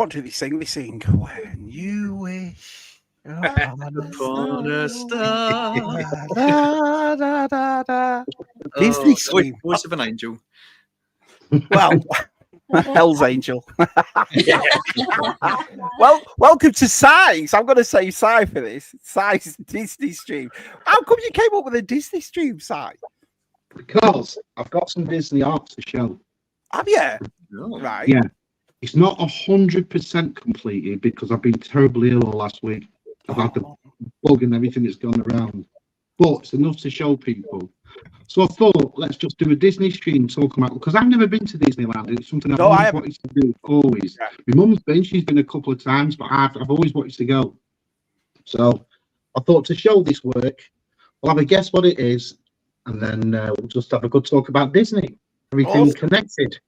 What do they sing? They sing, when you wish Upon a star. Da, da, da, da. Disney Stream. Voice of an angel. Well, Hell's Angel. Well, welcome to Si's. I'm going to say Si for this. Si's Disney Stream. How come you came up with a Disney Stream, Si? Because I've got some Disney arts to show. Have you? Oh. Right. Yeah. It's not 100% completed because I've been terribly ill all last week. I've had the bug and everything that's gone around. But it's enough to show people. So I thought, let's just do a Disney stream talking about, because I've never been to Disneyland. It's something I've always wanted to do, always. Yeah. My mum's been, she's been a couple of times, but I've always wanted to go. So I thought to show this work, we'll have a guess what it is, and then we'll just have a good talk about Disney. Everything connected.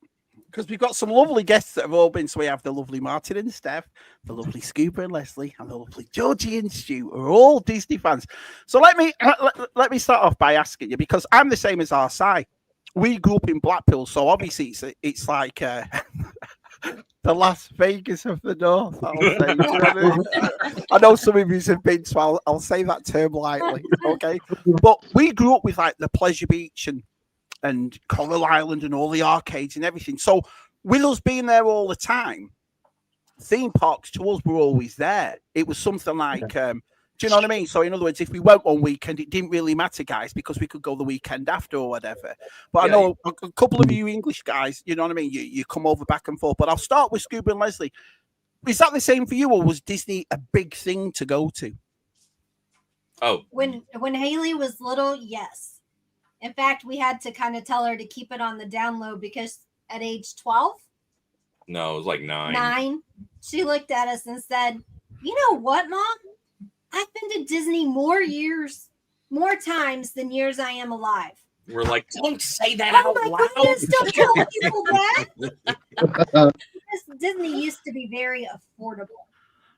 Because we've got some lovely guests that have all been. So we have the lovely Martyn and Steph, the lovely Scuba and Leslie, and the lovely Georgie and Stu, who are all Disney fans. So let me start off by asking you, because I'm the same as our Si. We grew up in Blackpool, so obviously it's like the Las Vegas of the North. I'll say. You know what I mean? I know some of you have been, so I'll say that term lightly. Okay, but we grew up with like the Pleasure Beach and Coral Island and all the arcades and everything. So with us being there all the time, theme parks to us were always there. It was something like, do you know what I mean? So in other words, if we went one weekend, it didn't really matter, guys, because we could go the weekend after or whatever. But I know a couple of you English guys, you know what I mean? You come over back and forth. But I'll start with Scuba and Leslie. Is that the same for you, or was Disney a big thing to go to? Oh. When Haley was little, yes. In fact, we had to kind of tell her to keep it on the down low because at age 12? No, it was like 9. 9. She looked at us and said, you know what, Mom? I've been to Disney more times than years I am alive. We're like, don't say that out loud. Oh my goodness, don't tell people that. Because Disney used to be very affordable.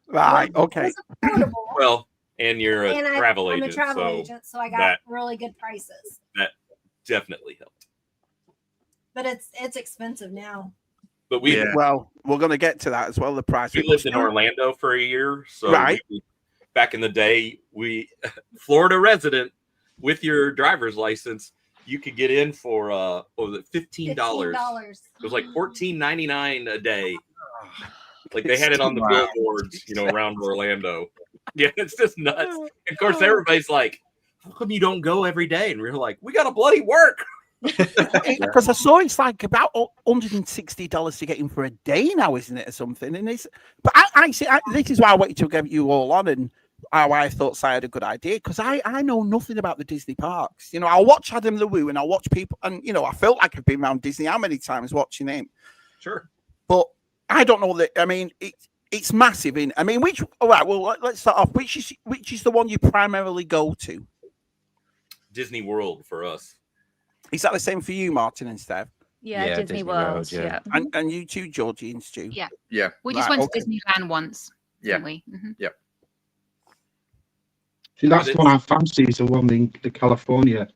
Right, okay. It was affordable. Well, and you're a travel agent. I'm a travel agent, so I got really good prices. That definitely helped. But it's expensive now. But well, we're going to get to that as well. The price. We lived in Orlando for a year, so right. Back in the day, Florida resident with your driver's license, you could get in for $15. $15. It was like $14.99 a day. Like they had it on the billboards, around Orlando. Yeah, it's just nuts. Of course, everybody's like, how come you don't go every day? And we're like, we got to bloody work. Because I saw it's like about $160 to get in for a day now, isn't it, or something? And but I see. This is why I wanted to get you all on, and how I thought I had a good idea, because I know nothing about the Disney parks. I'll watch Adam the Woo, and I'll watch people, and I felt like I've been around Disney how many times watching him. Sure, but I don't know that. I mean, it's massive. All right. Well, let's start off. Which is the one you primarily go to? Disney World for us. Is that the same for you, Martyn and Steph? Yeah, Disney World. Yeah. And you too, Georgie and Stu? Yeah. We just went to Disneyland once, didn't we? Mm-hmm. Yeah. See, that's the one I fancy, is the one in the California,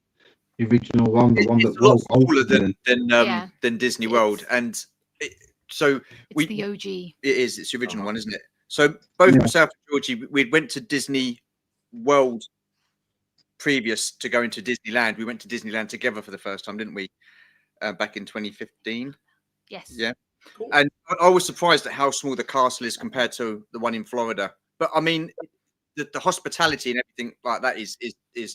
the original one, the one that's a lot cooler than Disney World. And it's the OG. It is. It's the original one, isn't it? So both myself and Georgie, we went to Disney World previous to going to Disneyland. We went to Disneyland together for the first time, didn't we? Back in 2015. Yes. Yeah. Cool. And I was surprised at how small the castle is compared to the one in Florida. But I mean, the hospitality and everything like that is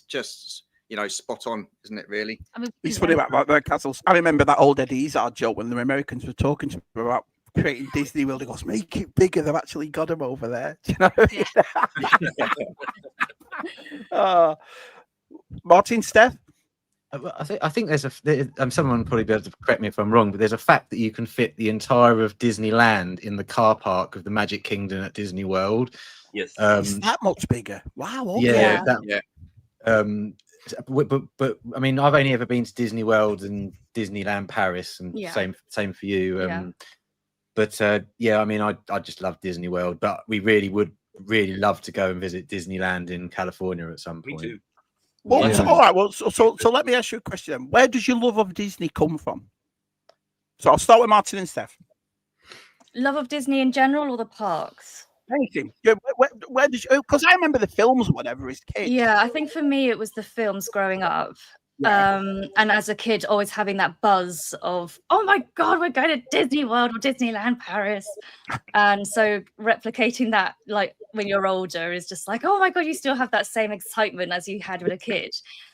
just spot on, isn't it? Really. I mean, it's funny about the castles. I remember that old Eddie Izzard joke when the Americans were talking to him about creating Disney World. He goes, "Make it bigger. They've actually got him over there." Do you know what I mean? Martyn, Steph? I think there's someone will probably be able to correct me if I'm wrong, but there's a fact that you can fit the entire of Disneyland in the car park of the Magic Kingdom at Disney World. Yes, it's that much bigger. Wow. Okay. But I mean, I've only ever been to Disney World and Disneyland Paris, and same for you. But I mean, I just love Disney World, but we would really love to go and visit Disneyland in California at some point. Me too. Well, all right. Well, so let me ask you a question then. Where does your love of Disney come from? So I'll start with Martyn and Steph. love of Disney in general or the parks? Anything. Yeah, where did you? Because I remember the films, or whatever, as kids. Yeah, I think for me it was the films growing up. Yeah. And as a kid, always having that buzz of, oh my God, we're going to Disney World or Disneyland Paris. And so replicating that, like when you're older, is just like, oh my God, you still have that same excitement as you had with a kid.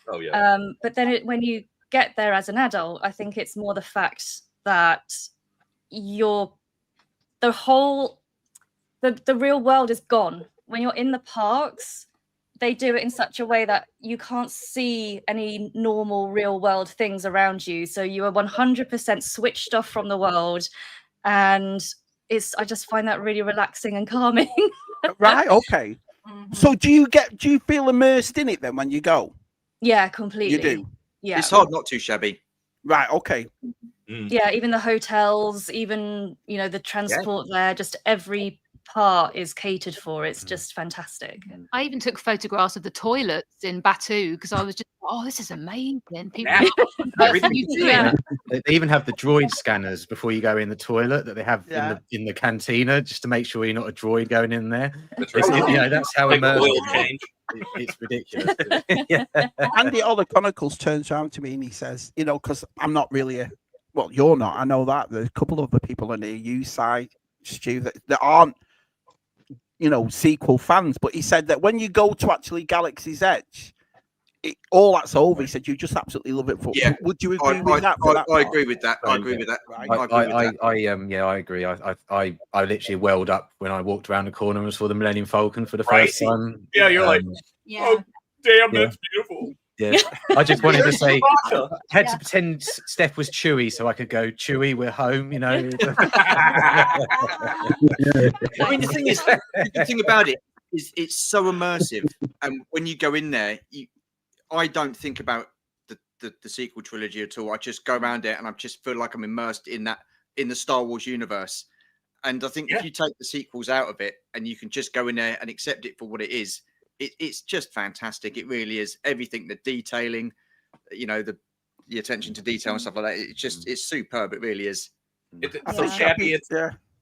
Oh yeah. But then when you get there as an adult, I think it's more the fact that the real world is gone. When you're in the parks, they do it in such a way that you can't see any normal real world things around you. So you are 100% switched off from the world. And I just find that really relaxing and calming. Right. Okay. So do you feel immersed in it then when you go? Yeah, completely. You do? Yeah. It's hard not to, Shabby. Right. Okay. Yeah, even the hotels, even, the transport there, just every part is catered for. It's just fantastic. I even took photographs of the toilets in Batu because I was just, oh, this is amazing. People, They even have the droid scanners before you go in the toilet that they have in the cantina, just to make sure you're not a droid going in there. That's right. That's how Like immersive oil change. it's ridiculous. Andy Chronicles turns around to me and he says, because I'm not really well, you're not. I know that. There's a couple of other people on the you side, Stu, that aren't, sequel fans. But he said that when you go to actually Galaxy's Edge, all that's over. He said you just absolutely love it. Would you agree with that? I agree with that. I agree with that. I agree. I literally welled up when I walked around the corner and saw the Millennium Falcon for the first time. Yeah, you're like, oh damn, that's beautiful. Yeah, I just wanted to say, I had to pretend Steph was Chewie so I could go, Chewie, we're home, I mean, the thing about it is it's so immersive, and when you go in there, I don't think about the sequel trilogy at all. I just go around it and I just feel like I'm immersed in the Star Wars universe. And I think if you take the sequels out of it and you can just go in there and accept it for what it is, it's just fantastic. It really is. Everything, the detailing, the attention to detail and stuff like that. It's superb. It really is. So Shabby,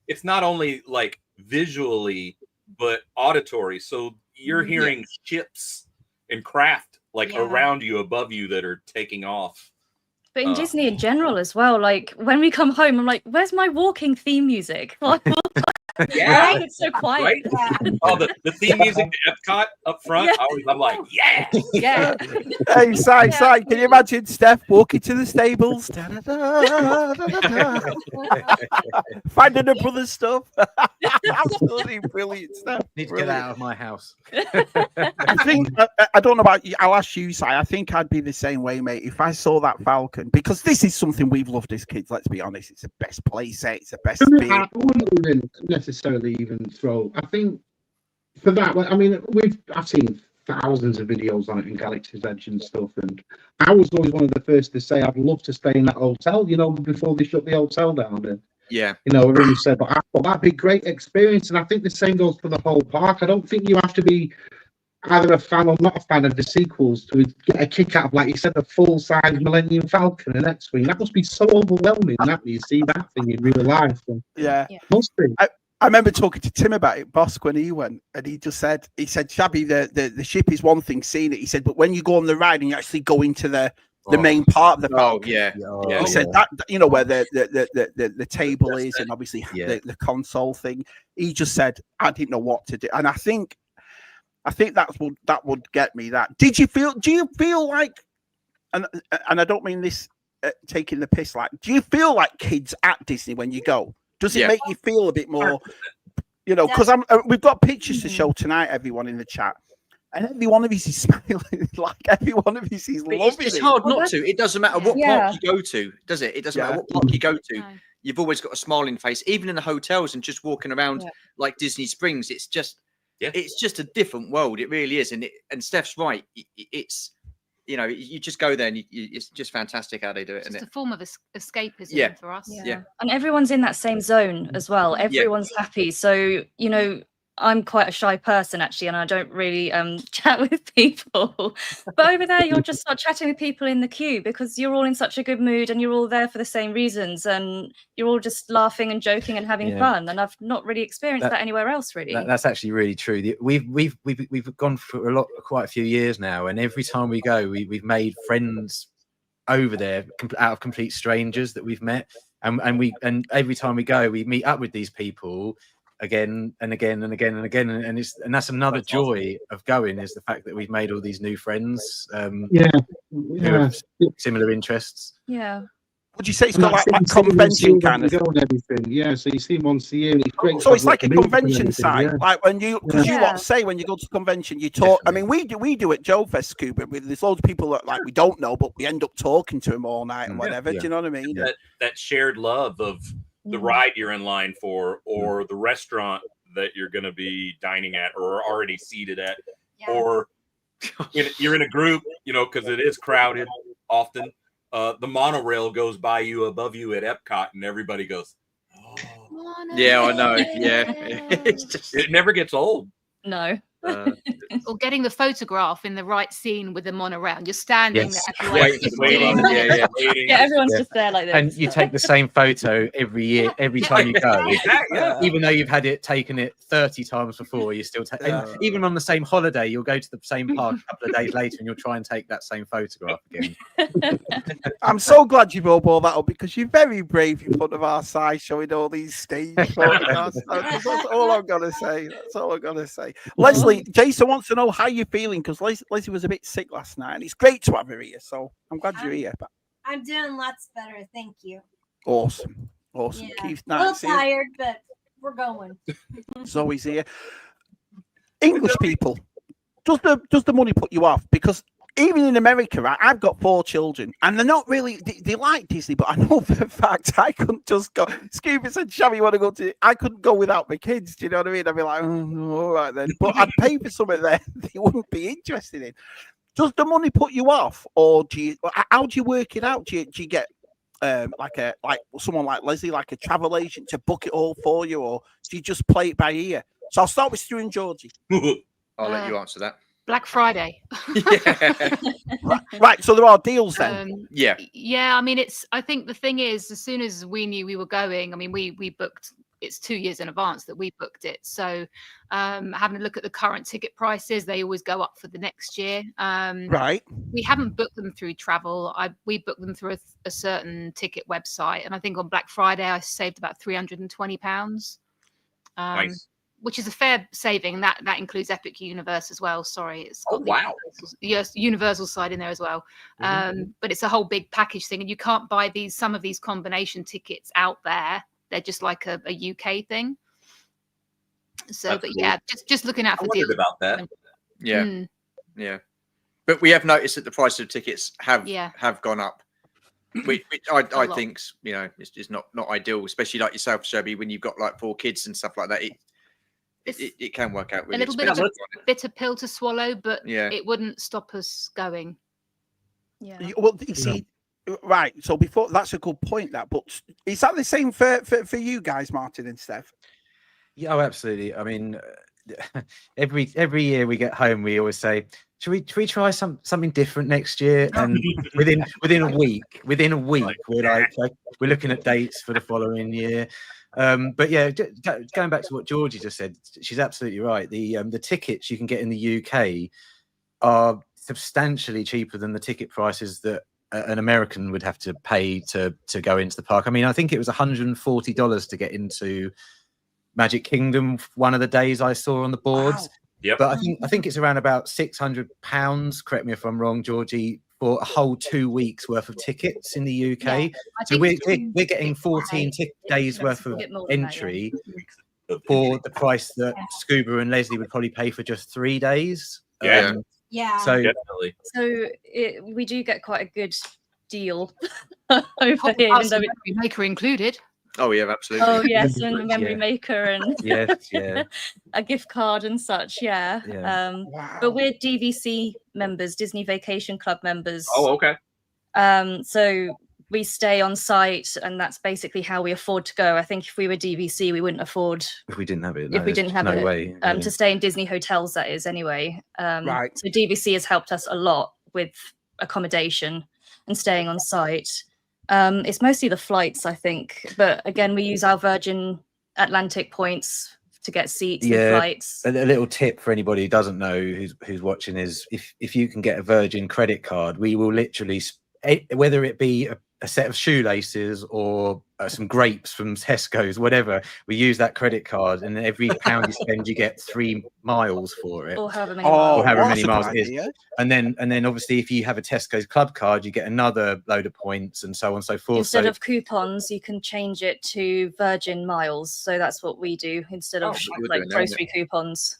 it's not only like visually, but auditory. So you're hearing ships and craft around you, above you, that are taking off. But in Disney in general as well, like when we come home, I'm like, where's my walking theme music? Yeah, it's so quiet. Right? Oh, the theme music to Epcot up front. I'm like, yeah. Hey, Si, can you imagine Steph walking to the stables, finding her brother's stuff? Absolutely brilliant stuff. Need to get out of my house. I think I don't know about you. I'll ask you, Si. I think I'd be the same way, mate. If I saw that Falcon, because this is something we've loved as kids. Let's be honest. It's the best play set. It's the best. I wouldn't even necessarily even throw. I think for that, I mean, I've seen thousands of videos on it in Galaxy's Edge and stuff, and I was always one of the first to say I'd love to stay in that hotel, before they shut the hotel down. And everyone said, but I thought that'd be a great experience, and I think the same goes for the whole park. I don't think you have to be either a fan or not a fan of the sequels to get a kick out of, like you said, the full-size Millennium Falcon and X-Wing. That must be so overwhelming that you see that thing in real life. And must be. I remember talking to Tim about it, Bosk, when he went, and he said, Shabby, the ship is one thing, seeing it. He said, but when you go on the ride and you actually go into the main part of the Falcon, he said that where the table is, and obviously the console thing. He just said, I didn't know what to do, and I think that would get me. That do you feel like, and I don't mean this taking the piss, like, do you feel like kids at Disney when you go? Does it make you feel a bit more, because we've got pictures to show tonight, everyone in the chat, and every one of us is smiling, like every one of us is loving it. It's hard not to. It doesn't matter what park you go to, does it? It doesn't matter what park you go to. No. You've always got a smiling face, even in the hotels and just walking around like Disney Springs. It's just a different world. It really is. And Steph's right. It's, you just go there and it's just fantastic how they do it. It's a form of escapism for us. Yeah. And everyone's in that same zone as well. Everyone's happy. So, I'm quite a shy person actually, and I don't really chat with people. But over there, you'll just start chatting with people in the queue because you're all in such a good mood and you're all there for the same reasons, and you're all just laughing and joking and having fun. And I've not really experienced that anywhere else, really. That's actually really true. We've gone for quite a few years now, and every time we go, we've made friends over there out of complete strangers that we've met, and every time we go, we meet up with these people again and again and again and again, and that's another joy of going, is the fact that we've made all these new friends who have similar interests. Would you say it's got like convention kind of and everything? Yeah, so you see him once a year. And it's great. So it's like a convention site, like when you, because you lot say when you go to convention, you talk. I mean, we do at Joe Fest Scuba. There's loads of people that like we don't know, but we end up talking to them all night and whatever. Do you know what I mean? That shared love of the ride you're in line for, or the restaurant that you're going to be dining at or already seated at, or you're in a group, you know, because it is crowded often. The monorail goes by you above you at Epcot, and everybody goes, "Oh, yeah, I know." Yeah, it never gets old. No. Or getting the photograph in the right scene with the monorail. You're standing there, waiting. Everyone's just there like this. And you take the same photo every year, every time you go. Even though you've had it taken 30 times before, you still take. Even on the same holiday, you'll go to the same park a couple of days later, and you'll try and take that same photograph again. I'm so glad you all brought that up, because you're very brave in front of our side, showing all these stage photographs. That's all I'm gonna say. That's all I'm gonna say. Leslie, Jason wants to know how you're feeling, because Leslie was a bit sick last night, and it's great to have her here. So I'm glad you're here. I'm doing lots better, thank you. Awesome. Yeah. Keith, a little tired, but we're going. Zoe's here. English people, does the money put you off? Because even in America, right, I've got 4 children, and they're not really, they like Disney, but I know for a fact I couldn't just go. Scuba said, Shabby, you want to go to, I couldn't go without my kids. Do you know what I mean? I'd be like, all right then. But I'd pay for something there they wouldn't be interested in. Does the money put you off, or how do you work it out? Do you get like someone like Leslie, like a travel agent, to book it all for you, or do you just play it by ear? So I'll start with Stu and Georgie. I'll let you answer that. Black Friday. Right, so there are deals then. Yeah. I mean, I think the thing is, as soon as we knew we were going, I mean, we booked. It's 2 years in advance that we booked it. So having a look at the current ticket prices, they always go up for the next year. Right. We haven't booked them through travel. We booked them through a certain ticket website, and I think on Black Friday I saved about £320. Nice. Which is a fair saving. That includes Epic Universe as well. Sorry, it's got the Universal side in there as well. But it's a whole big package thing, and you can't buy some of these combination tickets out there. They're just like a UK thing. So, That's but cool. Yeah, just looking out for deals about that. Yeah. But we have noticed that the price of tickets have gone up, which I think, you know, is not ideal, especially like yourself, Shabby, when you've got like 4 kids and stuff like that. It can work out really a little bit of a bitter pill to swallow, but it wouldn't stop us going. Yeah. Well, you see, right. So before, that's a good point. But is that the same for you guys, Martyn and Steph? Yeah, oh, absolutely. I mean, every year we get home, we always say, should we try something different next year? And within a week, we're looking at dates for the following year. But yeah, going back to what Georgie just said, she's absolutely right. The tickets you can get in the UK are substantially cheaper than the ticket prices that an American would have to pay to go into the park. I mean, I think it was $140 to get into Magic Kingdom one of the days I saw on the boards. Wow. Yep. But I think it's around about £600. Correct me if I'm wrong, Georgie, for a whole 2 weeks worth of tickets in the UK. Yeah, so we're getting 14 days worth of entry for the price that Scuba and Leslie would probably pay for just 3 days. Yeah. So definitely. So we do get quite a good deal over here, even though maker included. Oh yeah, absolutely. Oh yes, and a memory maker and a gift card and such. Yeah. Wow. But we're DVC members, Disney Vacation Club members. Oh, okay. So we stay on site, and that's basically how we afford to go. I think if we were DVC, we wouldn't afford if we didn't have it. if we didn't have no it way to stay in Disney hotels. That is anyway. Right. So DVC has helped us a lot with accommodation and staying on site. It's mostly the flights, I think, but again, we use our Virgin Atlantic points to get seats and flights. A little tip for anybody who doesn't know who's watching is if you can get a Virgin credit card, we will literally, whether it be a set of shoelaces or some grapes from Tesco's, whatever, we use that credit card, and every pound you spend, you get 3 miles for it, or however many miles, or however many miles it is. And then obviously, if you have a Tesco's club card, you get another load of points, and so on and so forth. Instead of coupons, you can change it to Virgin miles. So that's what we do instead of like grocery coupons.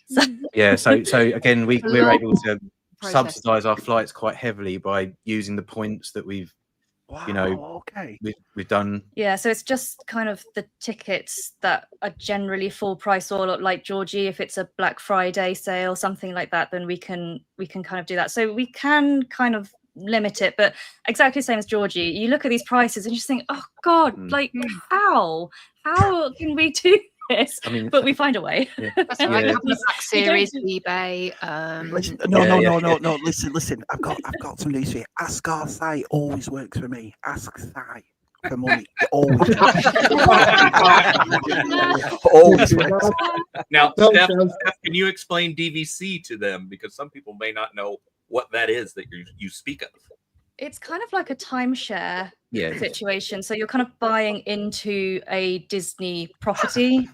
So. Yeah. So again, we're able to subsidize our flights quite heavily by using the points that we've. Wow, we've done. Yeah, so it's just kind of the tickets that are generally full price, or like Georgie, if it's a Black Friday sale, something like that, then we can kind of do that. So we can kind of limit it, but exactly the same as Georgie. You look at these prices and you just think, oh God, like how can we do this? I mean, but we find a way. Yeah. That's right. Black Series, eBay. Listen, no. Listen. I've got some news for you. Ask our site always works for me. Ask site for money. It always works. Now, Steph, can you explain DVC to them, because some people may not know what that is that you speak of? It's kind of like a timeshare situation. So you're kind of buying into a Disney property.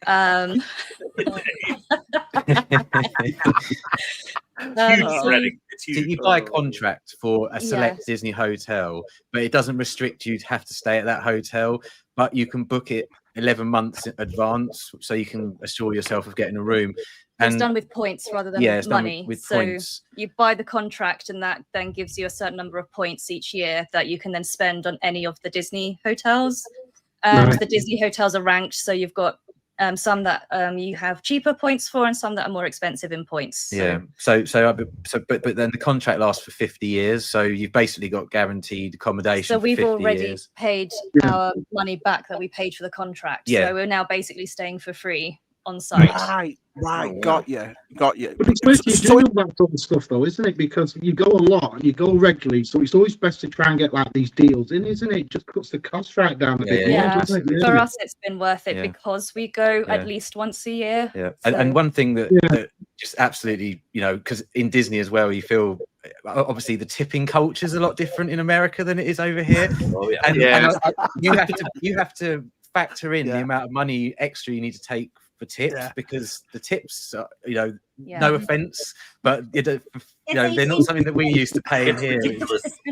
So you buy a contract for a select Disney hotel, but it doesn't restrict you to have to stay at that hotel, but you can book it 11 months in advance, so you can assure yourself of getting a room. And it's done with points rather than money. With so points. You buy the contract, and that then gives you a certain number of points each year that you can then spend on any of the Disney hotels. The Disney hotels are ranked, so you've got some that you have cheaper points for, and some that are more expensive in points. But then the contract lasts for 50 years, so you've basically got guaranteed accommodation. So we've for 50 already years. paid our money back that we paid for the contract. Yeah. So we're now basically staying for free on site. Right, got you. But it's best you do that sort of stuff, though, isn't it? Because you go a lot and you go regularly, so it's always best to try and get like these deals in, isn't it? Just cuts the cost right down a bit. For us, it's been worth it because we go at least once a year. Yeah, so. and one thing that just absolutely, because in Disney as well, you feel obviously the tipping culture is a lot different in America than it is over here. And you have to factor in the amount of money extra you need to take for tips, because the tips are, no offense, but they're not something that we used to pay in here.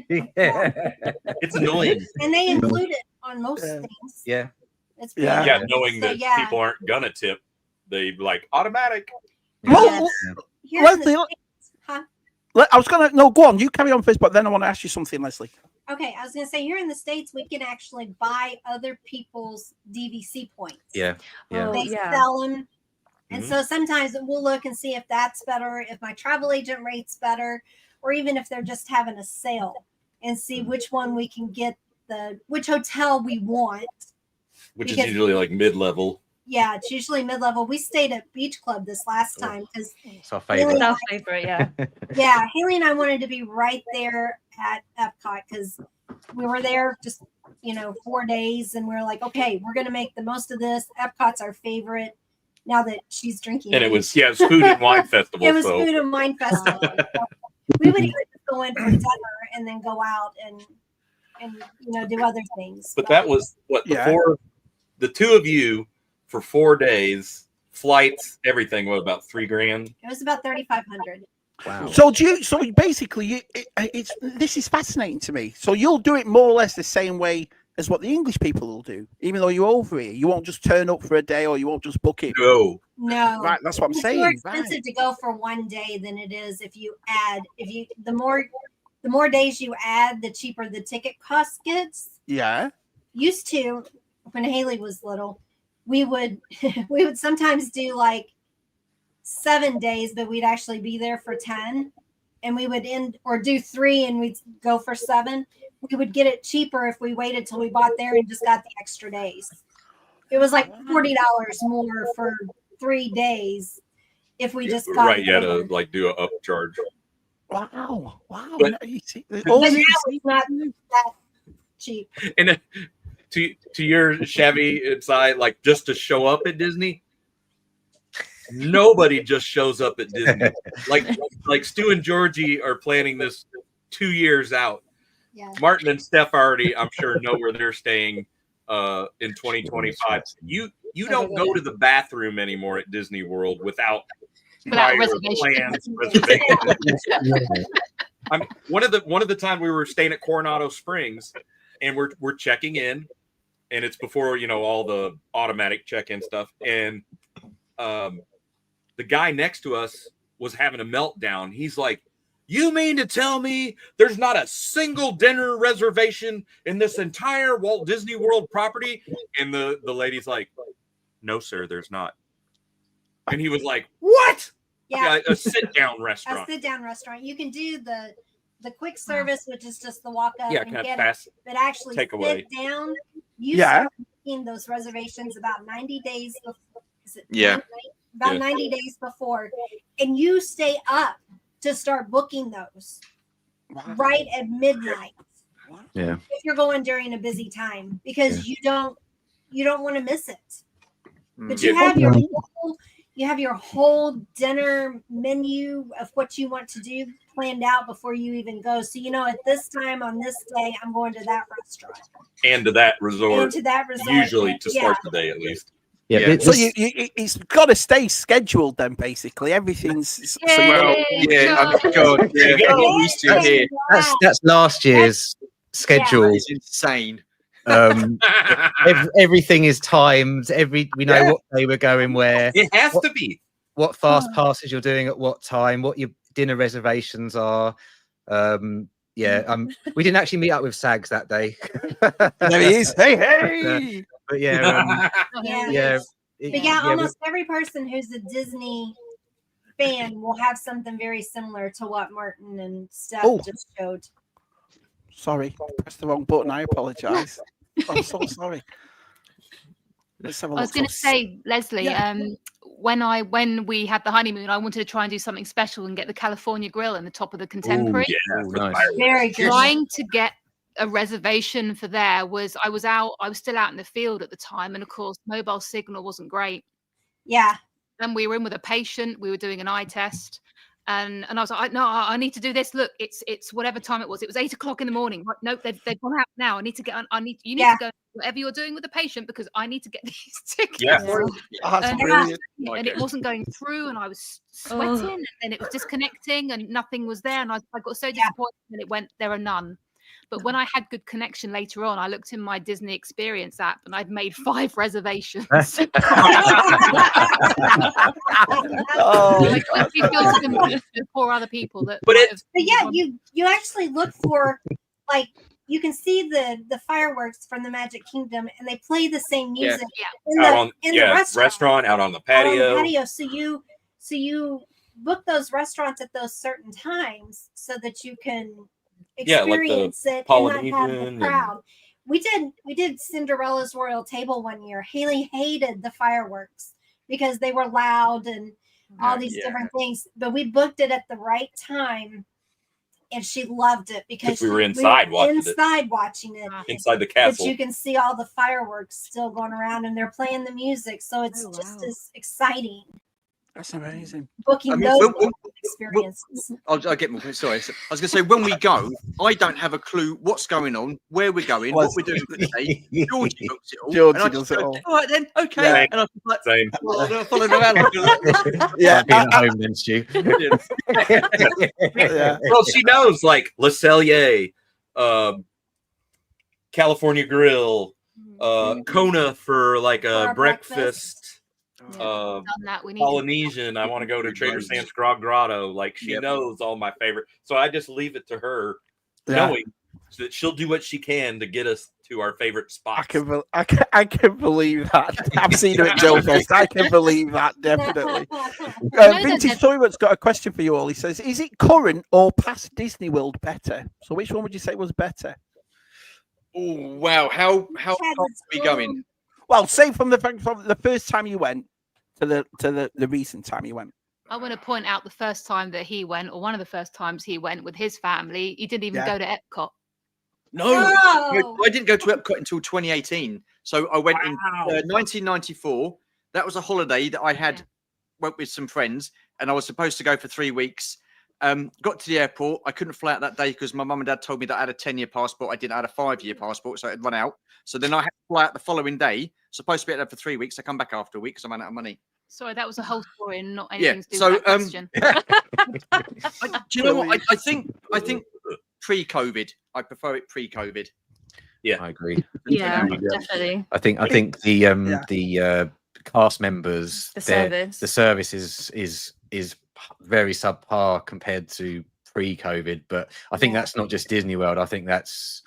It's annoying, and they include it on most things. It's knowing that people aren't gonna tip, they like automatic. Well, Leslie, I was gonna go on. You carry on first, but then I want to ask you something, Leslie. Okay, I was going to say, here in the States, we can actually buy other people's DVC points. They sell them. And so sometimes we'll look and see if that's better, if my travel agent rate's better, or even if they're just having a sale, and see which one we can get, which hotel we want. Which is usually like mid-level. Yeah, it's usually mid-level. We stayed at Beach Club this last time because it's our favorite. Yeah, Haley and I wanted to be right there at Epcot because we were there just 4 days, and we were like, okay, we're gonna make the most of this. Epcot's our favorite now that she's drinking. And it was food and wine festival. It was food and wine festival. We would even just go in for dinner and then go out and do other things. But that was before the two of you. For 4 days, flights, everything, about $3,000? It was about $3,500. Wow. So basically, this is fascinating to me. So you'll do it more or less the same way as what the English people will do, even though you're over here. You won't just turn up for a day, or you won't just book it. No. Right, that's what I'm saying. It's more expensive to go for 1 day than it is if you add. The more days you add, the cheaper the ticket cost gets. Yeah. Used to, when Haley was little, we would sometimes do like 7 days, but we'd actually be there for 10. and we would end or do 3 and we'd go for 7, we would get it cheaper if we waited till we bought there and just got the extra days. It was like $40 more for 3 days if we just got right. You had to like do an upcharge. Wow. But, You see, but now it's not that cheap. And to your Shabby side, like just to show up at Disney, nobody just shows up at Disney. like Stu and Georgie are planning this 2 years out. Yeah. Martyn and Steph already, I'm sure, know where they're staying in 2025. You don't go to the bathroom anymore at Disney World without reservations. One of the time we were staying at Coronado Springs, and we're checking in, and it's before all the automatic check-in stuff, and the guy next to us was having a meltdown. He's like, "You mean to tell me there's not a single dinner reservation in this entire Walt Disney World property?" And the lady's like, "No, sir, there's not." And he was like, "What?" Yeah, a sit-down restaurant. A sit-down restaurant. You can do the quick service, which is just the walk up Yeah, and kind of get fast it. But actually takeaway. sit down. You start making those reservations about 90 days before. Is it 90 days before, and you stay up to start booking those right at midnight. Yeah. If you're going during a busy time, because you don't want to miss it. But you have your whole dinner menu of what you want to do planned out before you even go. So at this time on this day, I'm going to that restaurant and to that resort. Usually to start the day at least. Yeah. So it's got to stay scheduled then. Basically, everything's. That's last year's schedule. It's insane. Everything is timed. We know what day we're going where. It has to be. What fast passes you're doing at what time, what your dinner reservations are. We didn't actually meet up with Sags that day. There he is. Hey. But almost every person who's a Disney fan will have something very similar to what Martyn and Steph just showed. Sorry, pressed the wrong button. I apologize. I'm so sorry. Let's have a look. I was going to say, Leslie, when we had the honeymoon, I wanted to try and do something special and get the California Grill in the top of the Contemporary. Nice. Very good. Trying to get a reservation for there I was still out in the field at the time, and of course mobile signal wasn't great. And we were in with a patient, we were doing an eye test, and I was like, no, I need to do this. Look, it's whatever time it was 8 o'clock in the morning. Like, no, they've gone out now. I need to get on. You need to go whatever you're doing with the patient, because I need to get these tickets. And it wasn't going through, and I was sweating, and it was disconnecting, and nothing was there, and I got so disappointed when it went, there are none. But when I had good connection later on, I looked in my Disney Experience app, and I'd made 5 reservations. Oh, like, you feel sympathy for other people that. But you actually look for, like, you can see the fireworks from the Magic Kingdom, and they play the same music in the restaurant, out on the patio. So you book those restaurants at those certain times so that you can experience it and not have the crowd. We did Cinderella's Royal Table one year. Haley hated the fireworks because they were loud and all these different things, but we booked it at the right time, and she loved it because we were inside watching it inside the castle. But you can see all the fireworks still going around, and they're playing the music, so it's just as exciting. That's amazing. Booking those experiences. I'll get more. Sorry, I was going to say, when we go, I don't have a clue what's going on, where we're going, what we're doing for the day. Georgie books it all. Georgie does it all. All right then, okay. Yeah. And I was like, Same. Following around. Being at home then, Stu. Well, she knows, like Le Cellier, California Grill, Kona for like a breakfast. Polynesian. I want to go to Trader Sam's Grotto. Like, she knows all my favorite, so I just leave it to her, knowing so that she'll do what she can to get us to our favorite spots. I can believe that. I've seen her at Joe Fest. I can believe that, definitely. Vintage Toilet's got a question for you all. He says, is it current or past Disney World better? So which one would you say was better? Oh, wow. How far are we going? Well, say from the first time you went to the recent time you went. I want to point out the first time that he went, or one of the first times he went with his family, he didn't even go to Epcot. No, I didn't go to Epcot until 2018. So I went in 1994. That was a holiday that I had, went with some friends, and I was supposed to go for 3 weeks. Got to the airport. I couldn't fly out that day because my mum and dad told me that I had a 10-year passport. I didn't have a 5-year passport, so it had run out. So then I had to fly out the following day. Supposed to be out there for 3 weeks. I come back after a week because I'm out of money. Sorry, that was a whole story and not anything to do with that question. Do you know what? I think pre-COVID. I prefer it pre-COVID. Yeah, I agree. Yeah, definitely. I think the cast members, the service is very subpar compared to pre-COVID. But I think that's not just Disney World. I think that's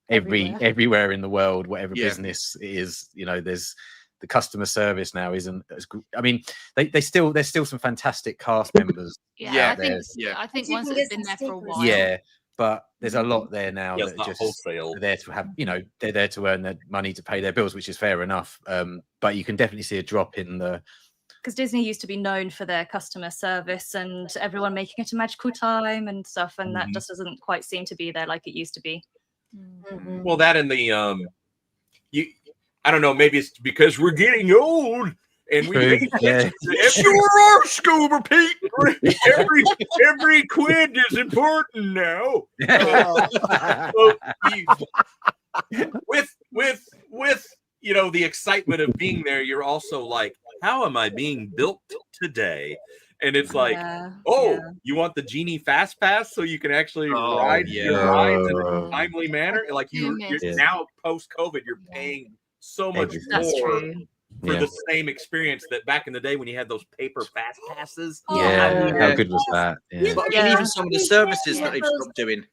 everywhere in the world, whatever business it is. You know, there's the customer service now isn't as good. I mean, there's still some fantastic cast members. I think ones that have been there for a while. Yeah, but there's a lot there now that just wholesale. Are there to have, they're there to earn their money to pay their bills, which is fair enough. But you can definitely see a drop in the. Because Disney used to be known for their customer service and everyone making it a magical time and stuff, and that just doesn't quite seem to be there like it used to be. Well, that and the I don't know, maybe it's because we're getting old and we sure are, Scuba Pete. Every quid is important now. With the excitement of being there, you're also like, how am I being built today? And it's like, you want the Genie Fast Pass so you can actually ride your rides in a timely manner? Like you're now post-COVID, you're paying so much more for the same experience that back in the day when you had those paper fast passes. How good was that? But even some of the services that they've stopped doing.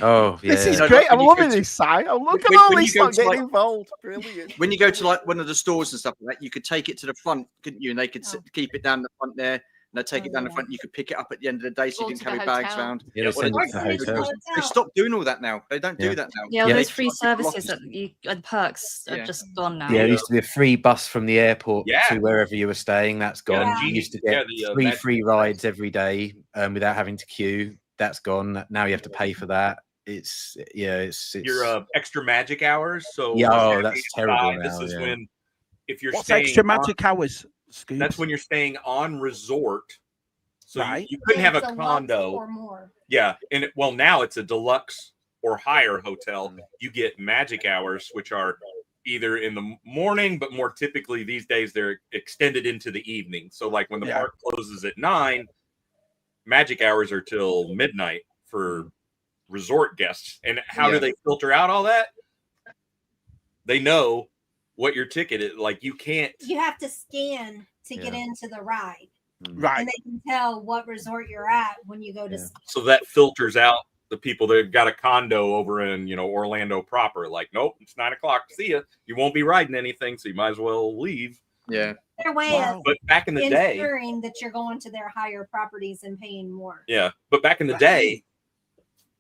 Oh, yeah. This is great. I'm loving this side. Look at all these stuff getting involved. Brilliant. When you go to like one of the stores and stuff like that, you could take it to the front, couldn't you? And they could keep it down the front there. And they take it down the front. You could pick it up at the end of the day, so you didn't carry bags around. Yeah, they stopped doing all that now. They don't do that now. Yeah, those free services and perks are just gone now. Yeah, there used to be a free bus from the airport to wherever you were staying. That's gone. You used to get free rides every day without having to queue. That's gone. Now you have to pay for that. It's your extra magic hours. So that's terrible. This is when if you're what's staying extra magic hours? Scoops. That's when you're staying on resort. So you couldn't have a condo or more. Yeah, and now it's a deluxe or higher hotel. You get magic hours, which are either in the morning, but more typically these days they're extended into the evening. So like when the park closes at 9, magic hours are till midnight for resort guests. And how do they filter out all that? They know what your ticket is. Like you have to scan to get into the ride. Right. And they can tell what resort you're at when you go to so that filters out the people that got a condo over in Orlando proper. Like, nope, it's 9 o'clock. See ya. You won't be riding anything, so you might as well leave. Yeah. Their way of but back in the day, ensuring that you're going to their higher properties and paying more. Yeah. But back in the day,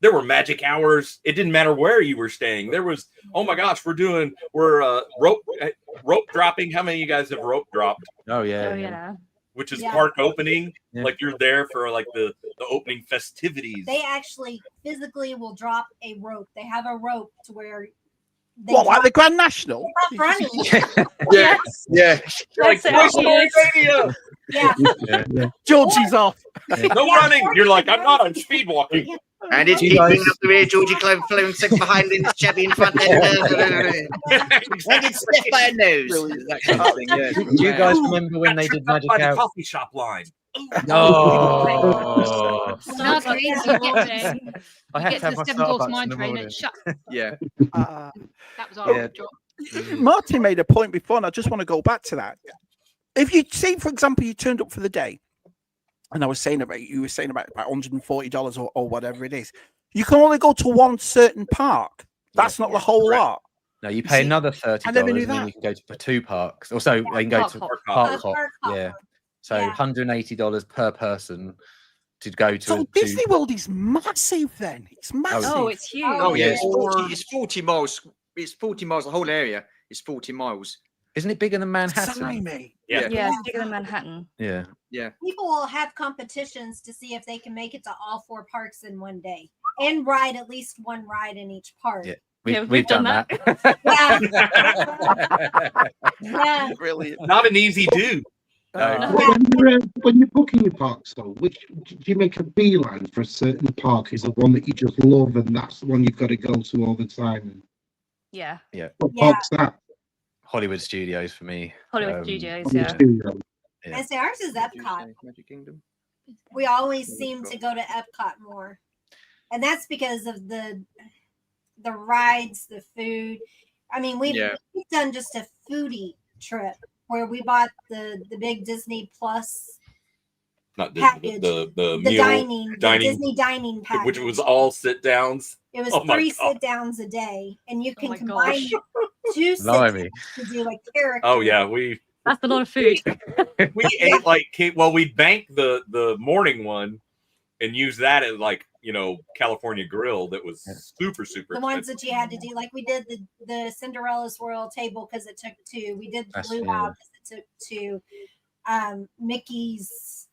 there were magic hours. It didn't matter where you were staying. There was, oh my gosh, we're rope dropping. How many of you guys have rope dropped? Oh yeah. Which is park opening. Yeah. Like you're there for like the opening festivities. They actually physically will drop a rope. They have a rope to where like the Grand National? Running. Yes. Yeah. Like WrestleMania. Yeah. Georgie's off. No running. You're like, I'm not on speed walking. And it's keeping up the rear, Georgie flowing six behind in, Shabby in front. And it's Steph by a nose. That kind of thing, Do you guys remember when they did Magic by the Hour? coffee shop line. Oh. No, it's easy. I have to have my Starbucks mind in the train morning. and shut. Yeah. That was our drop. Martyn made a point before, and I just want to go back to that. If you see, for example, you turned up for the day, and you were saying about $140 or whatever it is. You can only go to one certain park. That's not the whole lot. No, you pay another $30 and then you can go to 2 parks. Also, they can go to Park Hop. Yeah. So $180 per person to go to. So Disney World is massive then. It's massive. Oh, it's huge. Oh yeah, it's 40 miles. It's 40 miles. The whole area is 40 miles. Isn't it bigger than Manhattan? Yeah, it's bigger than Manhattan. Yeah. People will have competitions to see if they can make it to all 4 parks in one day and ride at least one ride in each park. Yeah. We've done that. Yeah. Brilliant. Not an easy do. When you're booking your parks, though, which do you make a beeline for a certain park? Is the one that you just love, and that's the one you've got to go to all the time? Yeah. What park's that? Hollywood Studios for me. Hollywood Studios, I say ours is Epcot. Magic Kingdom. We always seem to go to Epcot more, and that's because of the rides, the food. I mean, we've done just a foodie trip where we bought the big Disney Plus Not package, the the dining, the Disney dining package, which was all sit downs. It was 3 sit downs a day, and you can combine 2 sit Blimey. downs to do a character. Oh yeah, that's a lot of food. we ate we'd bank the morning one and use that as California grill that was super the ones that you had to do, like we did the Cinderella's Royal Table because it took 2. We did the Luau because it took 2. Mickey's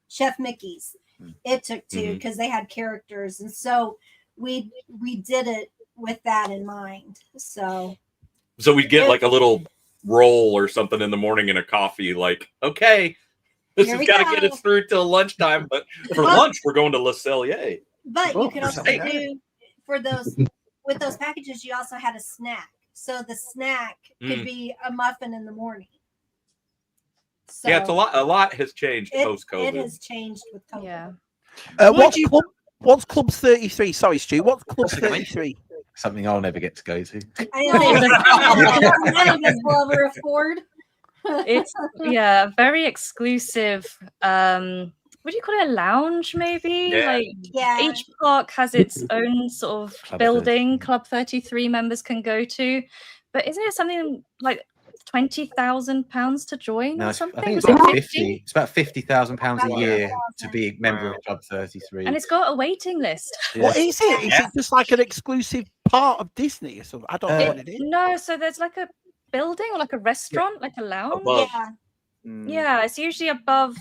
Chef Mickey's, it took 2 because they had characters, and so we did it with that in mind. So we'd get like a little roll or something in the morning and a coffee. Like, okay, this has got to get us through till lunchtime. But for lunch, we're going to Le Cellier. But you can also do for those with those packages. You also had a snack, so the snack could be a muffin in the morning. So it's a lot has changed post-COVID. It has changed with COVID. Yeah. What's Club 33? Sorry, Stu. What's Club 33? Something I'll never get to go to. None of us will ever afford. It's very exclusive. What do you call it? A lounge, maybe? Each park has its own sort of Club building. Club 33 members can go to, but isn't it something like £20,000 to join or something? I think it's about 50. It's about £50,000 a year to be a member of Club 33, and it's got a waiting list. What is it? Is it just like an exclusive part of Disney or something? I don't know what it is. No, so there's like a building or like a restaurant, like a lounge. Above. Yeah, it's usually above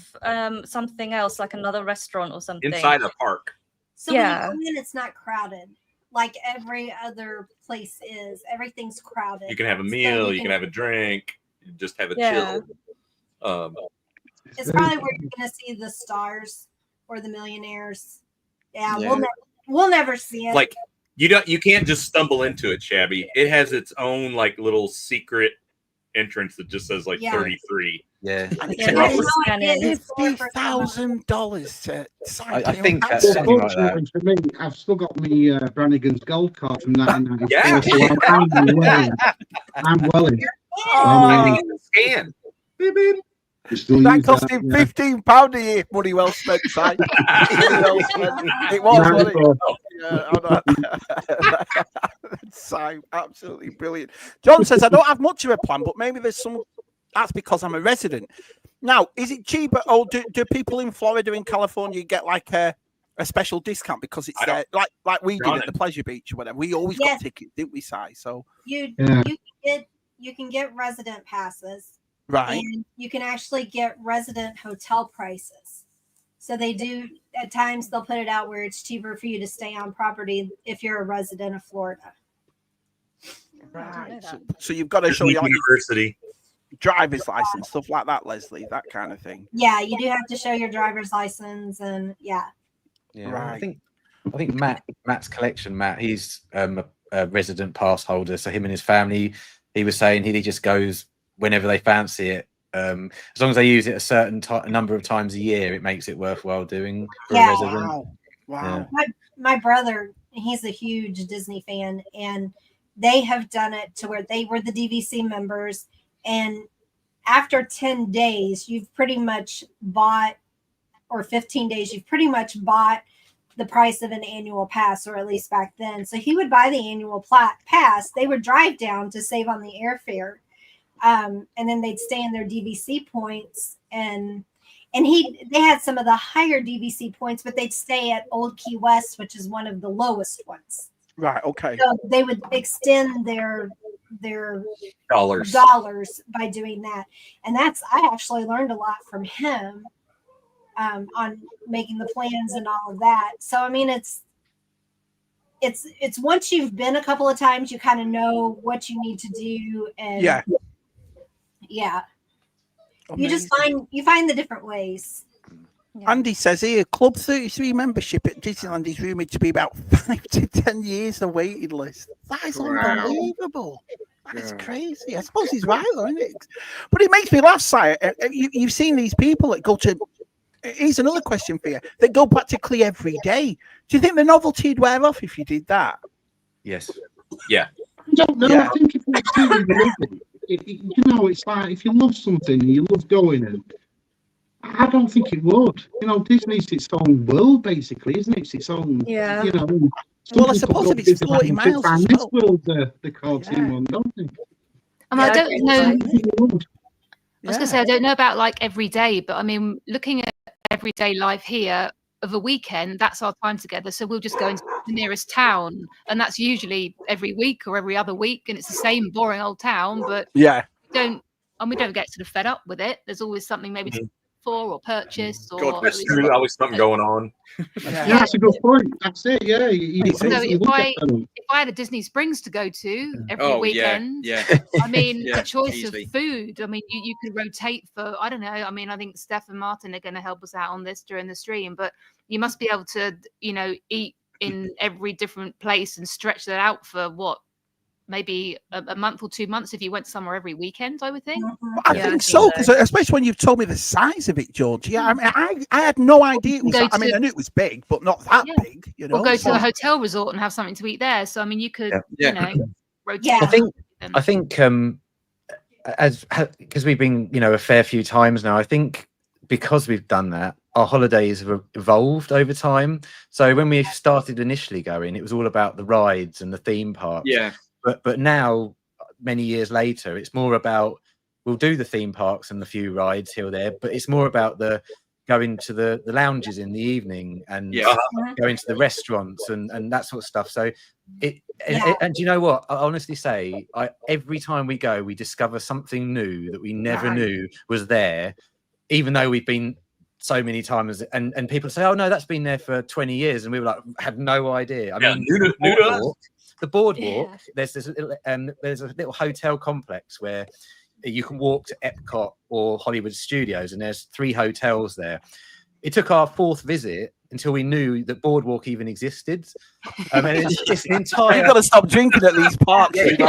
something else, like another restaurant or something. Inside a park. So when you come in, it's not crowded like every other place is. Everything's crowded. You can have a meal, you can have a drink, you just have a chill. It's probably where you're going to see the stars or the millionaires. Yeah. We'll never see it. Like you can't just stumble into it, Shabby. It has its own like little secret entrance that just says 33. Yeah. $50,000 to sign. I think that's something like that. For me, I've still got my Brannigan's gold card from 1994. I'm welling. Scan. That cost him £15 a year. Money well spent, Si. It was, Si, absolutely brilliant. John says, I don't have much of a plan, but maybe there's some. That's because I'm a resident. Now, is it cheaper? Or do people in Florida, in California, get like a special discount because it's like we did at the Pleasure Beach or whatever? We always got tickets, didn't we, Si? So you can get resident passes. Right. And you can actually get resident hotel prices. So they do, at times they'll put it out where it's cheaper for you to stay on property if you're a resident of Florida. Right. So you've got to show your university driver's license, stuff like that, Leslie, that kind of thing. Yeah, you do have to show your driver's license and Right. I think Matt's collection, he's a resident pass holder. So him and his family, he was saying he just goes whenever they fancy it. As long as they use it a certain number of times a year, it makes it worthwhile doing for a resident. Wow. Yeah. My brother, he's a huge Disney fan, and they have done it to where they were the DVC members, and after 10 days, you've pretty much bought, or 15 days, you've pretty much bought the price of an annual pass, or at least back then. So he would buy the annual pass. They would drive down to save on the airfare. And then they'd stay in their DVC points, and they had some of the higher DVC points, but they'd stay at Old Key West, which is one of the lowest ones. Right. Okay. So they would extend their dollars by doing that. And I actually learned a lot from him on making the plans and all of that. So I mean, it's once you've been a couple of times, you kind of know what you need to do, and yeah. You just find the different ways. Yeah. Andy says here, Club 33 membership at Disneyland is rumoured to be about 5 to 10 years the waiting list. That is unbelievable. That is crazy. I suppose he's right, though, isn't it? But it makes me laugh, Sire. You've seen these people that go to... Here's another question for you. They go practically every day. Do you think the novelty would wear off if you did that? Yes. Yeah. I don't know. Yeah. I think if it's it's like if you love something and you love going in, I don't think it would. Disney's its own world, basically, isn't it? It's its own, well, I suppose if it's 40 miles as well. This world, the cartoon one, don't they? I don't know. I was going to say, I don't know about like every day, but I mean, looking at everyday life here of a weekend, that's our time together. So we'll just go into the nearest town, and that's usually every week or every other week, and it's the same boring old town. But we don't get sort of fed up with it. There's always something maybe to for or purchase, or God, that's true. Always something going on. Yeah, that's a good point. That's it. Yeah. So if I had a Disney Springs to go to every weekend, I mean, the choice of food. I mean, you could rotate for. I don't know. I mean, I think Steph and Martyn are going to help us out on this during the stream, but you must be able to, eat in every different place and stretch that out for what? Maybe a month or 2 months if you went somewhere every weekend, I would think. I think so, because especially when you've told me the size of it, George. Yeah, I mean, I had no idea it was. I mean, I knew it was big, but not that big. Or go to a hotel resort and have something to eat there. So I mean, you could, rotate. I think, because we've been, a fair few times now. I think because we've done that, our holidays have evolved over time. So when we started initially going, it was all about the rides and the theme parks. Yeah. But now, many years later, it's more about, we'll do the theme parks and the few rides here or there, but it's more about the going to the lounges in the evening and going to the restaurants and that sort of stuff. So and you know what? I honestly say, every time we go, we discover something new that we never knew was there, even though we've been so many times, and people say, oh no, that's been there for 20 years, and we were like, had no idea. I mean, the boardwalk, there's a little hotel complex where you can walk to Epcot or Hollywood Studios, and there's 3 hotels there. It took our 4th visit until we knew that boardwalk even existed. I mean, it's an entire... You've got to stop drinking at these parks. Were you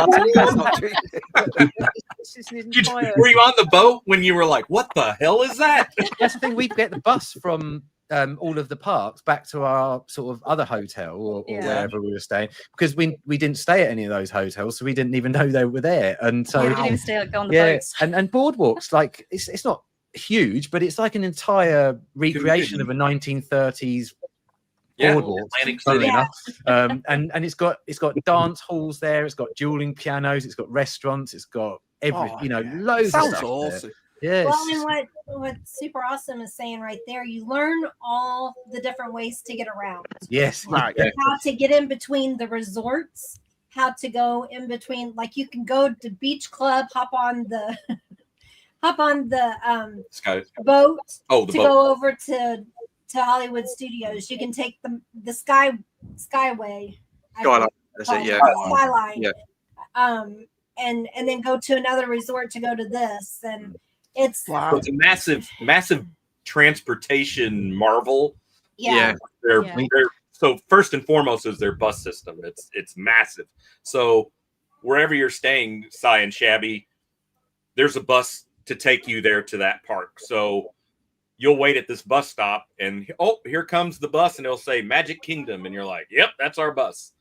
on the boat when you were like, what the hell is that? That's the thing. We'd get the bus from all of the parks back to our sort of other hotel or wherever we were staying, because we didn't stay at any of those hotels, so we didn't even know they were there. And so we didn't even stay on the boats. And boardwalks, like it's not huge, but it's like an entire recreation of a 1930s boardwalk. And it's got dance halls there, it's got dueling pianos, it's got restaurants, it's got loads of stuff. Awesome. Yes. Well, and what Super Awesome is saying right there, you learn all the different ways to get around. Yes. Right. How to get in between the resorts, how to go in between, like you can go to Beach Club, hop on the boat to go over to Hollywood Studios. You can take the Skyway. Skyline. Yeah. And then go to another resort to go to this, and it's so it's a massive transportation marvel. Yeah. So first and foremost is their bus system. It's massive. So wherever you're staying, Si and Shabby, there's a bus to take you there to that park. So you'll wait at this bus stop, and here comes the bus, and it'll say Magic Kingdom, and you're like, yep, that's our bus.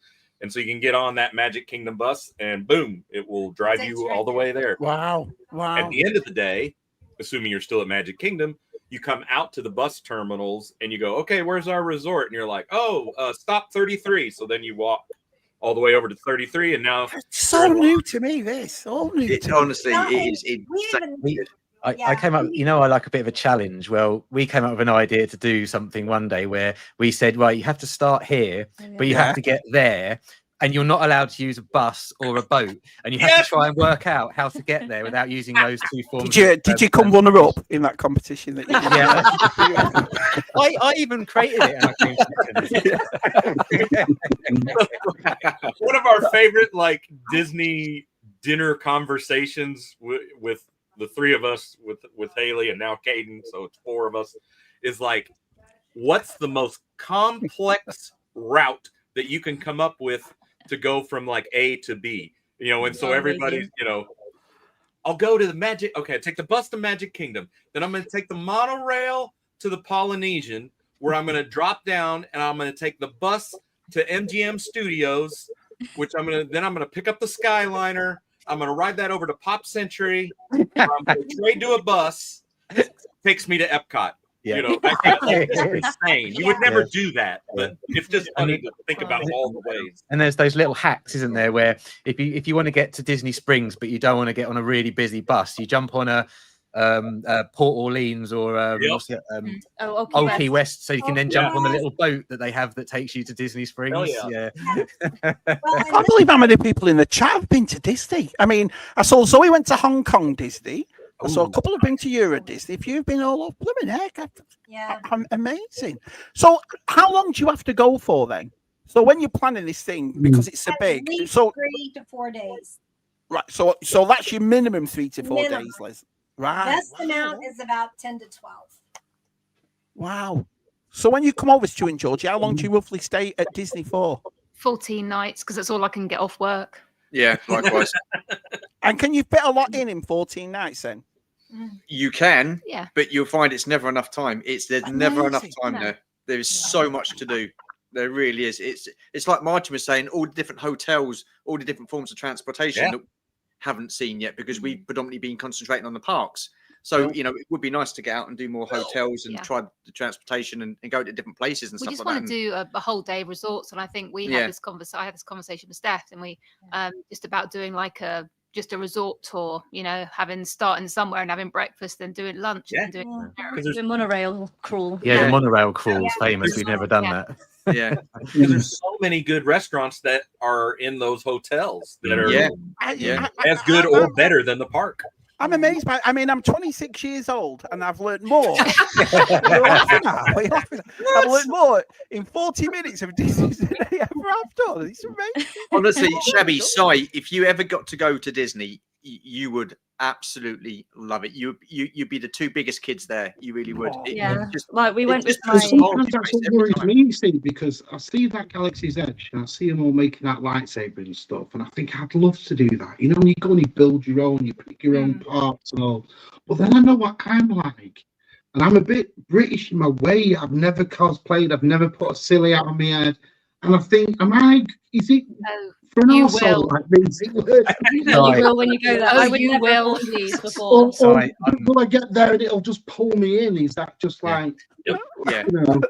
And so you can get on that Magic Kingdom bus, and boom, it will drive you all the way there. Wow. At the end of the day, assuming you're still at Magic Kingdom, you come out to the bus terminals and you go, okay, where's our resort? And you're like, oh, stop 33. So then you walk all the way over to 33, and now it's so new to me. This all new. Honestly, it is. I came up, I like a bit of a challenge. Well, we came up with an idea to do something one day where we said, right, you have to start here, but you have to get there, and you're not allowed to use a bus or a boat, and you have to try and work out how to get there without using those two forms. Did you come runner-up in that competition? That you did? Yeah, I even created it. One of our favorite Disney dinner conversations with the three of us, with Haley and now Caden, so it's 4 of us, is like, what's the most complex route that you can come up with to go from A to B? And so everybody's, I'll go to the Magic. Okay, I take the bus to Magic Kingdom. Then I'm going to take the monorail to the Polynesian, where I'm going to drop down, and I'm going to take the bus to MGM Studios, which I'm going to pick up the Skyliner. I'm going to ride that over to Pop Century. I'm going to trade to a bus. Takes me to Epcot. Yeah. That's insane. You would never do that, but it's just funny to think about all the ways. And there's those little hacks, isn't there, where if you want to get to Disney Springs, but you don't want to get on a really busy bus, you jump on a Port Orleans or Old Key West, so you can then jump on the little boat that they have that takes you to Disney Springs. I can't believe how many people in the chat have been to Disney. I mean, I saw Zoe went to Hong Kong Disney. I saw a couple have been to Euro Disney. If you've been all over, blooming heck, amazing. So, how long do you have to go for then? So, when you're planning this thing, because it's so big, so 3 to 4 days. Right. So that's your minimum 3 to 4 days, Liz. Right. Best amount is about 10 to 12. Wow. So when you come over, Stu and Georgie, how long do you roughly stay at Disney for? 14 nights, because that's all I can get off work. Yeah, likewise. And can you fit a lot in 14 nights then? You can, yeah, but you'll find it's never enough time. There's never enough time there. There is so much to do. There really is. It's like Martyn was saying, all the different hotels, all the different forms of transportation that we haven't seen yet, because we've predominantly been concentrating on the parks. So, it would be nice to get out and do more hotels and try the transportation and go to different places and stuff like that. We just want to do a whole day resorts. And I think we had this conversation. I had this conversation with Steph, and we just about doing just a resort tour, having starting somewhere and having breakfast and doing lunch and doing the monorail crawl. Yeah, the monorail crawl is famous. We've never done that. Yeah, because there's so many good restaurants that are in those hotels that are as good or better than the park. I'm amazed by. I mean, I'm 26 years old and I've learned more. I've learned more in 40 minutes of Disney than I ever have done. It's amazing. Honestly, Shabby Si, if you ever got to go to Disney, you would absolutely love it. You'd be the 2 biggest kids there. You really would. We went with that's what worries me, you see, because I see that Galaxy's Edge and I see them all making that lightsaber and stuff, and I think I'd love to do that. You go and you build your own, you pick your own parts and all. But then I know what I'm like, and I'm a bit British in my way. I've never cosplayed. I've never put a silly out on my head, and I think, is it? For an also like these, you will when you go there. I would never have worn these before. Will I get there and it'll just pull me in? Is that just like? Yeah.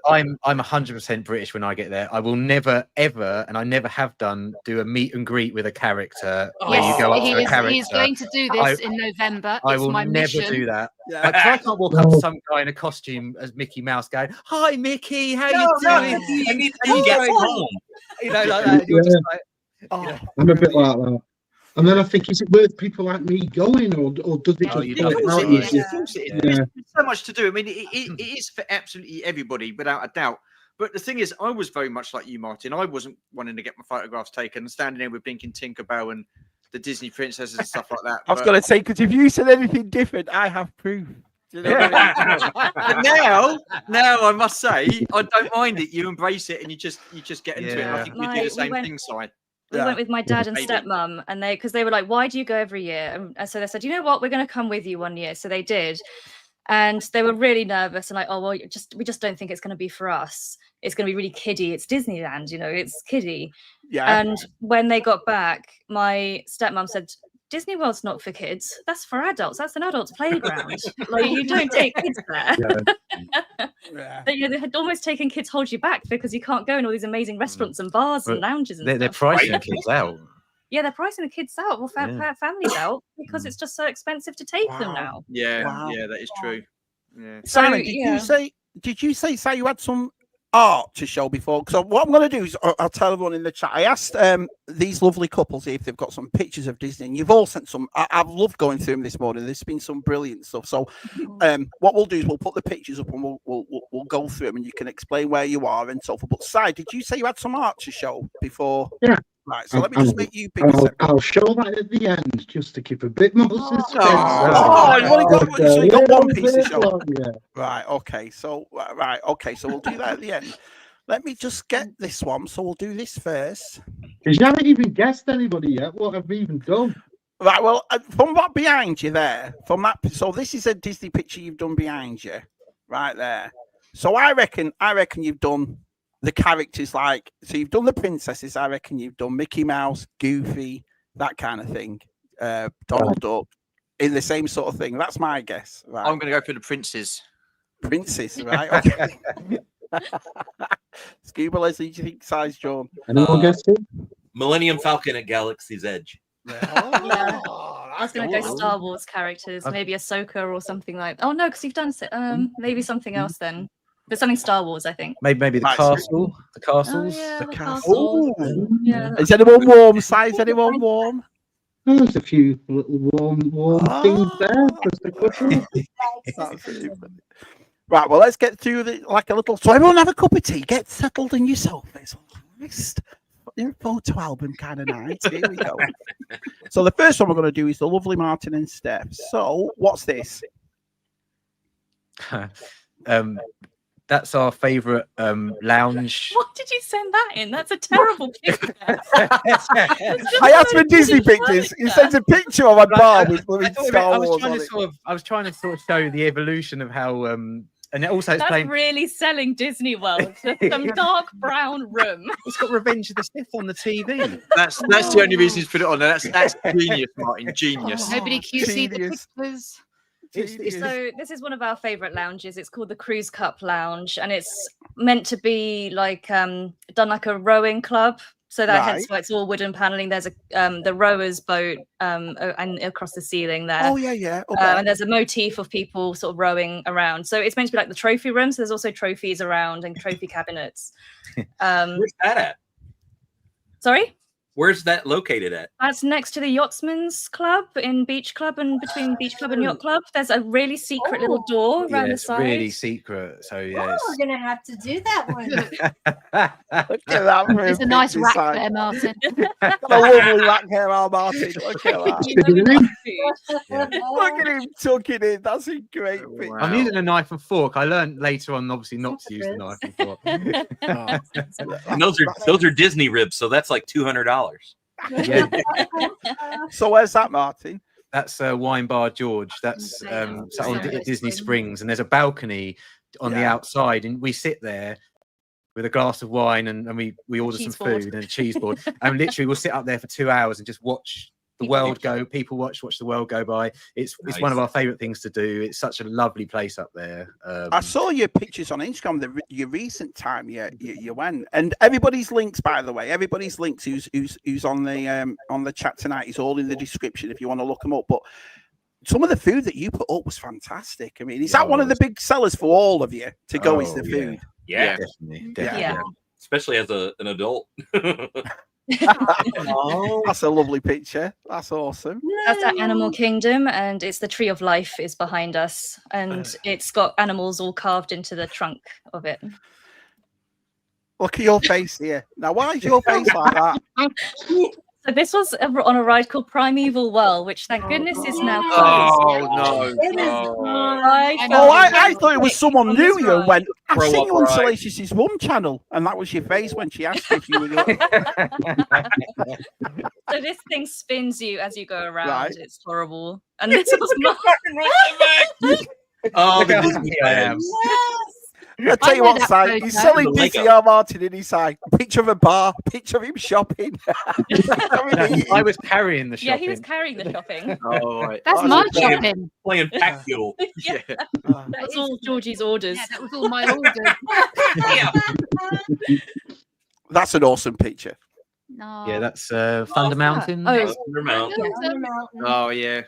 I'm 100% British when I get there. I will never ever, and I never have done, do a meet and greet with a character where you go up to a character. He's going to do this in November. I will never do that. I can't walk up to some guy in a costume as Mickey Mouse going, "Hi Mickey, how you doing?" And he gets home. Like that. You're just like, I'm a bit like that. And then I think, is it worth people like me going, or does it just? There's so much to do. I mean, it is for absolutely everybody, without a doubt. But the thing is, I was very much like you, Martyn. I wasn't wanting to get my photographs taken and standing there with Blinking Tinkerbell and the Disney princesses and stuff like that. I was going to say, because if you said anything different, I have proof. But now I must say, I don't mind it. You embrace it and you just get into it. And I think you do the same thing, Si. We went with my dad and stepmom, and because they were like, "Why do you go every year?" And so they said, "You know what? We're going to come with you one year." So they did, and they were really nervous and like, "Oh well, we just don't think it's going to be for us. It's going to be really kiddie. It's Disneyland, it's kiddie." Yeah. And when they got back, my stepmom said, Disney World's not for kids. That's for adults. That's an adult's playground. Like, you don't take kids there. They're almost taking kids hold you back because you can't go in all these amazing restaurants and bars and lounges and they're pricing kids out. Yeah, they're pricing the kids out, or families out, because it's just so expensive to take them now. Yeah, yeah, that is true. Yeah. Simon, did you say you had some art to show before? So what I'm going to do is I'll tell everyone in the chat. I asked these lovely couples if they've got some pictures of Disney, and you've all sent some. I've loved going through them this morning. There's been some brilliant stuff. So what we'll do is we'll put the pictures up and we'll go through them, and you can explain where you are and so forth. But Si, did you say you had some art to show before? Yeah. Right, so let me just make you pick. I'll show that at the end just to keep a bit more suspense. You got one piece to show. Yeah. Right, okay. So so we'll do that at the end. Let me just get this one. So we'll do this first. Because you haven't even guessed anybody yet. What have we even done? Right, well, from that behind you there, from that. So this is a Disney picture you've done behind you, right there. So I reckon you've done the characters, like, so you've done the princesses. I reckon you've done Mickey Mouse, Goofy, that kind of thing, Donald Duck, in the same sort of thing. That's my guess. Right? I'm going to go for the princes. Princes, right? Okay. Scuba Leslie, do you think size, John? Anyone guess it? Millennium Falcon at Galaxy's Edge. I was going to go Star Wars characters, maybe Ahsoka or something like. Oh no, because you've done maybe something else then. But something Star Wars, I think. Maybe the castle. The castles. Oh, yeah, the castle. Yeah. Is anyone warm? Size, anyone warm? Oh, there's a few little warm things there. Just a couple. Right, well, let's get through a little. So everyone have a cup of tea. Get settled in your sofas. Photo album kind of night. Here we go. So the first one we're going to do is the lovely Martyn and Steph. So what's this? That's our favourite lounge. What did you send that in? That's a terrible picture. I asked for Disney pictures. You sent a picture of a bar with Star Wars on it. I was trying to sort of show the evolution of how, and it also it's playing. Really selling Disney World. Some dark brown room. It's got Revenge of the Sith on the TV. That's the only reason he's put it on there. That's genius, Martyn. Genius. Nobody QC the pictures. So this is one of our favorite lounges. It's called the Cruise Cup Lounge, and it's meant to be like done like a rowing club. So that hence why it's all wooden paneling. There's the rowers boat and across the ceiling there. Oh yeah. Okay. And there's a motif of people sort of rowing around. So it's meant to be like the trophy room. So there's also trophies around and trophy cabinets. Where's that at? Sorry? Where's that located at? That's next to the Yachtsman's Club in Beach Club, and between Beach Club and Yacht Club. There's a really secret little door around the side. Really secret. So yeah, we're gonna have to do that one. Look at that. There's a nice rack there, Martyn. A lovely rack here, Martyn. Look at that. Look at him tucking in. That's a great picture. I'm using a knife and fork. I learned later on, obviously, not to use the knife and fork. And those are Disney ribs, so that's like $200. Yeah. So where's that, Martyn? That's Wine Bar George. That's on Disney Springs, and there's a balcony on the outside, and we sit there with a glass of wine, and we order some food and a cheese board, and literally we'll sit up there for 2 hours and just watch the world go. People watch the world go by. It's one of our favorite things to do. It's such a lovely place up there. I saw your pictures on Instagram. Your recent time you went, and everybody's links, by the way, everybody's links who's on the chat tonight is all in the description if you want to look them up. But some of the food that you put up was fantastic. I mean, is that one of the big sellers for all of you to go? Is the food? Yeah, definitely. Yeah. Especially as an adult. Oh, that's a lovely picture. That's awesome. That's at Animal Kingdom, and it's the Tree of Life is behind us, and it's got animals all carved into the trunk of it. Look at your face here. Now, why is your face like that? So this was on a ride called Primeval Well, which thank goodness is now closed. I thought it was someone knew you and went, I've seen you on Salacious's Mum channel, and that was your face when she asked if you were going. So this thing spins you as you go around. Right. It's horrible. And this was Oh, the Disney fans. I tell you know what, that Si, photo. he's selling The Disney Lego. or Martin in his side. Picture of a bar, picture of him shopping. I was carrying the Yeah, shopping. he was carrying the shopping. Oh, right. That's Oh, my that's brilliant. shopping. Playing pack fuel. Yeah, Oh. that's all Georgie's orders. Yeah, that was all my orders. That's an awesome picture. No. Yeah, that's Thunder Mountain. Oh, Thunder Mountain. Oh, yeah.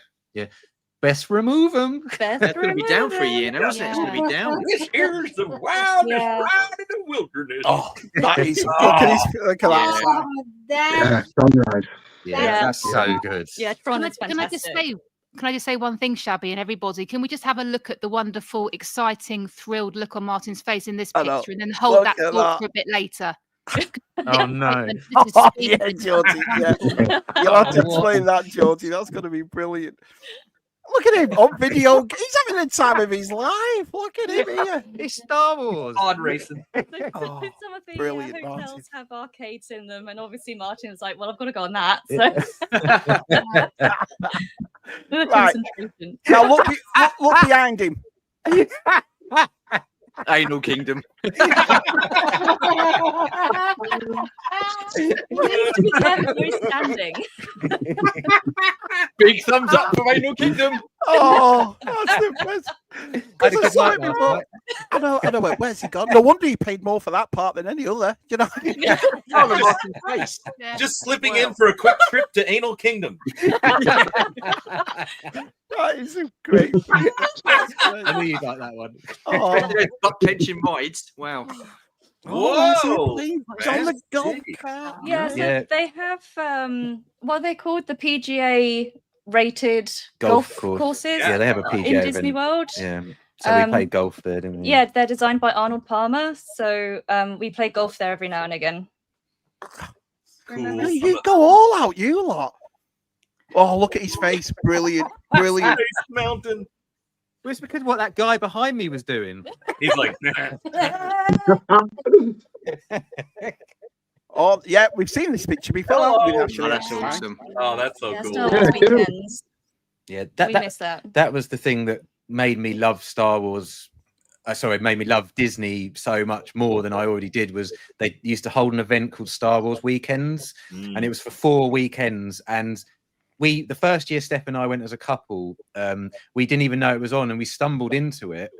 Best remove them. That's going to be down for a year now, isn't it? It's going to be down. This here's the wildest Yeah. ride in the wilderness. Oh, that is. Look at his. Look at that. Oh, that Yeah, sunrise. Yeah. That's so good. Yeah, Tron Can I, is can I just fantastic. say? Can I just say one thing, Shabby, and everybody? Can we just have a look at the wonderful, exciting, thrilled look on Martin's face in this I know. picture, and then hold Look that at thought that. for a bit later? Oh no. Oh, yeah, Georgie. Yeah. You'll have to explain that, Georgie. That's going to be brilliant. Look at him on video. He's having the time of his life. Look at him here. It's Star Wars. Pod racing. Oh, Some of the brilliant, hotels Martin. have arcades in them, and obviously Martin was like, "Well, I've got to go on that." So the Right. concentration. Now look behind him. Anal Kingdom. Very standing. Big thumbs up for Anal Kingdom. Oh, that's the best. I had a 'Cause I good saw night him last before. night. I know. Where's he gone? No wonder he paid more for that part than any other. You know. Oh, the Martin face. Yeah. Just slipping in for a quick trip to Anal Kingdom. That is a great. I knew you'd like that one. Oh, There's butt tension wides. Wow. Whoa. He's on the golf Fancy. cart. Yeah, so Yeah. they have what are they called? The PGA rated Golf golf courses Yeah, they have a in PGA Disney event. World. Yeah. So we Um, played golf there, didn't we? Yeah, they're designed by Arnold Palmer. So we play golf there every now and again. Cool. You go all out, you lot. Oh, look at his face. Brilliant. Brilliant. Space Mountain. Well, it's because what that guy behind me was doing. He's like, nah. Oh, yeah, we've seen this picture before. haven't we, Oh, actually? Oh, that's awesome. Oh, that's so Yeah, cool. Star Wars Yeah, weekends. Yeah, We miss that. that was the thing that made me love Star Wars. Made me love Disney so much more than I already did. Was they used to hold an event called Star Wars Weekends, and it was for 4 weekends. And the first year Steph and I went as a couple, we didn't even know it was on, and we stumbled into it,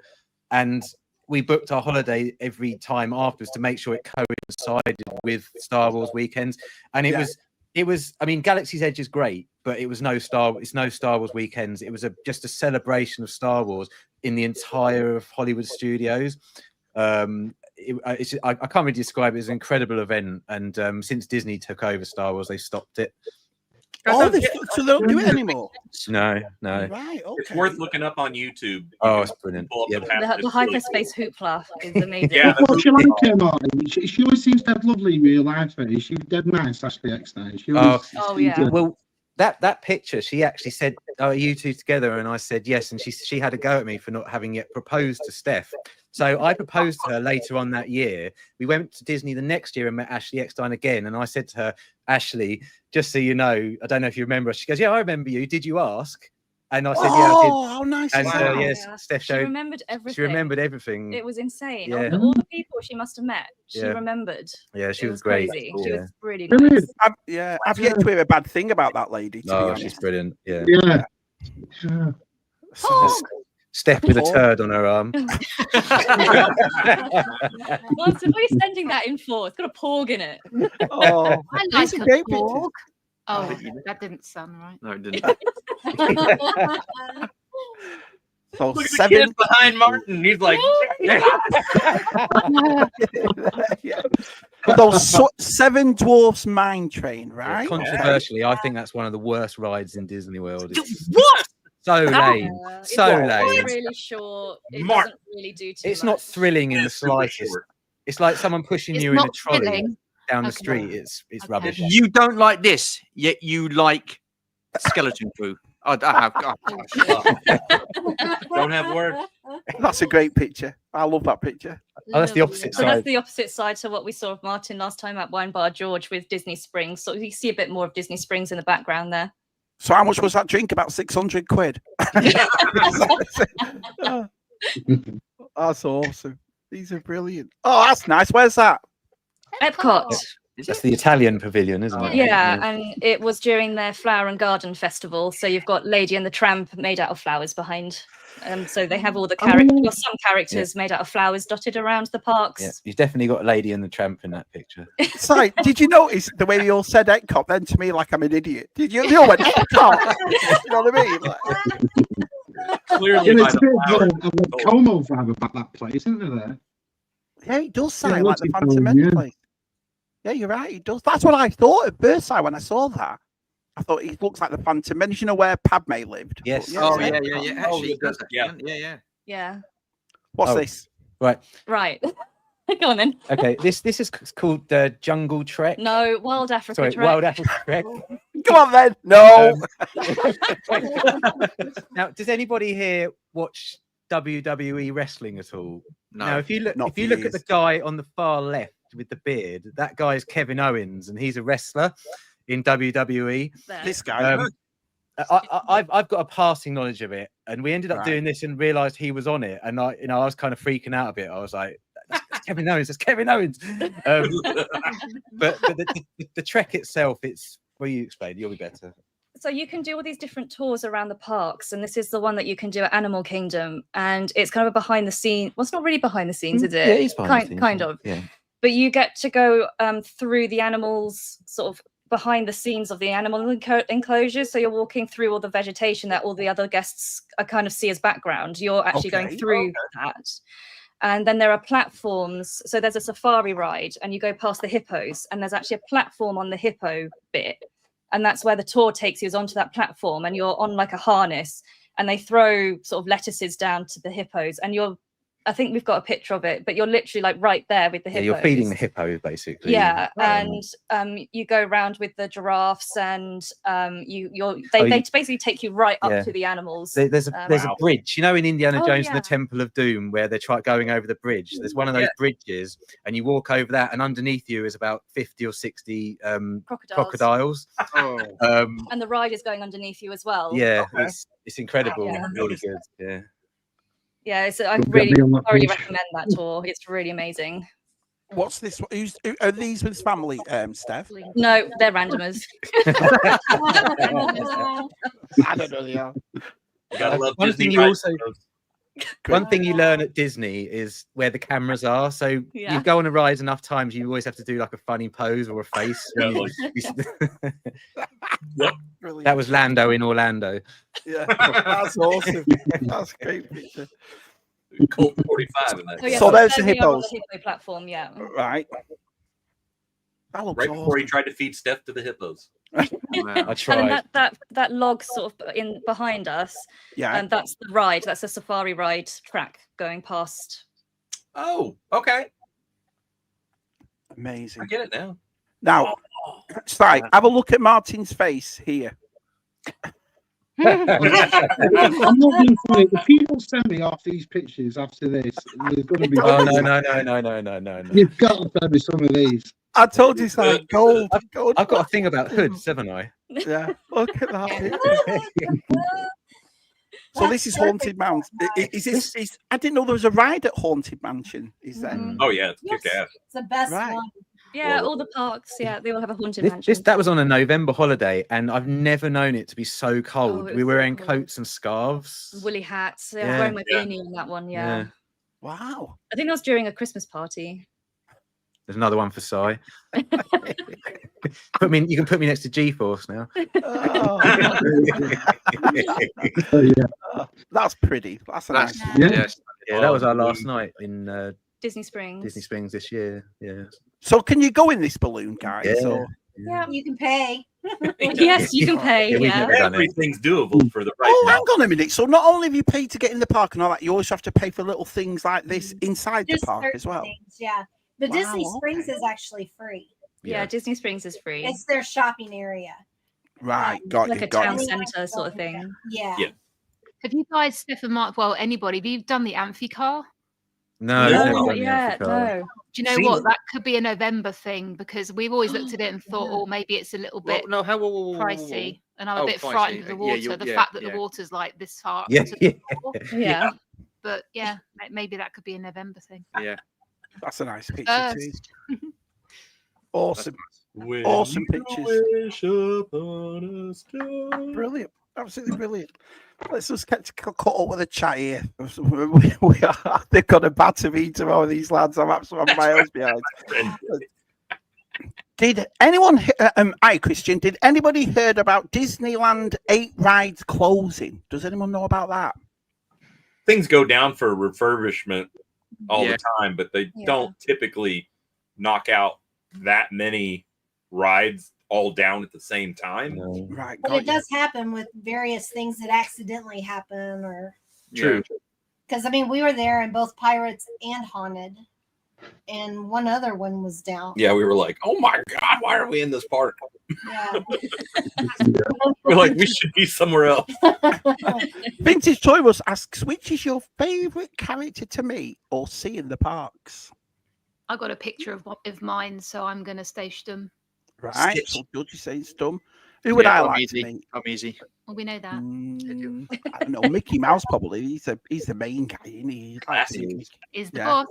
and we booked our holiday every time afterwards to make sure it coincided with Star Wars Weekends, and it was. I mean, Galaxy's Edge is great, but it's no Star Wars Weekends. It was just a celebration of Star Wars in the entire of Hollywood studios. I can't really describe it. It's an incredible event, and since Disney took over Star Wars, they stopped it. Oh, so they don't do it anymore. No. Right. Okay. It's worth looking up on YouTube. You Oh, can it's brilliant. pull up Yeah. the past. The It's really hyperspace hoopla is amazing. Yeah, What's she like, Martin? She always seems to have lovely in real life. She's dead nice, Ashley Eckstein. She always Oh, seems yeah. to- Well, that picture, she actually said, "Oh, are you two together?" And I said yes, and she had a go at me for not having yet proposed to Steph. So I proposed to her later on that year. We went to Disney the next year and met Ashley Eckstein again, and I said to her, "Ashley, just so you know, I don't know if you remember." She goes, "Yeah, I remember you. Did you ask?" And I said, "Yeah, I did." Oh, how nice. And is so that? yes, Steph She showed. remembered everything. She remembered everything. It was insane. Yeah. All the people she must have met, she Yeah. remembered. Yeah, she It was great. crazy. Yeah. She was really Brilliant. nice. I've yet to hear a bad thing about that lady. To be Oh, honest. she's brilliant. Yeah. Yeah. Yeah. So- Steph with a turd on her arm. Martin, what are you sending that in for? It's got a porg in it. oh, I These like are a great porg. Oh, pictures. that didn't sound right. No, it didn't. so Look at the 7. kids behind Martin. He's like, Yeah. But those 7 Dwarfs Mine Train, right? Controversially, I think that's one of the worst rides in Disney World. It's What? so lame. So It's lame. really short. It Mark. doesn't really do too It's much. not thrilling in the It's super slightest. short. It's like someone pushing It's you in a not trolley thrilling. down the Okay. street. It's Okay. rubbish. You don't like this, yet you like Skeleton Crew. I have. Don't have words. That's a great picture. I love that picture. Oh, that's the opposite So that's side. the opposite side to what we saw of Martin last time at Wine Bar George with Disney Springs. So you see a bit more of Disney Springs in the background there. So how much was that drink? About 600 quid. That's awesome. These are brilliant. Oh, that's nice. Where's that? Epcot. That's the Italian pavilion, isn't it? Yeah, and it was during their Flower and Garden Festival. So you've got Lady and the Tramp made out of flowers behind. So they have all the characters, or some characters made out of flowers dotted around the parks. Yeah, you've definitely got Lady and the Tramp in that picture. Sorry, did you notice the way they all said Epcot then to me like I'm an idiot? Did you? They all went Epcot. You know what I mean? Like, Clearly, Yeah, by it's a the bit flowers. of a Como vibe about that place, isn't there? yeah, it does Yeah, sound like the Phantom Menace place. Yeah, you're right. It does. That's what I thought at first sight when I saw that. I thought it looks like the Phantom Menace. You know where Padme lived? Yes. But, Oh, it's yeah, Epcot. yeah, yeah. Oh, Actually, it does. yeah. Yeah. Yeah. What's Oh. this? Right. Right. Go on then. Okay. This is called Jungle Trek. No, Wild Africa Sorry, Trek. Wild Africa Trek. Come on then. No. Now, does anybody here watch WWE wrestling at all? No. Now, if you look, not if you for look at the years. guy on the far left with the beard, that guy is Kevin Owens, and he's a wrestler in WWE. There. This guy. I've got a passing knowledge of it, and we ended up Right. doing this and realised he was on it, and I was kind of freaking out a bit. I was like, "That's Kevin Owens, that's Kevin Owens." But the trek itself, it's well, you explain, you'll be better. So you can do all these different tours around the parks, and this is the one that you can do at Animal Kingdom, and it's kind of a behind the scenes. Well, it's not really behind the scenes, is it? Yeah, he's behind the scenes, kind yeah. of. Yeah. But you get to go through the animals, sort of behind the scenes of the animal enclosures. So you're walking through all the vegetation that all the other guests kind of see as background. You're actually going Okay. through that. And then there are platforms. So there's a safari ride, and you go past the hippos, and there's actually a platform on the hippo bit. And that's where the tour takes you, is onto that platform, and you're on like a harness, and they throw sort of lettuces down to the hippos, and I think we've got a picture of it, but you're literally like right there with the Yeah, hippos. you're feeding the hippo basically. Yeah, Um, and you go around with the giraffes, and they you- basically take you right up Yeah. to the animals. There's a Wow. bridge, you know, in Indiana Oh, Jones and yeah. the Temple of Doom, where they're going over the bridge. There's one of those Yeah. bridges, and you walk over that, and underneath you is about 50 or 60 Crocodiles. crocodiles. Oh. And the ride is going underneath you as well. Yeah, Okay. it's incredible. Yeah. Really good. Yeah. Yeah, so I We'll get really me on that thoroughly bridge. recommend that tour. It's really amazing. What's this? Are these with family, Steph? No, they're randomers. I don't know. Yeah. You gotta love One Disney thing you rides. also- One thing you learn at Disney is where the cameras are. So Yeah. you go on a ride enough times, you always have to do like a funny pose or a face. Yeah, when Yep. Brilliant. that was Lando in Orlando. Yeah, that's awesome. That's a great picture. Colt 45 in that. So, yeah, So there's the there we are on hippos. the hippo platform, yeah. Right. That looks Right before he awesome. tried to feed Steph to the hippos. I And then tried. that log sort of in behind us, Yeah. and that's the ride. That's a safari ride track going past. Oh, okay. I Amazing. get it now. Now, Sly, have a look at Martyn's face here. I'm not being funny. If people send me off these pictures after this, there's going to be. Oh no. You've got to send me some of these. I told you, Sly, gold. Gold. I've got a thing about hoods, haven't I? Yeah. Look at that. So this is Haunted Mansion. Is this? I didn't know there was a ride at Haunted Mansion. Is there? Mhm. Oh yeah, it's Yes. kick ass. It's the best Right. one. Yeah, Well, all the parks. Yeah, they all have a haunted mansion. That was on a November holiday, and I've never known it to be so cold. it We was were so wearing cold. coats and scarves. Woolly hats. Yeah, Yeah. wearing my Yeah. beanie on that one. Yeah. Wow. I think that was during a Christmas party. There's another one for Si. You can put me next to G-Force now. Oh, So, yeah. that's pretty. That's a nice. That's Yeah. yes. Yeah, that was our last night in Disney Springs. Disney Springs this year. Yeah. So can you go in this balloon, guys? Yeah. Or... Yeah. You can pay. Yes, you can pay. Yeah, we've Yeah. never done it. Everything's doable for the right Oh, now. hang on a minute. So not only have you paid to get in the park and all that, you also have to pay for little things like this inside the Just park certain as well. things, yeah. The Wow, Disney Springs okay. is actually free. Yeah, Disney Springs is free. It's their shopping area. Right. Got like you. a Got town you. centre sort of thing. Yeah. Yeah. Have you guys, Steph and Mark, well, anybody, have you done the amphicar? No, No, never No, done not the yet. Africa. No. Do you know Seen what? it. That could be a November thing because we've always looked at it and thought, oh, maybe it's a little Well, bit no, how whoa. pricey. And I'm a Oh, bit pricey. frightened of the Yeah, water. The yeah, fact that yeah. the water's like this far. Yeah, to the floor. Yeah. but yeah, maybe that could be a November thing. Yeah, that's a nice picture too. Awesome. When Awesome you pictures. wish upon a star. Brilliant. Absolutely brilliant. Let's just get caught up with a chat here. They've got a batter me tomorrow, these lads. I'm absolutely miles behind. Did anyone, hi Christian, did anybody heard about Disneyland 8 rides closing? Does anyone know about that? Things go down for refurbishment all Yeah. the time, but they don't typically knock out that many rides all down at the same time. Right. But it does happen with various things that accidentally happen, or true. Because I mean, we were there in both Pirates and Haunted, and one other one was down. Yeah, we were like, oh my God, why are we in this park? Yeah. We're like, we should be somewhere else. Vintage Toy Bus asks, which is your favourite character to meet or see in the parks? I got a picture of mine, so I'm going to stay Stum. Right. So Georgie says Stum. Who would I I'm like easy. to meet? I'm easy. Well, we know that. I don't know. Mickey Mouse probably. He's the main guy. Isn't he? Is the boss.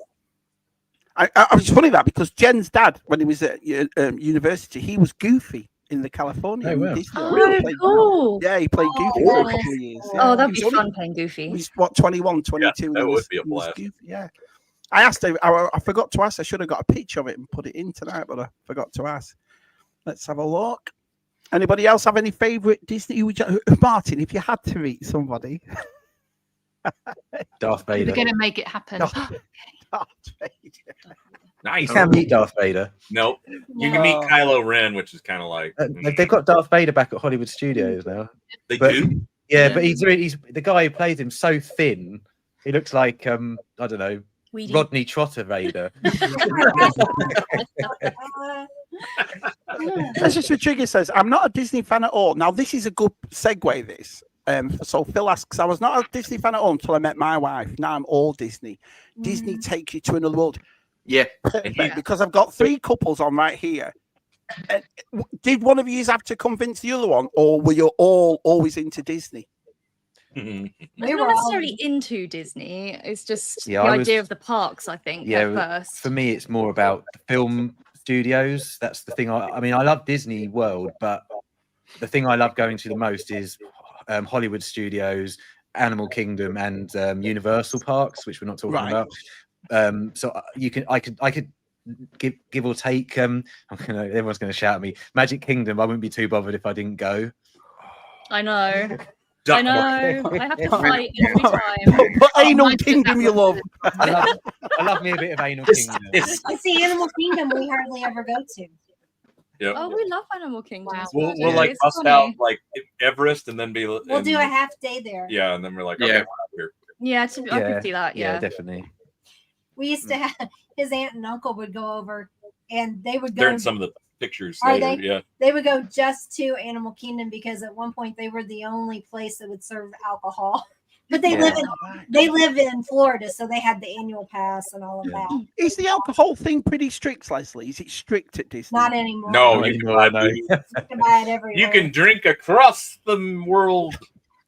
I was funny that because Jen's dad, when he was at university, he was Goofy in the California. Oh, wow. Disney. Oh, cool. Yeah, he played Goofy for a couple of years. Yeah. Oh, that'd be He's fun playing Goofy. He's what, 21, 22. Yeah, that would be a blast. Goofy, yeah. I asked him, I forgot to ask. I should have got a picture of it and put it in tonight, but I forgot to ask. Let's have a look. Anybody else have any favourite Disney? Martyn, if you had to meet somebody. Darth Vader. We're going to make it happen. Darth Vader. Nice. You can meet Darth Vader. Nope. You can meet Kylo Ren, which is kind of like They've got Darth Vader back at Hollywood Studios now. They do. Yeah, but he's the guy who plays him so thin. He looks like I don't know, Rodney Trotter Vader. That's just what Trigger says. I'm not a Disney fan at all. Now, this is a good segue, this. So Phil asks, I was not a Disney fan at all until I met my wife. Now I'm all Disney. Disney takes you to another world. Yeah. Perfect, because I've got 3 couples on right here. Did one of you have to convince the other one, or were you all always into Disney? I'm not necessarily into Disney. It's just the idea of the parks, I think, at first. For me, it's more about the film studios. That's the thing. I mean, I love Disney World, but the thing I love going to the most is Hollywood Studios, Animal Kingdom, and Universal Parks, which we're not talking about. So I could give or take. Everyone's gonna shout at me. Magic Kingdom. I wouldn't be too bothered if I didn't go. I know. I know. I have to fight every time. But Anal Kingdom, you love. I love me a bit of Anal Kingdom. See, Animal Kingdom, we hardly ever go to. Yep. Oh, we love Animal Kingdom. Wow. We'll like bust out like Everest and then be. We'll do a half day there. Yeah, and then we're like, okay, we're out here. Yeah, I could see that. Yeah, definitely. We used to have his aunt and uncle would go over, and they would go. They're in some of the pictures. Are later, they? Yeah. They would go just to Animal Kingdom because at one point they were the only place that would serve alcohol. But they live in Florida, so they had the annual pass and all of that. Is the alcohol thing pretty strict, Leslie? Is it strict at Disney? Not anymore. No, you can buy You can buy it everywhere. You can drink across the world.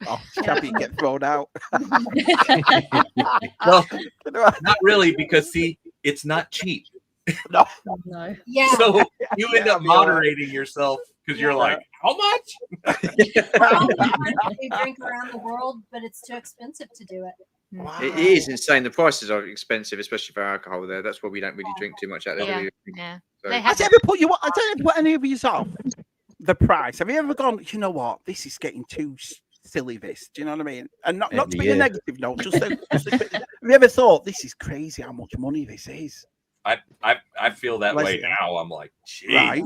Oh, Shabby get thrown out. Well, not really, because see, it's not cheap. No. Yeah. So you end up moderating yourself because you're like, how much? We drink around the world, but it's too expensive to do it. Wow. It is insane. The prices are expensive, especially for alcohol there. That's why we don't really drink too much out there. do we? Yeah. So- Has it ever put you? I don't know what any of you off the price. Have you ever gone? You know what? This is getting too silly. This. Do you know what I mean? And not to be a negative note. Just have you ever thought this is crazy? How much money this is? I feel that way now. I'm like, geez. Right.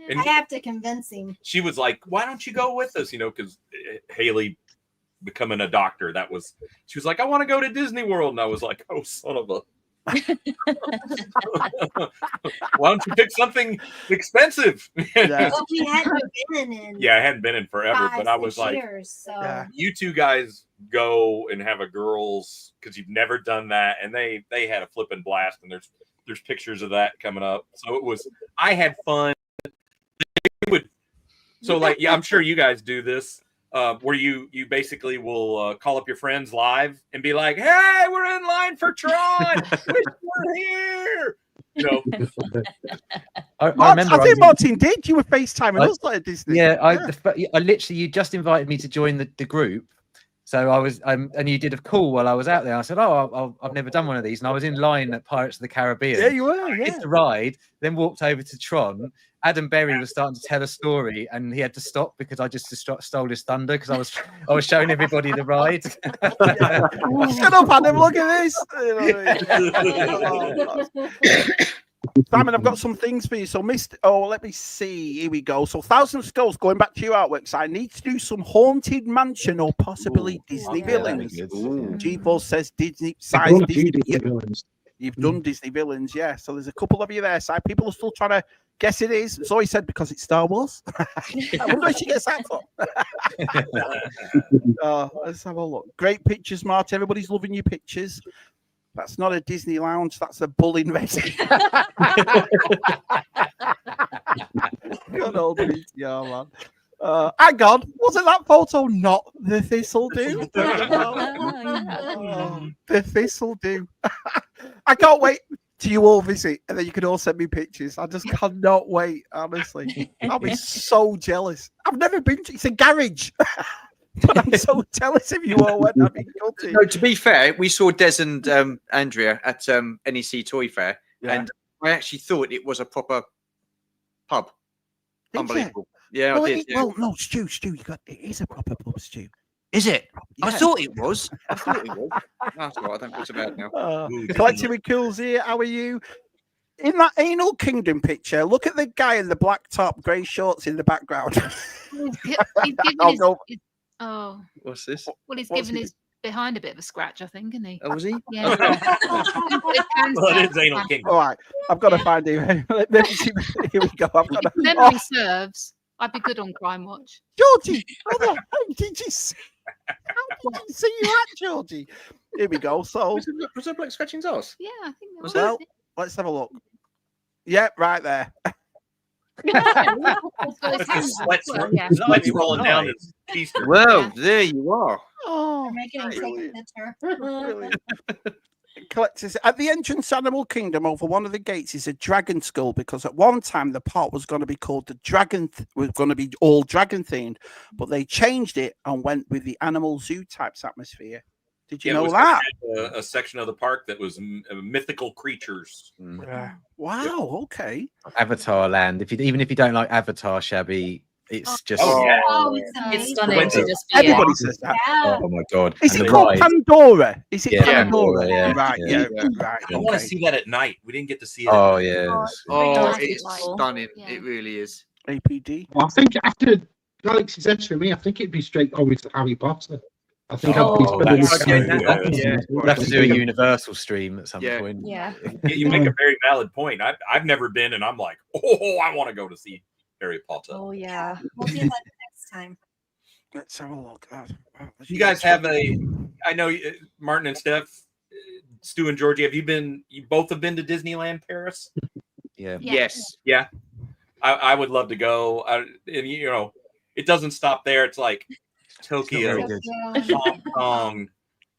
And I have to convince him. she was like, why don't you go with us? You know, because Haley becoming a doctor, she was like, I want to go to Disney World. And I was like, oh, son of a. Why don't you pick something expensive? Well, we hadn't been in. Yeah, I hadn't been in forever, but I was like, years, so. you two guys go and have a girls because you've never done that, and they had a flipping blast, and there's pictures of that coming up. So I had fun. So like, yeah, I'm sure you guys do this. where you basically will call up your friends live and be like, "Hey, we're in line for Tron. Wish you were here." You know, I remember. I think Martyn did. You were FaceTiming us like Disney. Yeah, I literally, you just invited me to join the group. So I was, and you did a call while I was out there. I said, "Oh, I've never done one of these," and I was in line at Pirates of the Caribbean. Yeah, you were. I Yeah. did the ride, then walked over to Tron. Adam Berry was starting to tell a story, and he had to stop because I just stole his thunder because I was showing everybody the ride. Shut up, Adam! Look at this. You know what I mean? Simon, I've got some things for you. So, let me see. Here we go. So, 1,000 Skulls, going back to your artwork. So I need to do some Haunted Mansion or possibly Disney villains. G4 says Disney. Villains. You've done Disney villains, yeah. So there's a couple of you there. So people are still trying to guess it is. Zoe said because it's Star Wars. I wonder where she gets that from. Let's have a look. Great pictures, Martyn. Everybody's loving your pictures. That's not a Disney lounge. That's a bull in red. Good old VTR, man. Hang on, wasn't that photo not the Thistle Do? The Thistle Do. I can't wait till you all visit, and then you can all send me pictures. I just cannot wait, honestly. I'll be so jealous. I've never been to. It's a garage. But I'm so jealous if you all went. I'd be guilty. No, to be fair, we saw Des and Andrea at NEC Toy Fair, and I actually thought it was a proper pub. Unbelievable. Yeah, well, I did. Well, no, Stu, it is a proper pub, Stu. Is it? Yeah. I thought it was. That's all right. I don't feel so bad now. Collective with Cools here. How are you? In that Anal Kingdom picture, look at the guy in the black top, grey shorts in the background. What's this? Well, he's given his behind a bit of a scratch, I think, isn't he? Oh, was he? Yeah. Well, it is Anal Kingdom. All right, I've got to find him. Here we go. I've got to. If memory serves, I'd be good on Crime Watch. Georgie, how did you see you at, Georgie? Here we go. So, was there bloke scratching his ass? Yeah, I think that Was was well, it. let's have a look. Yeah, right there. Sweat's rolling down his t-shirt. Well, there you are. Oh, Making him take a picture. brilliant. Collectors at the entrance Animal Kingdom over one of the gates is a dragon skull because at one time the part was going to be called the dragon, was going to be all dragon themed, but they changed it and went with the animal zoo types atmosphere. Did you know that? A section of the park that was mythical creatures. Wow. Okay. Avatar Land. Even if you don't like Avatar, Shabby, it's just. It's stunning to just be. Everybody says that. Oh my god! Is it called Pandora? Is it Pandora? Yeah. Right. Yeah. Right. I want to see that at night. We didn't get to see it. Oh yeah. Oh, it's stunning. Yeah. It really is. APD. Well, I think after Galaxy's Edge for me, I think it'd be straight always to Harry Potter. I think I'd be spending that's yeah. We'll have to do a Universal stream at some point. Yeah. You make a very valid point. I've never been, and I'm like, oh, I want to go to see Harry Potter. Oh yeah. We'll do that next time. Let's have a look. You guys have I know Martyn and Steph, Stu and Georgie. You both have been to Disneyland Paris? Yeah. Yes. Yeah. I would love to go. And it doesn't stop there. It's like Tokyo, Hong Kong,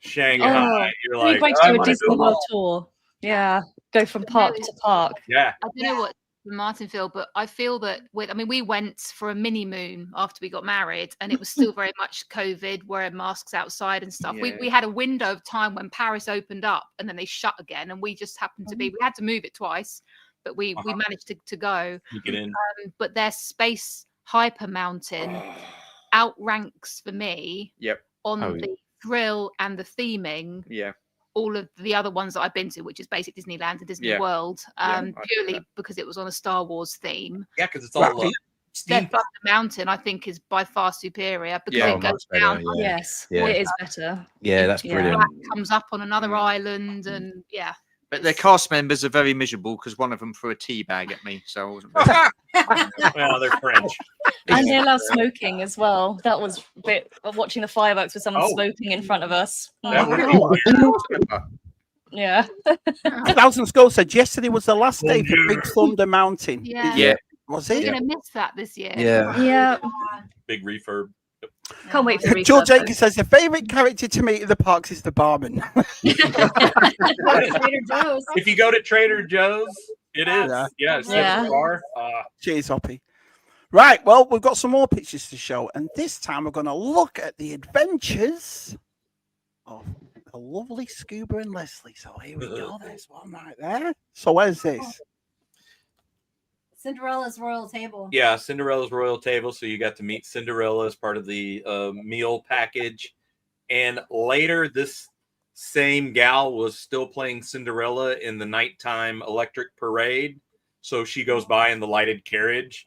Shanghai. You're We like, went to do a Disney World tour. Yeah. Go from park to park. yeah. I don't know what Martyn feel, but I feel that we went for a mini moon after we got married, and it was still very much COVID, wearing masks outside and stuff. Yeah. We had a window of time when Paris opened up and then they shut again, and we just happened to be. We had to move it twice, but we managed to go. You get in. But their Space Hyper Mountain outranks for me. Yep. On the thrill and the theming. Yeah. All of the other ones that I've been to, which is basic Disneyland and Disney World, purely because it was on a Star Wars theme. Yeah, because it's all Step Up the Mountain, I think, is by far superior because it goes down. Yes, Yeah. it is better. Yeah, that's brilliant. Black comes up on another island, and But their cast members are very miserable because one of them threw a tea bag at me, so I wasn't. Well, they're French. And they allow smoking as well. That was a bit of watching the fireworks with someone smoking in front of us. Yeah. 1,000 Skulls said yesterday was the last day for Big Thunder Mountain. Yeah. Was We're it? going to miss that this year. Yeah. Yeah. Big refurb. Can't wait for the George refurb, Jenkins says the favourite character to meet in the parks is the barman. Trader Joe's. If you go to Trader Joe's, it is. Yeah. Yeah, bar. Cheers, Hoppy. Right, well, we've got some more pictures to show, and this time we're going to look at the adventures of the lovely Scuba and Leslie. So here we go. There's one right there. So where's this? Cinderella's royal table. Yeah, Cinderella's royal table. So you got to meet Cinderella as part of the meal package. And later, this same gal was still playing Cinderella in the nighttime electric parade. So she goes by in the lighted carriage.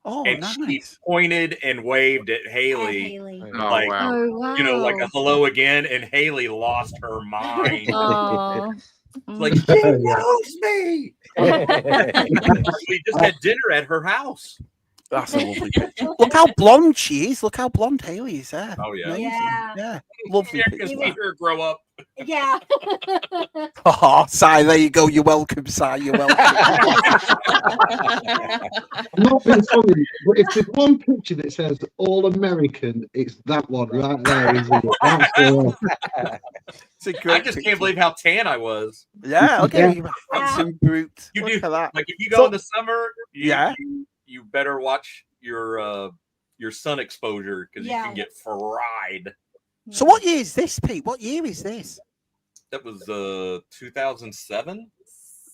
Oh, and nice. She pointed and waved at Haley. Oh, wow. Oh, You know, like wow. a hello again. And Haley lost her mind. Oh. Like, she knows me. We just had dinner at her house. That's a lovely picture. Look how blonde she is. Look how blonde Haley is there. Oh, yeah. Amazing. Yeah. Yeah. Lovely Yeah, because picture. see her grow up. Yeah. Oh, Si, there you go. You're welcome, Si. You're welcome. Not being funny, but if there's one picture that says all American, it's that one right there, isn't it? That's the one. It's a great I just picture. can't believe how tan I was. Yeah, okay. Yeah. Handsome brute. You Look do at that. like if you go So- in the summer, you better watch your sun exposure because you Yeah. can get fried. So what year is this, Pete? What year is this? That was 2007,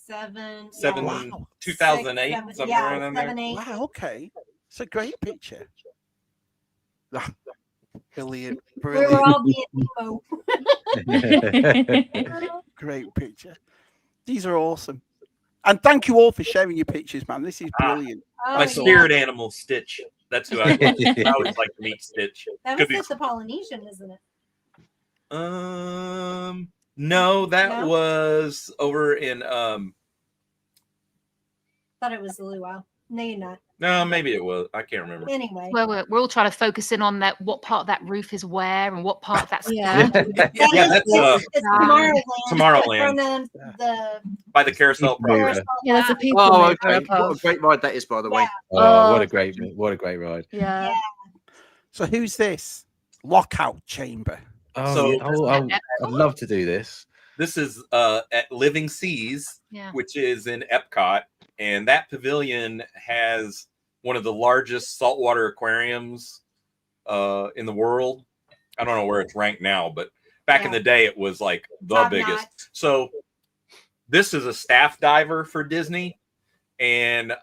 Seven. Wow. 2008, Six, seven, somewhere yeah, around there. 7, 8. Wow, okay. It's a great picture. Ah, Brilliant. We were Brilliant. all being emo. Great picture. These are awesome. And thank you all for sharing your pictures, man. This is brilliant. Oh, My yeah. spirit animal, Stitch. That's who I always like to meet Stitch. That Could was be- like the Polynesian, isn't it? No, that No? was over in Thought it was the luau. No, you're not. no, maybe it was. I can't remember. Anyway. Well, we're all trying to focus in on that, what part of that roof is where and what part of that's Yeah. Yeah, that's It's Tomorrowland. Tomorrowland. From the by the carousel property. carousel. Yeah, there's a people Oh, mover okay. What a above. great ride that is, by the way. Yeah. Oh, what a great ride. Yeah. So who's this? Lockout chamber. Oh, So- yeah. I'd love to do this. This is at Living Seas, Yeah. which is in Epcot, and that pavilion has one of the largest saltwater aquariums in the world. I don't know where it's ranked now, but back in Yeah. the day, it was like the Top biggest. notch. So this is a staff diver for Disney, and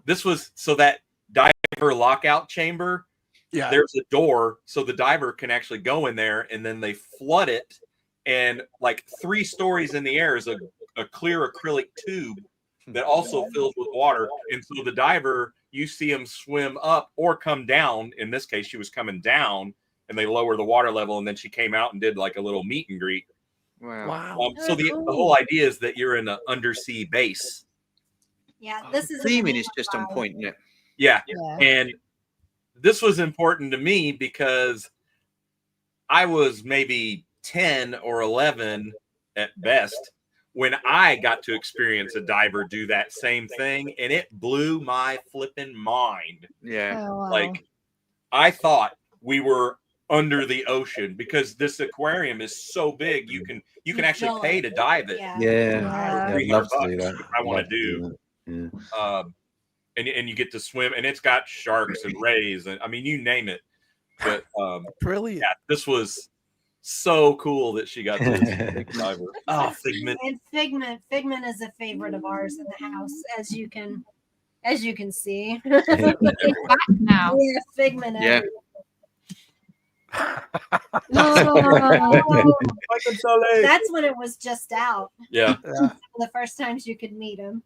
this was so that diver lockout chamber. Yeah. There's a door so the diver can actually go in there, and then they flood it, and like 3 stories in the air is a clear acrylic tube that also fills with water. And so the diver, you see him swim up or come down. In this case, she was coming down, and they lower the water level, and then she came out and did like a little meet and greet. Wow. Wow. So the whole idea is that you're in an undersea base. Yeah, this is Theming is just on point, isn't it? Yeah. Yeah. And this was important to me because I was maybe 10 or 11 at best when I got to experience a diver do that same thing, and it blew my flipping mind. Yeah. Oh, wow. Like, I thought we were under the ocean because this aquarium is so big. You can actually pay to dive it. Yeah. Yeah. I'd love to do that. I want Love to do. that. Yeah. And you get to swim, and it's got sharks and rays, and I mean, you name it. But Brilliant. yeah, this was so cool that she got to diver. Oh, Figment. And Figment is a favorite of ours in the house, as you can see. Back now. Yeah, Figment. Yeah. Oh, that's when it was just out. Yeah. Yeah. The first times you could meet him.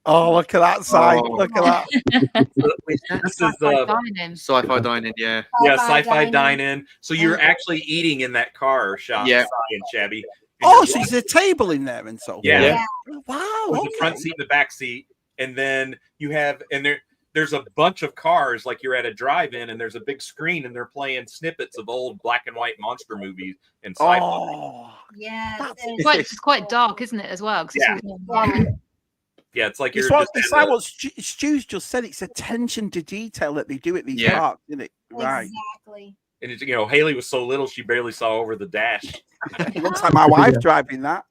Oh, look at that side. Oh. Look at that. This is Dining. Sci-fi dining, yeah. yeah, sci-fi dine-in. So you're actually eating in that car, Shop, Yeah. Si and Shabby. Oh, so there's a table in there and so. Yeah. Yeah. Wow. With the front seat and the back seat, and then you have there's a bunch of cars, like you're at a drive-in, and there's a big screen, and they're playing snippets of old black and white monster movies and sci-fi. Oh, Yeah. That's- and- It's quite dark, isn't it, as well? 'Cause Yeah. it's all- yeah. Yeah, it's like It's you're what, just it's like what Stu's just said. It's attention to detail that they do at these parks, isn't it? Right. Exactly. and it's, you know, Haley was so little she barely saw over the dash. It looks like my wife driving that.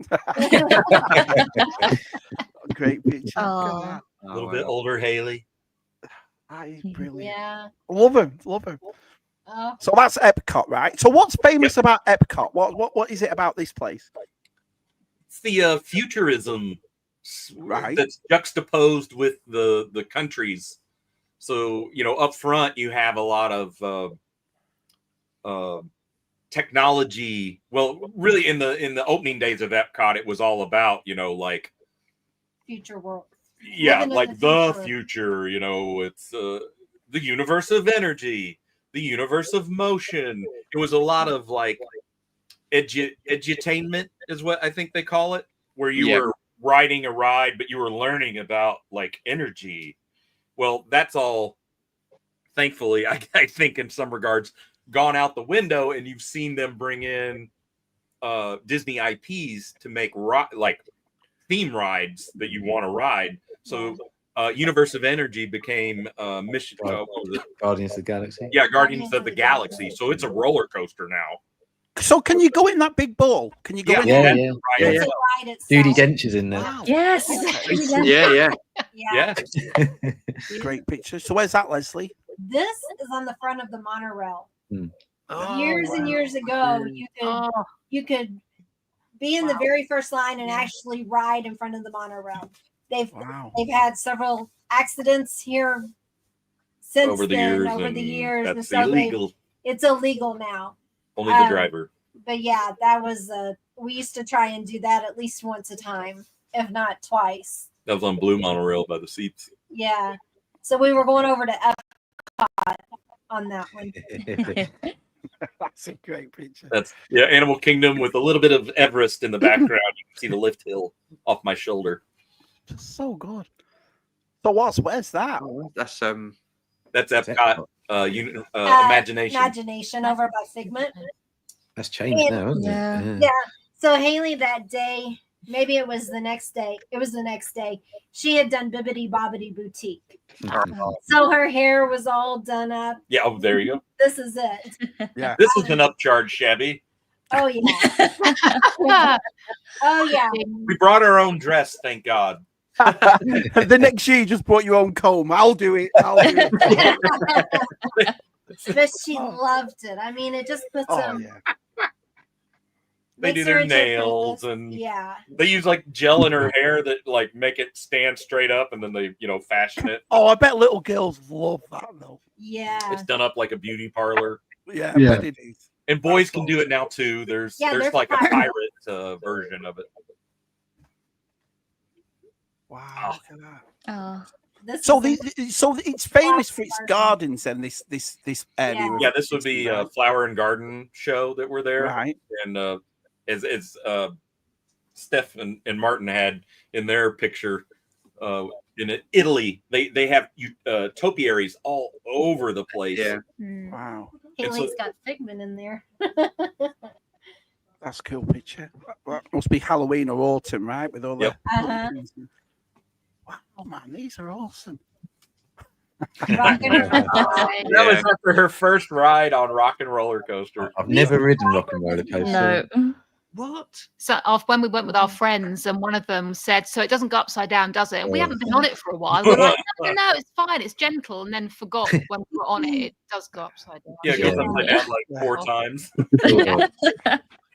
Great picture. Oh. A little bit older Haley. That is brilliant. Yeah. Love him. Love him. Oh. So that's Epcot, right? So what's famous about Epcot? What is it about this place? It's the futurism, right, that's juxtaposed with the countries. So, you know, up front you have a lot of technology. Well, really in the opening days of Epcot, it was all about, you know, like future world. Yeah, like the future, you know, it's the universe of energy, the universe of motion. It was a lot of like edutainment is what I think they call it, where you were riding a ride, but you were learning about like energy. Well, that's all, thankfully, I think in some regards, gone out the window, and you've seen them bring in Disney IPs to make like theme rides that you want to ride. So Universe of Energy became Mission Guardians of the Galaxy. Yeah, Guardians of the Galaxy. So it's a roller coaster now. So can you go in that big ball? Can you go in yeah, there? Yeah. Judi Dench is in there. Wow. Yes. Yeah. Great picture. So where's that, Leslie? This is on the front of the monorail. Oh, Years and years ago, you could be in the very first line and actually ride in front of the monorail. They've had several accidents here since over the years. and That's so illegal. It's illegal now. Only the driver. But yeah, that was we used to try and do that at least once a time, if not twice. That was on Blue Monorail by the seats. Yeah. So we were going over to Epcot on that one. That's a great picture. That's Animal Kingdom with a little bit of Everest in the background. You can see the lift hill off my shoulder. So good. So where's that? That's Epcot. Imagination. Imagination over by Figment. That's changed now, hasn't it? Yeah. So Haley that day, maybe it was the next day. It was the next day. She had done Bibbidi Bobbidi Boutique. So her hair was all done up. Yeah. Oh, there you go. This is it. Yeah. This is an upcharge, Shabby. Oh yeah. Oh yeah. We brought our own dress, thank God. The next year, you just brought your own comb. I'll do it. But she loved it. I mean, it just puts them. They do their nails and they use like gel in her hair that like make it stand straight up, and then they fashion it. Oh, I bet little girls love that though. Yeah, it's done up like a beauty parlor. Yeah, I bet it is. And boys can do it now too. There's like a pirate version of it. Wow, look at that. Oh. So it's famous for its gardens and this area. Yeah, this would be a flower and garden show that were there, right? And as Steph and Martyn had in their picture in Italy, they have topiaries all over the place. Yeah. Wow. Haley's got Figment in there. That's a cool picture. That must be Halloween or autumn, right? With all the. Wow, man, these are awesome. That was after her first ride on Rock and Roller Coaster. I've never ridden Rock and Roller Coaster. No. What? So when we went with our friends, and one of them said, "So it doesn't go upside down, does it?" And we haven't been on it for a while. We're like, no, it's fine, it's gentle. And then forgot when we were on it, it does go upside down. Yeah, it goes upside down like 4 times.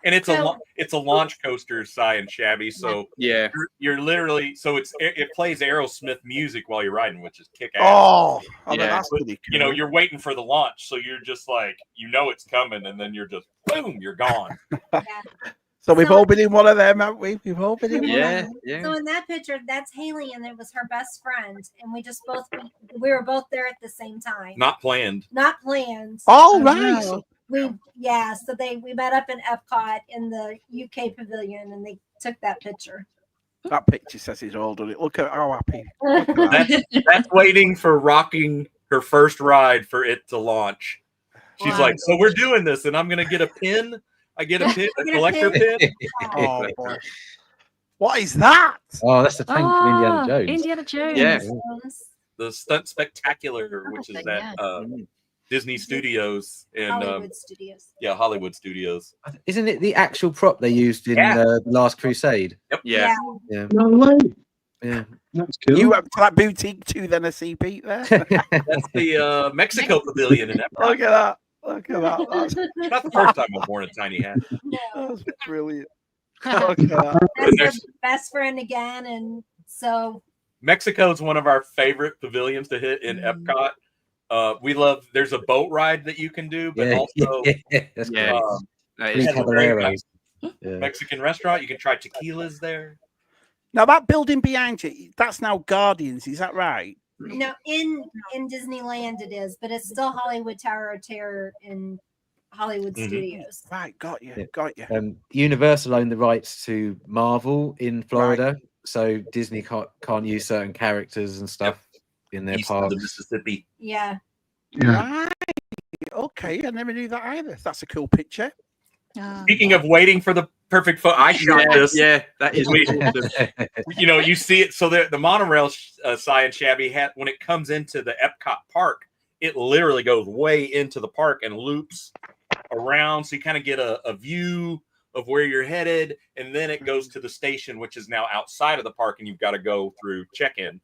And it's a launch coaster, Si and Shabby. So you're literally it plays Aerosmith music while you're riding, which is kick ass. Oh that's pretty cool. You're waiting for the launch, so you're just like it's coming, and then you're just boom, you're gone. So we've all been in one of them, haven't we? We've all been in one of them. Yeah. So in that picture, that's Haley, and it was her best friend, and we were both there at the same time. Not planned. Not planned. Oh right. So we met up in Epcot in the UK pavilion, and they took that picture. That picture says it's all done. Look at how happy. Look at that. That's waiting for rocking her first ride for it to launch. She's like, so we're doing this, and I'm gonna get a pin. I get a pin, a collector pin. Oh boy. What is that? Oh, that's the tank from Indiana Jones. Indiana Jones. Yeah. The Stunt Spectacular, which is at Disney Studios and Hollywood Studios. Yeah, Hollywood Studios. Isn't it the actual prop they used in The Last Crusade? Yep. Yeah. No way. Yeah. That's cool. You went to that boutique too, then, a CP there? That's the Mexico Pavilion in Epcot. Look at that. Look at that. That's, Not the first time I've worn a tiny hat. that's brilliant. Look at that. That's their best friend again, and so Mexico is one of our favorite pavilions to hit in Epcot. We love. There's a boat ride that you can do, but also that's Yeah. great. it has a very Caballeros. nice Mexican restaurant. You can try tequilas there. Now, that building behind you, that's now Guardians. Is that right? no, in Disneyland it is, but it's still Hollywood Tower of Terror in Hollywood Studios. Right. Got you. Yeah. Got you. Universal own the rights to Marvel in Florida, so Disney can't use certain characters and stuff in their East of parks. the Mississippi. Yeah. Yeah. Right. Okay. I never knew that either. That's a cool picture. Speaking of waiting for the perfect photo, I shot this. Yeah, that is We- awesome. You know, you see it. So the monorail Si and Shabby hat, when it comes into the Epcot park, it literally goes way into the park and loops around. So you kind of get a view of where you're headed. And then it goes to the station, which is now outside of the park. And you've got to go through check-in.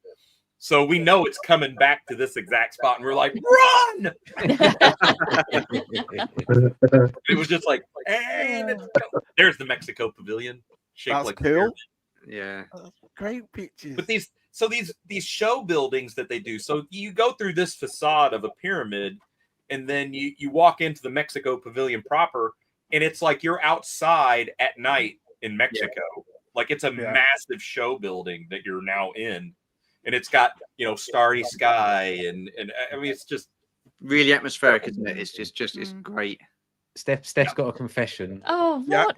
So we know it's coming back to this exact spot. And we're like, run! It was just like, hey, let's go. There's the Mexico Pavilion. Shaped That's like a cool. pyramid. Yeah. Great pictures. But these show buildings that they do, so you go through this facade of a pyramid, and then you walk into the Mexico Pavilion proper, and it's like you're outside at night in Mexico. Like it's a massive show building that you're now in, and it's got starry sky, and I mean it's just Really atmospheric, isn't it? It's just it's great. Steph's got a confession. Oh, Yeah. what?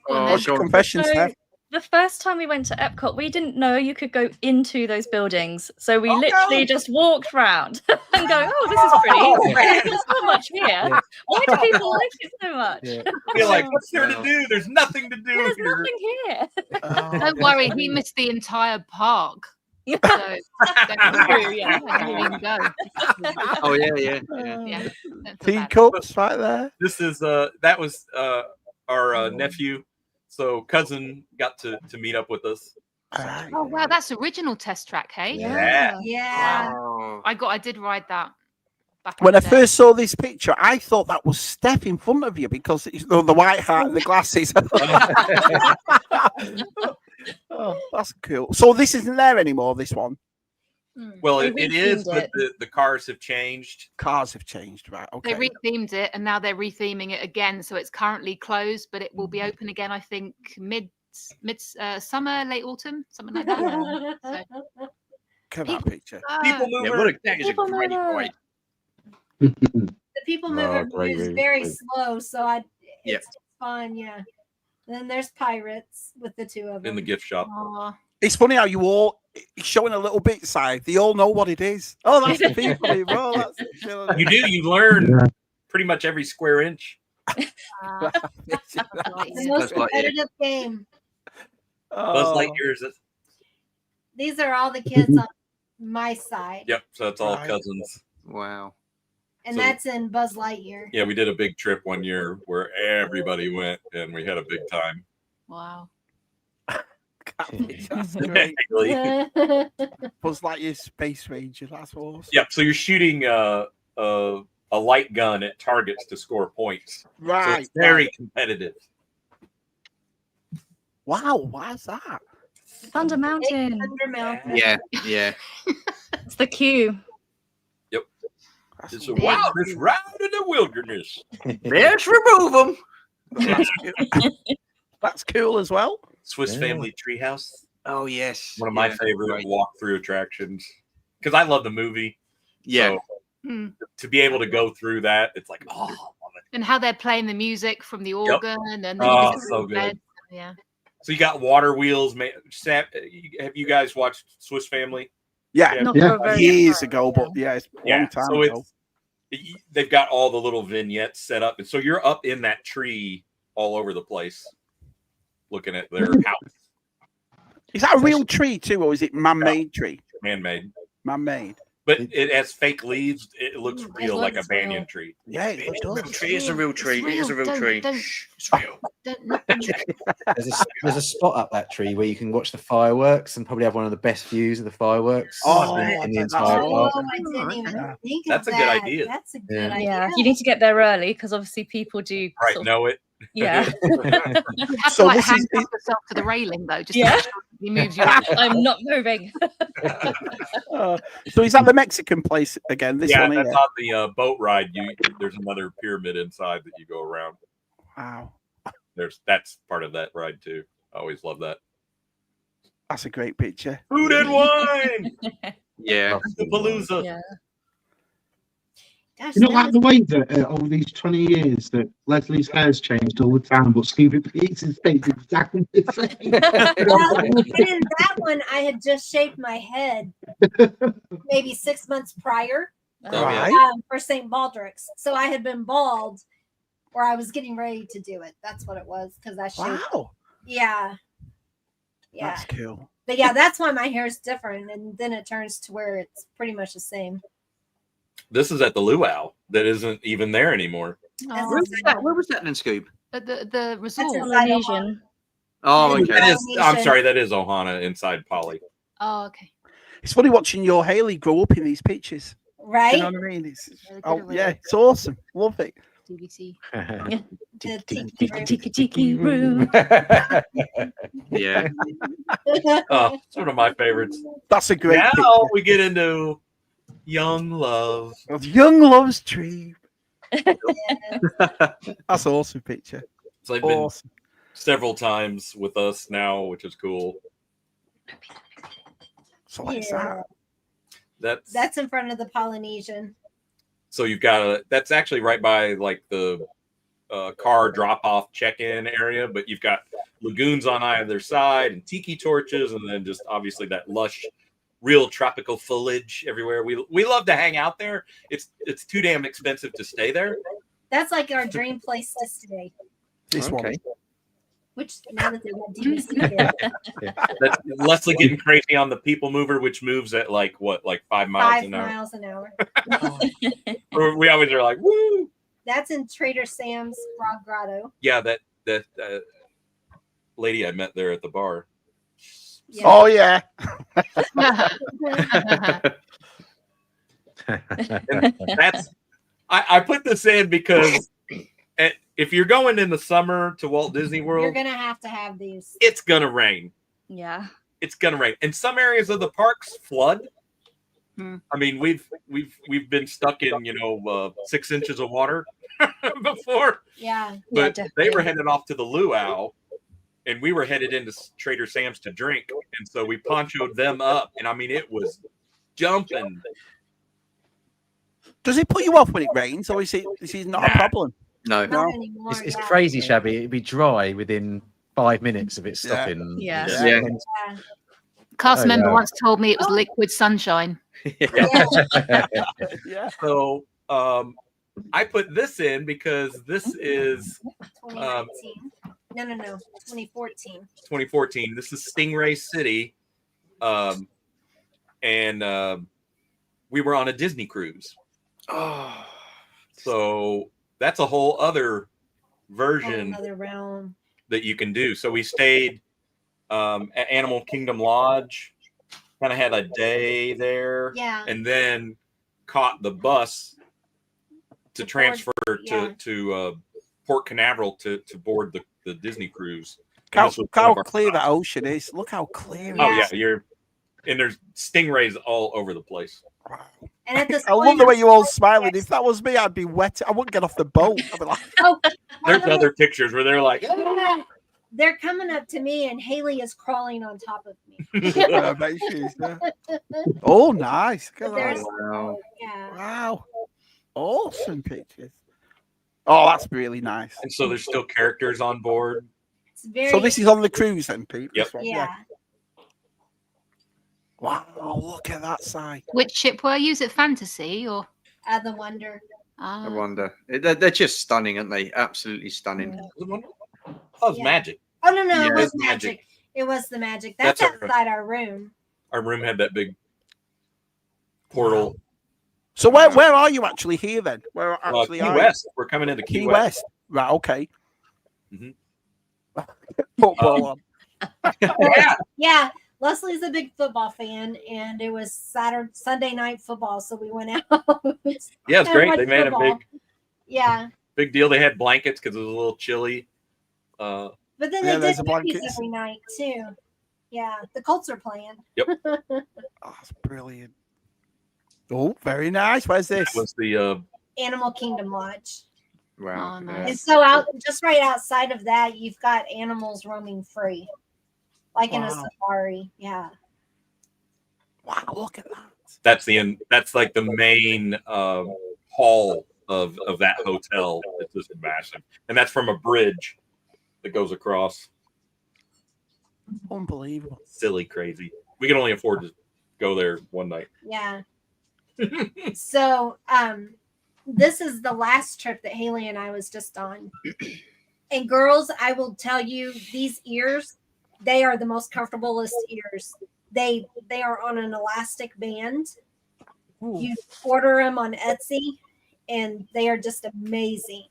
Oh. What's your God. confession, So, Steph? the first time we went to Epcot, we didn't know you could go into those buildings. So we literally just walked round and go, oh, this is pretty. There's not much here. Why do people like it so much? Yeah. feel like, what's there to do? There's nothing to do There's here. nothing here. Don't worry, he missed the entire park. So don't worry, yeah, he didn't go. Oh yeah. Yeah, don't feel bad. Teacups right there. This is that was our nephew. So cousin got to meet up with us. Oh wow, that's original test track, hey? Yeah. Yeah. Oh. I did ride that. Back in When the I day. first saw this picture, I thought that was Steph in front of you because it's the white hat and the glasses. Oh, that's cool. So this isn't there anymore, this one? Well, They it is, rethemed but the cars have changed. Cars have changed, right? Okay. They rethemed it and now they're retheming it again. So it's currently closed, but it will be open again, I think, mid summer, late autumn, something like that. So, Look at that picture. People Yeah, mover. that is a People great mover. ride. The people mover great is movie, very great. slow, so Yeah. it's fun, yeah. Then there's pirates with the two of them. In the gift shop. aw. It's funny how you all it's showing a little bit side. They all know what it is. Oh, that's the people. Oh, that's it. You do. You learn pretty much every square inch. Ah, It's the yeah. most That's like it. competitive game. Buzz Oh, Lightyear's. These are all the kids on my side, Yep. So that's all Right. cousins. Wow. and So- that's in Buzz Lightyear. Yeah, we did a big trip one year where everybody went, and we had a big time. Wow. that's great. Really. Buzz Lightyear Space Ranger. That's awesome. Yep. So you're shooting a light gun at targets to score points. So Right. it's very right. competitive. Wow. Why's that? Thunder Mountain. Thunder Mountain. Yeah. It's the queue. That's It's a awesome. wilderness ride in the wilderness. Let's remove them. That's cool. That's cool as well. Swiss Yeah. Family Treehouse. Oh yes. One of my favorite Right. walk-through attractions. Because I love the movie. Yeah. So Hmm. to be able to go through that, it's like, oh, I love it. And how they're playing the music from the organ, and then Oh, you get so to good. bed. Yeah. So you got water wheels. Have you guys watched Swiss Family? Yeah. Not Yeah. for a very Years long ago, time, but yeah, it's a Yeah. long time So ago. they've got all the little vignettes set up, and so you're up in that tree all over the place, looking at their house. Is that a real tree too, or is it man-made tree? Man-made. Man-made. But it has fake leaves. It looks It real, like a looks banyan real. tree. Yeah, it does. Tree is a real tree. It is a real Don't- tree. don't- It's real. There's a spot up that tree where you can watch the fireworks and probably have one of the best views of the fireworks Oh, in the that's entire Oh, park. I didn't even think of That's a good that. idea. That's a good Yeah. idea. Yeah, you need to get there early because obviously people do. Right, sort of- know it. Yeah, You have So to like this is- handcuff yourself to the railing though, just Yeah. to make sure he moves you. I'm not moving. So is that the Mexican place again? This Yeah, one that's here. on the boat ride. There's another pyramid inside that you go around. Wow, That's part of that ride too. I always love that. that's a great picture. Food and wine. Yeah. The Palooza. Yeah. Gosh, You know, that like was- the way that over these 20 years that Leslie's hair's changed all the time, but Scuba Pete's stays exactly the same. Well, and in that one, I had just shaved my head maybe 6 months prior Oh, yeah. Right. for St. Baldrick's. So I had been bald, or I was getting ready to do it. That's what it was because I shaved. Wow, Yeah. Yeah. that's cool. But yeah, that's why my hair is different. And then it turns to where it's pretty much the same. This is at the luau that isn't even there anymore. That's Oh, inside- Where was that then, Scoop? the resort. inside Polynesian. Oh, Yeah. okay. That is, I'm Polynesian. sorry, that is Ohana inside Polly. Oh, okay. It's funny watching your Haley grow up in these pictures. Right? You know what I mean? It's, Really good oh at it. yeah, it's awesome. Love it. DVC. The Tiki room. Yeah. Oh, it's one of my favorites. That's a great Now we get into young love. picture. Young love's tree. That's an awesome picture. So they've been Awesome. several times with us now, which is cool. So what's Yeah. that? That's in front of the Polynesian. So you've got that's actually right by like the car drop-off check-in area, but you've got lagoons on either side and tiki torches, and then just obviously that lush, real tropical foliage everywhere. We love to hang out there. It's too damn expensive to stay there. That's like our dream place to stay. This one. Okay. Which now that they've got DVC there, That's Leslie getting crazy on the people mover, which moves at like 5 miles 5 an hour. miles an hour. We always are like, woo! That's in Trader Sam's Rock Grotto. Yeah, that lady I met there at the bar. Yeah. Oh yeah. And that's I put this in because if you're going in the summer to Walt Disney You're World, gonna have to have these. it's gonna rain. Yeah. It's gonna rain, and some areas of the parks flood. Hmm. I mean, we've been stuck in 6 inches of water before, Yeah. but Yeah, they were definitely. headed off to the luau, and we were headed into Trader Sam's to drink, and so we ponchoed them up, and I mean, it was jumping. Does it put you off when it rains, or is it not a Nah. problem? No. Not No. anymore. It's yeah. crazy, Shabby. It'd be dry within 5 minutes of it stopping. Yeah. Yeah. Yeah. Cast Oh, member yeah. once told me it was liquid sunshine. Yeah. Yeah. So I put this in because this is 2019. No. 2014. 2014. This is Stingray City, and we were on a Disney cruise. Oh. So that's a whole other version Another realm. that you can do. So we stayed at Animal Kingdom Lodge, kind of had a day there, Yeah. and then caught the bus to To transfer board, yeah. to Port Canaveral to board the Disney cruise. And How, this was one how of our clear that stops. ocean is. Look how clear. Oh it yeah, is. and there's stingrays all over the place. And at this I love point, the way you all I'm smiling. If that was me, I'd be wet. I wouldn't get off the boat. I'd be like, There's other pictures where they're like, they're coming up to me, and Haley is crawling on top of me. yeah, mate, she's there. Oh, nice. Look at There's, that. Wow. yeah. Wow. Awesome pictures. Oh, that's really nice. and so there's still characters on board. It's very. So this is on the cruise then, Pete? Yep. This one? Yeah. Wow, look at that side. Which ship were you? Is it Fantasy or? The Wonder. I Ah. wonder. They're just stunning, aren't they? Absolutely stunning. Oh, it's Yeah. magic. Oh no, Yeah, it was it's magic. magic. It was the magic. That's outside our room. Our room had that big portal. So where are you actually here then? Where actually Key are West. We're coming into Key West. Right, okay. Mhm. Football on. Yeah. Leslie's a big football fan, and it was Sunday night football, so we went out. Yeah, it's great. They made a big deal. They had blankets because it was a little chilly. But then they did movies every night too. Yeah, the Colts are playing. Yep. Oh, that's brilliant. Oh, very nice. Where's this? That was the Animal Kingdom Lodge. Wow. Oh, nice. And so just right outside of that, you've got animals roaming free, like in a safari. Yeah. Wow, look at that. That's like the main hall of that hotel. It's just massive, and that's from a bridge that goes across. Unbelievable. Silly, crazy. We can only afford to go there one night. Yeah. So this is the last trip that Haley and I was just on. And girls, I will tell you, these ears, they are the most comfortablest ears. They are on an elastic band. Ooh. You order them on Etsy, and they are just amazing.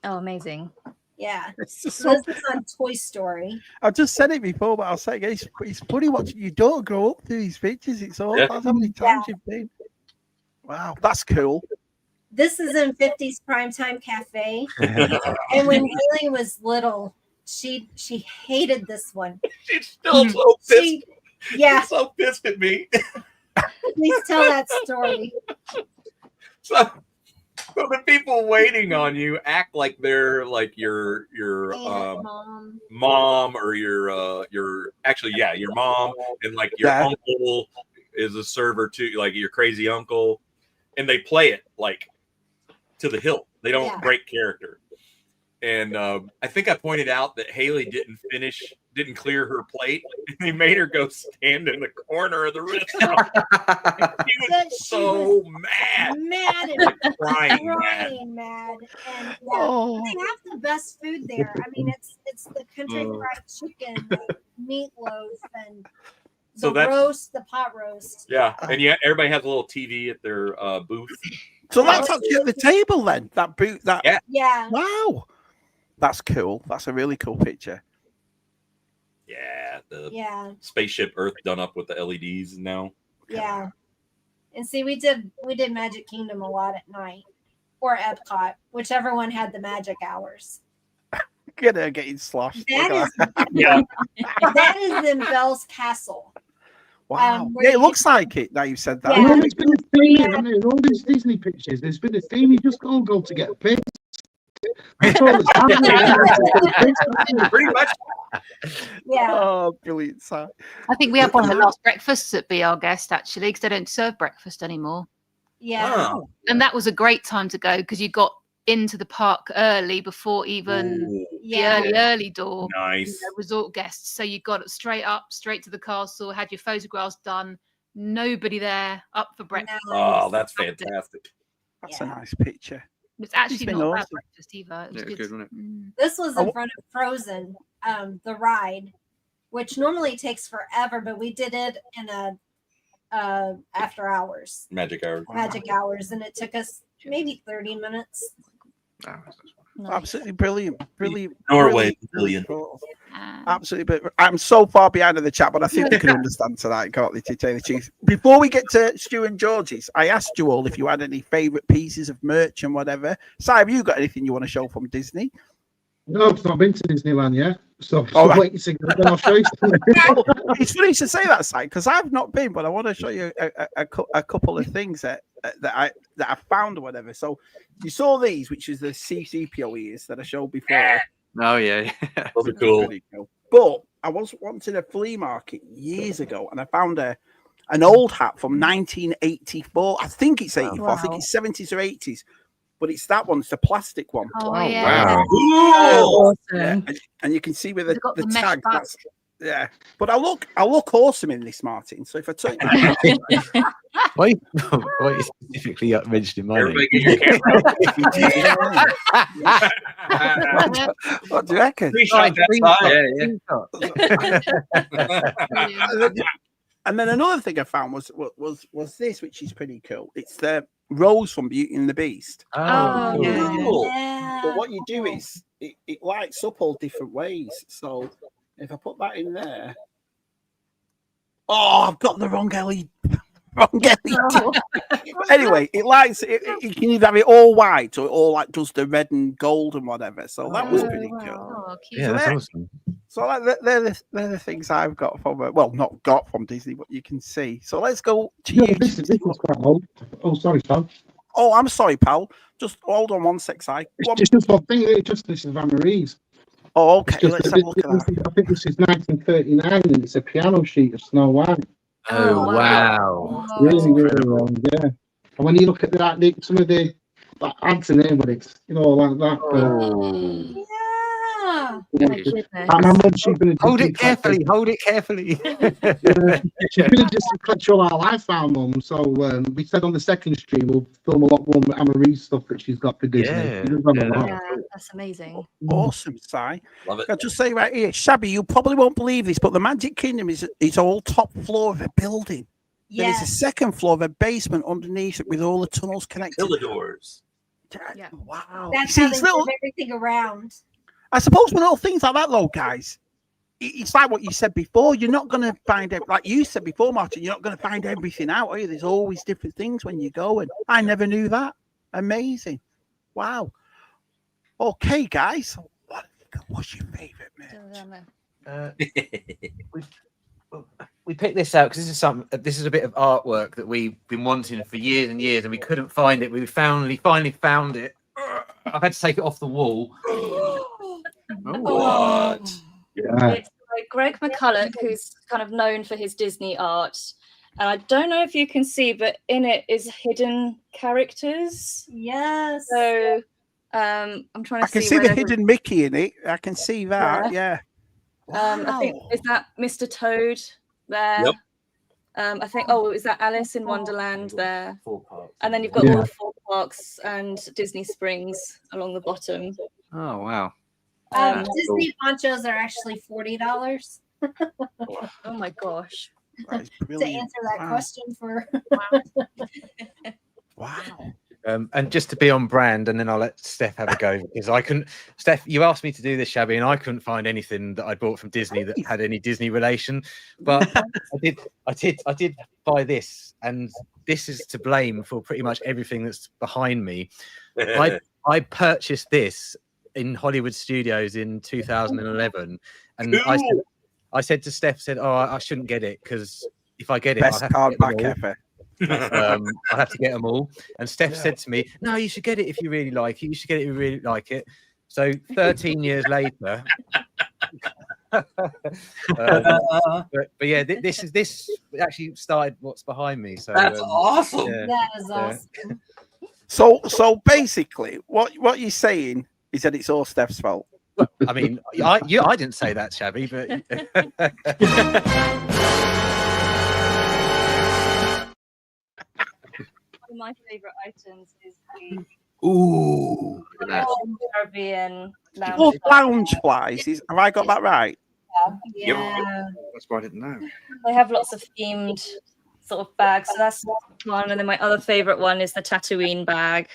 Oh, amazing. Yeah. So this is on Toy Story. I've just said it before, but I'll say again, it's funny watching you don't grow up through these pictures. It's all about how many times you've been. Wow, that's cool. This is in 50s Primetime Cafe. And when Haley was little, she hated this one. She's still so pissed. She's so pissed at me. Please tell that story. So the people waiting on you act like they're like your mom or your actually your mom, and like your uncle is a server too, like your crazy uncle, and they play it like to the hilt. They don't break character. And I think I pointed out that Haley didn't clear her plate, and they made her go stand in the corner of the restaurant. She was so mad and crying mad. And they have the best food there. I mean, it's the country fried chicken, the meatloaf, and the pot roast. Yeah, and everybody has a little TV at their booth. So that's actually at the table then. That booth. Yeah. Wow. That's cool. That's a really cool picture. Yeah, the spaceship Earth done up with the LEDs now. Yeah. And see, we did Magic Kingdom a lot at night, or Epcot, whichever one had the magic hours. Getting sloshed. That is in Belle's Castle. Wow. It looks like it now you've said that. Yeah, there's been a theme, hasn't there? In all these Disney pictures, there's been a theme. You just can't go to get pissed. Pretty much. Yeah. Oh, brilliant. I think we had one of the last breakfasts at Be Our Guest, actually, because they don't serve breakfast anymore. Yeah. Oh. And that was a great time to go because you got into the park early before even the early door. Nice. Resort guests. So you got it straight to the castle, had your photographs done. Nobody there up for breakfast. Oh, that's fantastic. That's a nice picture. It's actually not bad breakfast either. It was good. Good, wasn't it? This was in front of Frozen, the ride, which normally takes forever, but we did it in a after hours. Magic hours, and it took us maybe 30 minutes. Absolutely brilliant. Norway Pavilion. Absolutely, but I'm so far behind in the chat, but I think they can understand tonight, can't they, to tell the truth. Before we get to Stu and Georgie's, I asked you all if you had any favourite pieces of merch and whatever. Si, have you got anything you want to show from Disney? No, I've not been to Disneyland yet. So I'm waiting to go. Then I'll show you something. It's funny you should say that, Si, because I've not been, but I want to show you a couple of things that I found or whatever. So you saw these, which is the C-3PO ears that I showed before. Oh yeah. Those are cool. But I was wanting a flea market years ago, and I found an old hat from 1984. I think it's 84. Wow. I think it's 70s or 80s. But it's that one. It's the plastic one. Oh, yeah. Wow. Awesome. Yeah. And you can see with the tag. Yeah, but I look awesome in this, Martyn. So if I tell you, why are you specifically mentioning my name? Everybody get your camera. what do you reckon? Screenshot that side. And then another thing I found was this, which is pretty cool. It's the Rose from Beauty and the Beast. Oh, cool. Yeah. But what you do is it lights up all different ways. So if I put that in there, oh, I've got the wrong LED. Anyway, it lights. You can either have it all white or it all like does the red and gold and whatever. So that was pretty cool. Oh, cute. Yeah, that's awesome. So like, they're the things I've got from well, not got from Disney, but you can see. So let's go to you. This is quite old. Oh, sorry, Sam. Oh, I'm sorry, pal. Just hold on one sec, Si. It's just one thing. This is Anne-Marie's. Oh, okay. Just Let's have a look at that. I think this is 1939, and it's a piano sheet of Snow White. Oh, wow. Really, really long, yeah. And when you look at some of the ads in there, but it's like that. Hold it carefully. Hold it carefully. She's been just collect all our life, our mum. So we said on the second stream we'll film a lot more Anne-Marie's stuff that she's got for Disney. Yeah, that's amazing. Awesome, Si. Love it. I'll just say right here, Shabby, you probably won't believe this, but the Magic Kingdom is all top floor of a building. There is a second floor of a basement underneath it with all the tunnels connected. Villadors. Yeah. Wow. That's See, how they it's little, move everything around. I suppose with little things like that, though, guys, it's like what you said before. You're not going to find it, like you said before, Martyn, you're not going to find everything out, are you? There's always different things when you go, and I never knew that. Amazing. Wow. Okay, guys. What's your favourite merch? We picked this out because this is a bit of artwork that we've been wanting for years and years, and we couldn't find it. We finally found it. I've had to take it off the wall. What? Yeah. It's by Greg McCulloch, who's kind of known for his Disney art. And I don't know if you can see, but in it is hidden characters. Yes. So I'm trying to I can see see the where hidden Mickey in it. I can see that. Yeah. I think is that Mr. Toad there. Yep. I think is that Alice in Wonderland there? 4 parts. And then you've got all the 4 parks and Disney Springs along the bottom. Oh wow. Disney ponchos are actually $40 Oh my gosh. That is to brilliant. answer that question for. Wow. And just to be on brand, and then I'll let Steph have a go because I couldn't. Steph, you asked me to do this, Shabby, and I couldn't find anything that I bought from Disney that had any Disney relation. But I did buy this, and this is to blame for pretty much everything that's behind me. I purchased this in Hollywood Studios in 2011, and Cool. I said to Steph, I shouldn't get it because if I get it, Best I'll have to card get them back all. ever. I have to get them all. And Steph said to me, "No, you should get it if you really like it. You should get it if you really like it." So 13 years later, but yeah, this actually started what's behind me. So That's awesome. Yeah. That is awesome. So basically, what you're saying is that it's all Steph's fault. I mean, I didn't say that, Shabby, but One of my favorite items is the Ooh. Caribbean Oh, lounge. lounge flies. Have I got that right? Yeah. That's why I didn't know. They have lots of themed sort of bags. So that's one. And then my other favorite one is the Tatooine bag.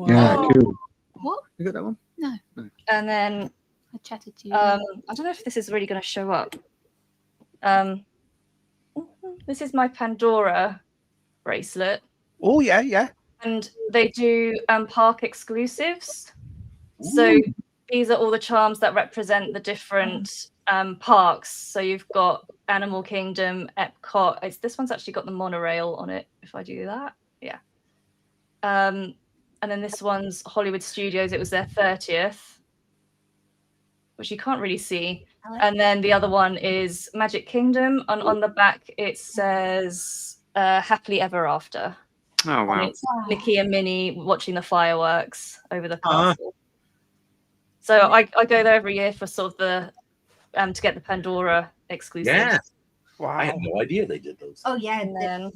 Yeah, cool. What? You got that one? No. And then I chatted to you. I don't know if this is really going to show up. This is my Pandora bracelet. Oh yeah. And they do park exclusives. So these are all the charms that represent the different parks. So you've got Animal Kingdom, Epcot. This one's actually got the monorail on it. If I do that, yeah. And then this one's Hollywood Studios. It was their 30th, which you can't really see. And then the other one is Magic Kingdom. On the back, it says Happily Ever After. Oh, wow. And it's Mickey and Minnie watching the fireworks over the castle. So I go there every year for sort of to get the Pandora exclusive. Yeah. Wow. I had no idea they did those. Oh yeah, And then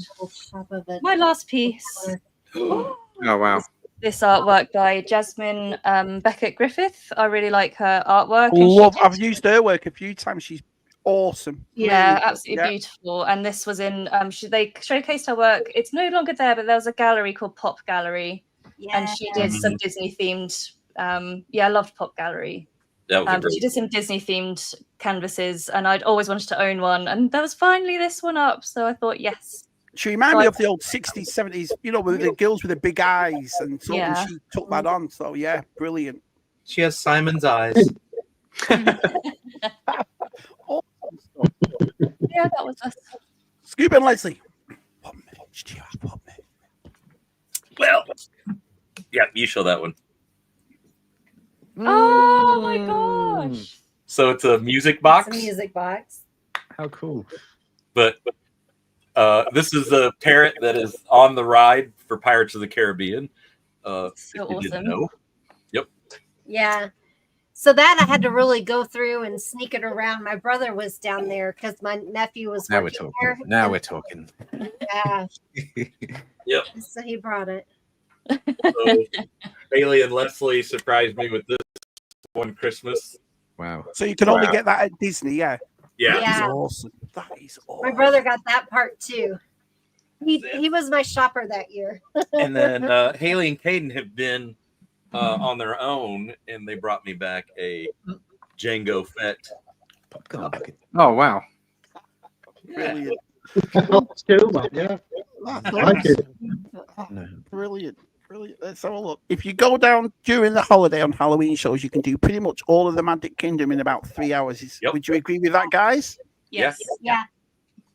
top of it. my last piece. Oh wow. This artwork by Jasmine Beckett Griffith. I really like her artwork. And I've used her work a few times. She's awesome. Yeah, really absolutely beautiful. And this was in they showcased her work. It's no longer there, but there was a gallery called Pop Gallery, and she did some Disney themed. I loved Pop Gallery. She did some Disney themed canvases, and I'd always wanted to own one, and there was finally this one up. So I thought, yes. She reminded me of the old 60s, 70s, with the girls with the big eyes, and so and she took that on. So yeah, brilliant. She has Simon's eyes. Yeah, that was us. Scuba and Leslie, what merch do you have? What merch? Well, yeah, you show that one. Oh my gosh! So it's a music box. It's a music box. How cool! But this is a parrot that is on the ride for Pirates of the Caribbean. So awesome. Didn't know. Yep. Yeah. So that I had to really go through and sneak it around. My brother was down there because my nephew was Now we're working talking. there. Now we're talking. Yeah. Yep. So he brought it. So Bailey and Leslie surprised me with this one Christmas. Wow. So you can only get that at Disney, yeah. Yeah. That is awesome. That is awesome. My brother got that part too. He was my shopper that year. And then Haley and Caden have been on their own, and they brought me back a Django Fett popcorn bucket. Oh wow. Brilliant. Yeah. That's like it. Brilliant. Brilliant. Let's have a look. If you go down during the holiday on Halloween shows, you can do pretty much all of the Magic Kingdom in about 3 hours. Would you agree with that, guys? Yes. Yeah.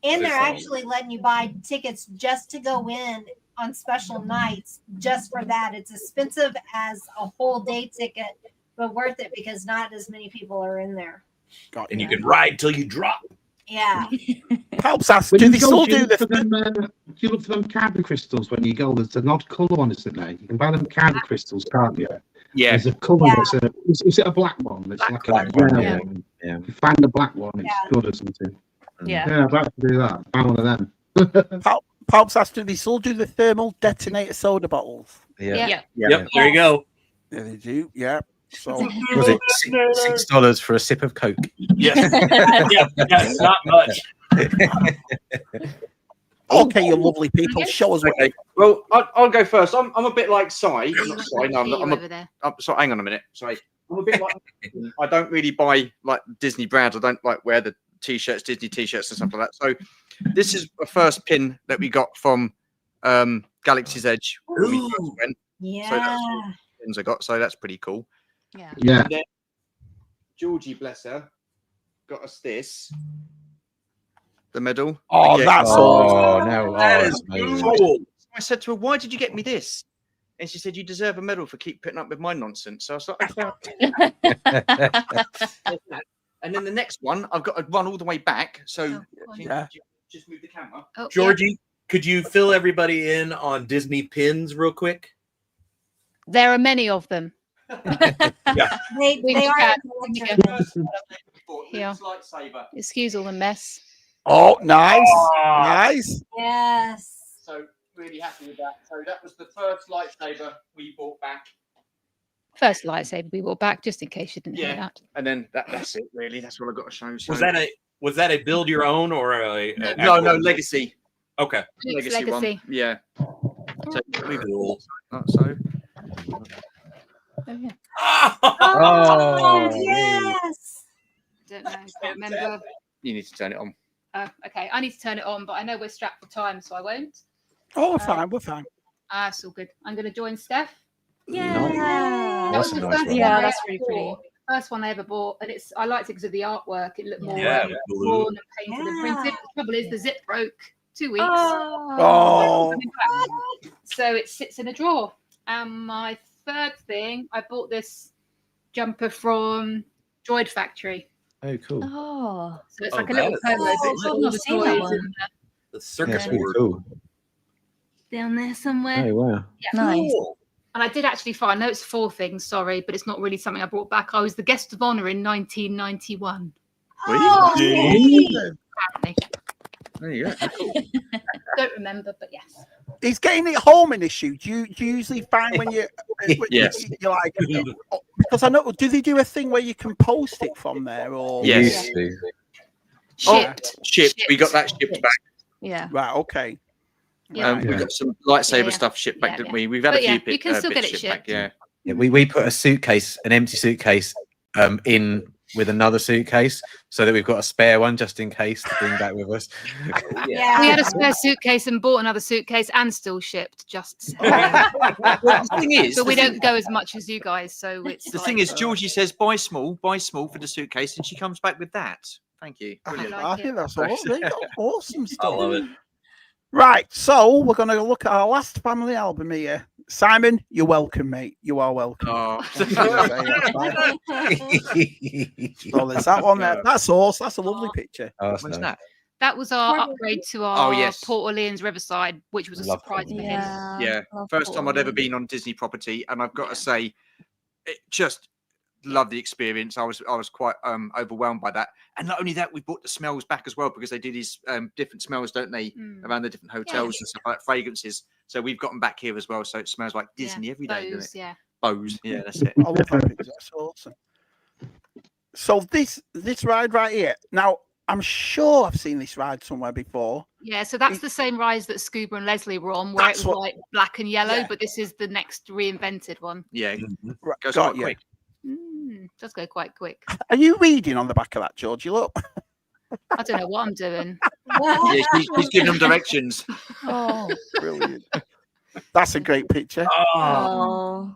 And they're actually letting you buy tickets just to go in on special nights just for that. It's expensive as a whole day ticket, but worth it because not as many people are in there. And you can ride till you drop. Yeah. Helps us. When Do you they go, still do you do look this? for them, do you look for them carbon crystals when you go? There's an odd colour one, isn't there? You can buy them carbon crystals, can't you? Yeah. There's a colour that's is it a black one? It's like black a one, yeah. yeah. You find the black one, it's good or something. Yeah. Yeah, I'd like to do that. Buy one of them. Helps us. Do they still do the thermal detonator soda bottles? Yeah. Yep. There you go. Yeah, they do. Yeah. So Was it $6 for a sip of Coke? Yes. Yeah. It's not much. okay, you lovely people, show us what. Okay. Well, I'll go first. I'm a bit like Si. Not Si. No, I'm over there. sorry. Hang on a minute. Sorry. I'm a bit like. I don't really buy like Disney brands. I don't like wear the t-shirts, Disney t-shirts and stuff like that. So this is the first pin that we got from Galaxy's Edge. When we first went. Yeah. So that's all the pins I got. So that's pretty cool. Yeah. Yeah. And then Georgie, bless her, got us this. The medal. Oh, Again. that's awesome. No. That That's is amazing. cool. I said to her, "Why did you get me this?" And she said, "You deserve a medal for keep putting up with my nonsense." So I was like, and then the next one, I've got to run all the way back. So just move the camera. Oh, Georgie, could you fill everybody in on Disney pins real quick? There are many of them. Yeah. They are. Yeah. Lightsaber. Excuse all the mess. Oh, nice. Nice. Yes. So really happy with that. So that was the first lightsaber we bought back. First lightsaber we brought back, just in case you didn't hear that. And then that's it really. That's what I got to show. So, Was that a build your own or a no legacy? Okay. Legacy one. Yeah. So, Cool. so Oh, yeah. Oh, yes. Don't know. Can't remember. you need to turn it on. Okay, I need to turn it on, but I know we're strapped for time, so I won't. Oh, we're fine. We're fine. It's all good. I'm going to join Steph. Yeah. That was That's a the nice first one. one I That's ever really pretty. bought. First one I ever bought, and I liked it because of the artwork. It looked more blue. drawn and painted and printed. The trouble is, the zip broke 2 weeks. Oh. So it sits in a drawer. And my third thing, I bought this jumper from Droid Factory. Oh, cool. Oh. So it's like a little that is polo, but it's got all I've the seen that toys one. and The Yeah, circuit that's really board. cool. down there somewhere. Oh, wow. Yeah. Nice. Cool. And I did actually find, I know it's 4 things, sorry, but it's not really something I brought back. I was the guest of honor in 1991. Oh, Apparently. There you go. Don't remember, but yes. He's getting it home in his shoe. Do you usually find when you, Yes. you're like, because I know, do they do a thing where you can post it from there or? Yes. Shipped. Shipped. We got that shipped back. Yeah. Right. Okay. Yeah. We got some lightsaber Yeah. stuff shipped back, Yeah, didn't yeah. we? We've had But a few yeah, bits. you can still get bits it shipped back. shipped. Yeah. We put a suitcase, an empty suitcase, in with another suitcase so that we've got a spare one just in case to bring back with us. Yeah. We had a spare suitcase and bought another suitcase and still shipped. Just Well, the thing is, but we don't go as much as you guys, so it's the like, thing is, Georgie says buy small for the suitcase, and she comes back with that. Thank you. Brilliant. I think that's awesome. Awesome I stuff. love it. Right, so we're going to look at our last family album here. Simon, you're welcome, mate. You are welcome. Oh. So there's that one there. That's awesome. That's a lovely picture. Oh, What's that? that was our upgrade to our yes. Port Orleans Riverside, which was a Love surprise for him. Yeah. love First time I'd ever Portland. been on Disney property, and I've got to say, it just loved the experience. I was quite overwhelmed by that, and not only that, we brought the smells back as well because they do these different smells, don't they, around the different hotels and stuff like fragrances. So we've got them back here as well. So it smells like Disney every day, doesn't Bose, it? yeah. Bose, yeah, that's it. I love that picture. That's awesome. So this ride right here. Now, I'm sure I've seen this ride somewhere before. Yeah, so that's the same rise that Scuba and Leslie were on, where it was like black and yellow, Yeah. but this is the next reinvented one. Yeah, Right, goes got quite you. quick. Does go quite quick. Are you reading on the back of that, Georgie? Look. I don't know what I'm doing. Yeah, she's giving them directions. Oh, brilliant. That's a great picture. Oh.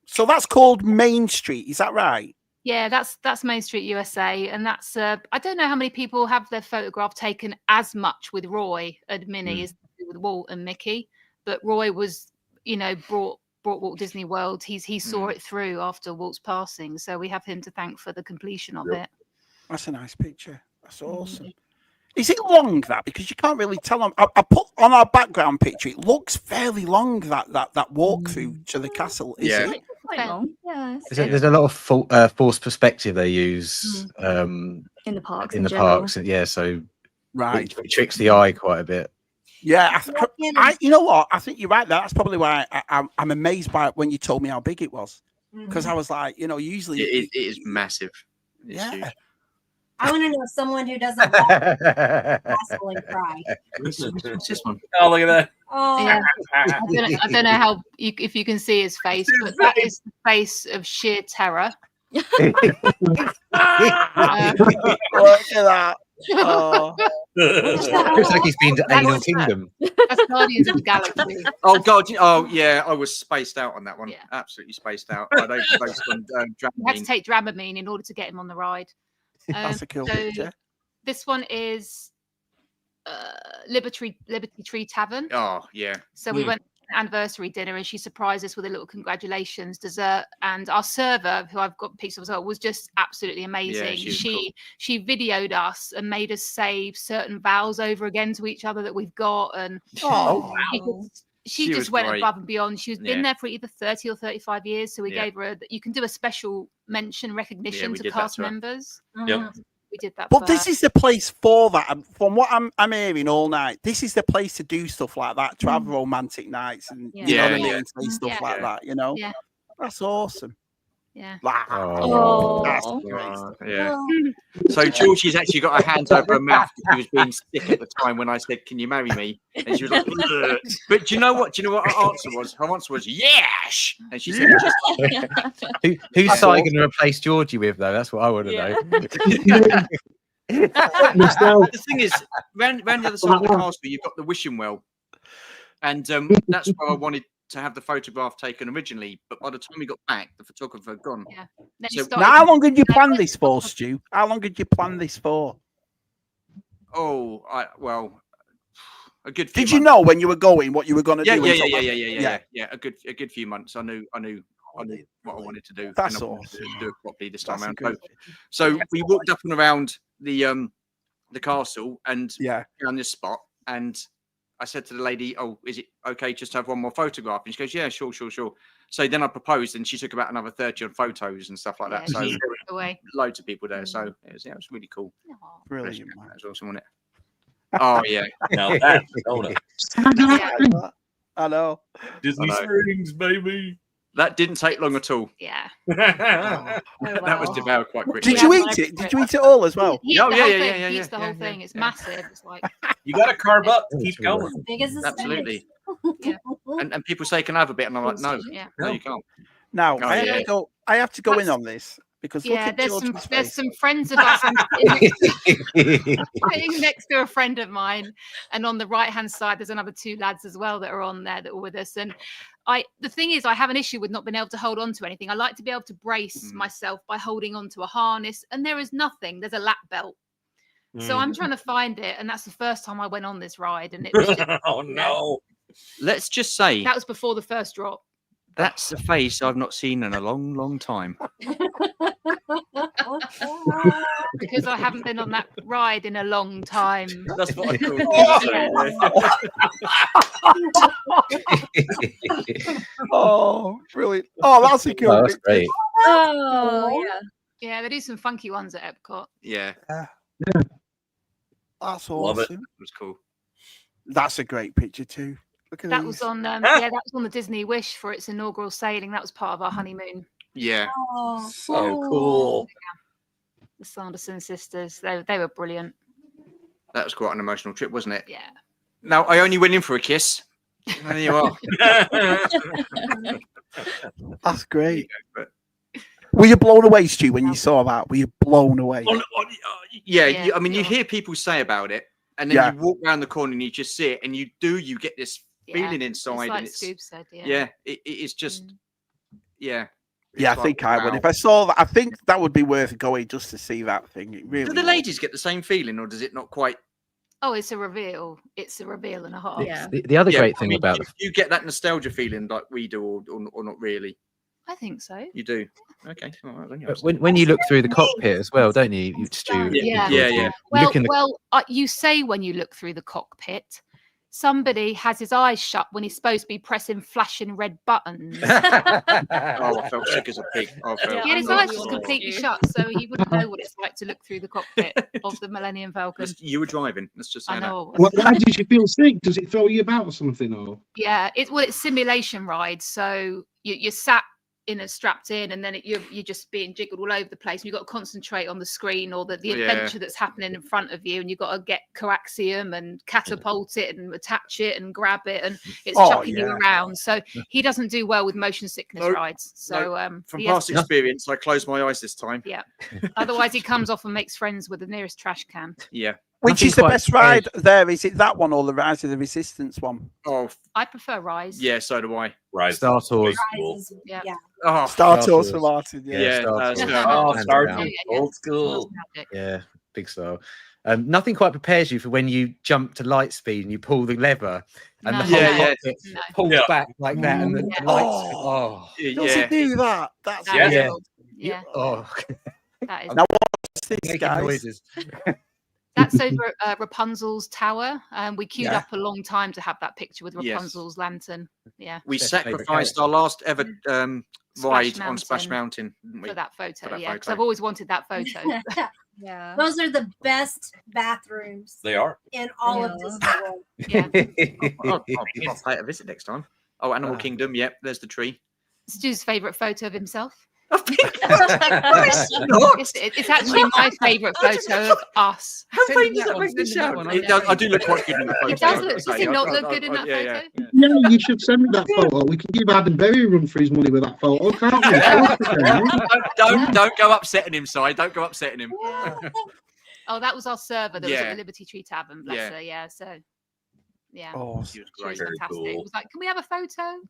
So that's called Main Street. Is that right? Yeah, that's Main Street USA, and that's I don't know how many people have their photograph taken as much with Roy and Minnie as they do with Walt and Mickey, but Roy was, brought Walt Disney World. He saw it through after Walt's passing, so we have him to thank for the completion of it. That's a nice picture. That's awesome. Is it long that? Because you can't really tell them. I put on our background picture. It looks fairly long that walk through to the castle. Is Yeah. it? Quite long. Yeah. There's a lot of forced perspective they use In the parks. in the general. parks, and yeah, so Right. it tricks the eye quite a bit. Yeah. You know what? I think you're right. That's probably why I'm amazed by it when you told me how big it was. Because I was like, usually It is massive. It's yeah. huge. I want to know someone who doesn't walk the castle and cry. What's this one? Oh, look at that. Oh, Yeah. I don't know how if you can see his face, but that is the face of sheer terror. Look at that. Oh. Looks like he's been to Anal Kingdom. That's Guardians of the Galaxy. Oh God! Oh yeah, I was spaced out on that one. Yeah. Absolutely spaced out. I don't based on You had to Dramamine. take Dramamine in order to get him on the ride. That's a cool picture. This one is Liberty Tree Tavern. Oh yeah. So we went to an anniversary dinner, and she surprised us with a little congratulations dessert. And our server, who I've got pictures of as well, was just absolutely amazing. she was She videoed us and made us say certain vows over again to each other that we've got. And she was just went great. above and beyond. She's been Yeah. there for either 30 or 35 years. So we Yeah. gave her you can do a special mention recognition we to did that cast to her. members. Yep. We did that. But for this her. is the place for that. And from what I'm hearing all night, this is the place to do stuff like that, to have romantic nights and you know what I Yeah. mean, say stuff Yeah. like that. Yeah. That's awesome. Yeah. Wow. Oh. That's great stuff. Yeah. So Georgie's actually got her hands over her mouth because she was being sick at the time when I said, "Can you marry me?" And she was like, "Ugh." But do you know what? Her answer was? Her answer was yes. And she said, Who's Si going to replace Georgie with, though? That's what I want to know. The thing is, round the other side of the castle, you've got the wishing well, and that's where I wanted to have the photograph taken originally. But by the time we got back, the photographer had gone. Yeah. Then So- he started- Now, how long did you plan this for, Stu? How long did you plan this for? Oh, a good. Few Did you months. know when you were going what you were going to Yeah, do? yeah. A good few months. I knew what I wanted to do. That's and I wanted awesome. to do it properly this time That's a around. good So we walked up and around the castle and Yeah. found this spot, and I said to the lady, "Oh, is it okay just to have one more photograph?" And she goes, "Yeah, sure." So then I proposed, and she took about another 30 on photos and stuff like that. So loads of people there. So it was really cool. Brilliant. That was awesome, wasn't it? Oh yeah. Now that's donut. I know. Disney Springs, baby. That didn't take long at all. Yeah. That was devoured quite quickly. Did you eat it? Did you eat it all as well? Yeah. Eats the whole thing. It's massive. It's like you got to carve up to keep going. As big as Absolutely. And people say, "Can I have a bit?" And I'm like, "No, no, you can't." Now I have to go in on this because there's some friends of us sitting next to a friend of mine, and on the right hand side there's another 2 lads as well that are on there that were with us. And the thing is, I have an issue with not being able to hold on to anything. I like to be able to brace myself by holding on to a harness, and there is nothing. There's a lap belt. So I'm trying to find it, and that's the first time I went on this ride, and it was just, oh no. Let's just say that was before the first drop. That's a face I've not seen in a long, long time. Because I haven't been on that ride in a long time. That's what I thought. Oh, brilliant. Oh, that's a cool. That's great. Oh, yeah. Yeah, they do some funky ones at Epcot. Yeah. That's Love awesome. it. It was cool. That's a great picture too. Look at That these. was on that was on the Disney Wish for its inaugural sailing. That was part of our honeymoon. Yeah. So cool. The Sanderson sisters, they were brilliant. That was quite an emotional trip, wasn't it? Yeah. Now, I only went in for a kiss. And there you are. That's great. But Were you blown away, Stu, when you saw that? Were you blown away? yeah. I mean, you hear people say about it, and then you walk around the corner and you just see it, and you get this feeling inside. It's like and it's, Scoob said, it is just, Yeah, I think I would. If I saw that, I think that would be worth going just to see that thing. It really. Do the ladies get the same feeling, or does it not quite? Oh, it's a reveal. It's a reveal and a half. Yeah. The other great thing about do you get that nostalgia feeling like we do, or not really? I think so. You do. Okay. All right, then, when you look through the cockpit as well, don't you, Stu? Yeah. You say when you look through the cockpit, somebody has his eyes shut when he's supposed to be pressing flashing red buttons. I felt sick as a pig. Yeah, his eyes was completely shut, so he wouldn't know what it's like to look through the cockpit of the Millennium Falcon. You were driving. Let's just say I know. Why did you feel sick? Does it throw you about or something? Or it's simulation rides, so you're sat strapped in, and then you're just being jiggled all over the place, and you've got to concentrate on the screen or the adventure that's happening in front of you, and you've got to get coaxium and catapult it and attach it and grab it, and it's chucking you around. So he doesn't do well with motion sickness rides. So from past experience, I closed my eyes this time. Yeah. Otherwise he comes off and makes friends with the nearest trash can. Yeah. Which is the best ride there? Is it that one or the Rise of the Resistance one? Oh, I prefer Rise. Yeah, so do I. Rise. Star Tours. Yeah. Oh, Star Tours for Martyn. Yeah. Star Tours. Old school. Yeah, big style. Nothing quite prepares you for when you jump to light speed and you pull the lever and the whole cockpit pulls back like that, and the lights. Does it do that? That's Yeah. Oh, that is. Now what's this, guys? Noises. That's over Rapunzel's tower. We queued up a long time to have that picture with Rapunzel's lantern. Yeah. We sacrificed our last ever ride on Splash Mountain, didn't we? For that photo, because I've always wanted that photo. Yeah. Those are the best bathrooms They are. in all of Disney World. Yeah. I'll pay it a visit next time. Oh, Animal Kingdom. Yep, there's the tree. Stu's favourite photo of himself. It's It's actually my favourite photo of us. How vain does that make me sound? I do look quite good in the photo. It does look. Does he not look good in that photo? Yeah, you should send me that photo. We can give Adam Berry a run for his money with that photo, can't we? Don't go upsetting him, Si. Don't go upsetting him. Oh, that was our server that was at the Liberty Tree Tavern. Bless her. Yeah. So. Yeah. Oh, she was great. Fantastic. Cool. It was like, can we have a photo?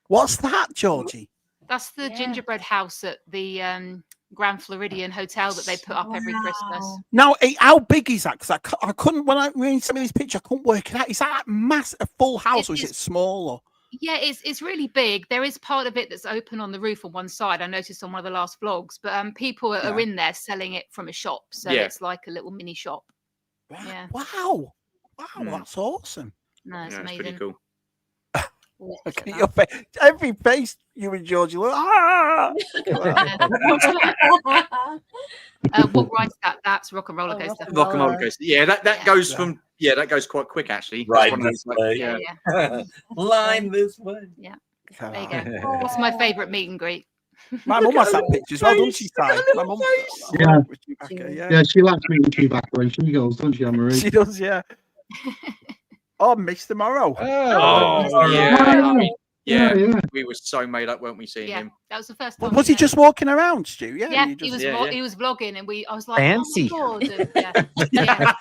What's that, Georgie? That's the gingerbread house at the Grand Floridian Hotel that they put up every Christmas. Now, how big is that? Because I couldn't, when you sent me this picture, I couldn't work it out. Is that a full house, or is it small? Or? Yeah, it's really big. There is part of it that's open on the roof on one side. I noticed on one of the last vlogs, but people are in there selling it from a shop, so it's like a little mini shop. Yeah. Wow, that's awesome. No, it's Yeah, it's amazing. pretty cool. Look at your face. Every face you and Georgie look. Ah! What ride's that? That's Rock and Roller Oh, Coaster. Rock and roller coaster. Yeah, that Yeah. goes from that goes quite quick actually. That's Right one of those, this way. Yeah, yeah. yeah. Line this way. There Come you on. go. That's my favourite meet and greet. My mum has that picture as well, doesn't she, Ty? My mum. Yeah. with Chewbacca, yeah. Yeah, she likes meeting Chewbacca when she goes, doesn't she, Anne-Marie? She does, yeah. Oh, Miss Tomorrow. Oh, yeah. Yeah, Yeah. we were so made up, weren't we, seeing Yeah, him? that was the first Well, time. was he just walking around, Stu? Yeah, Yeah, you just... he was vlogging, and I was like, Fancy. oh my God. And, yeah.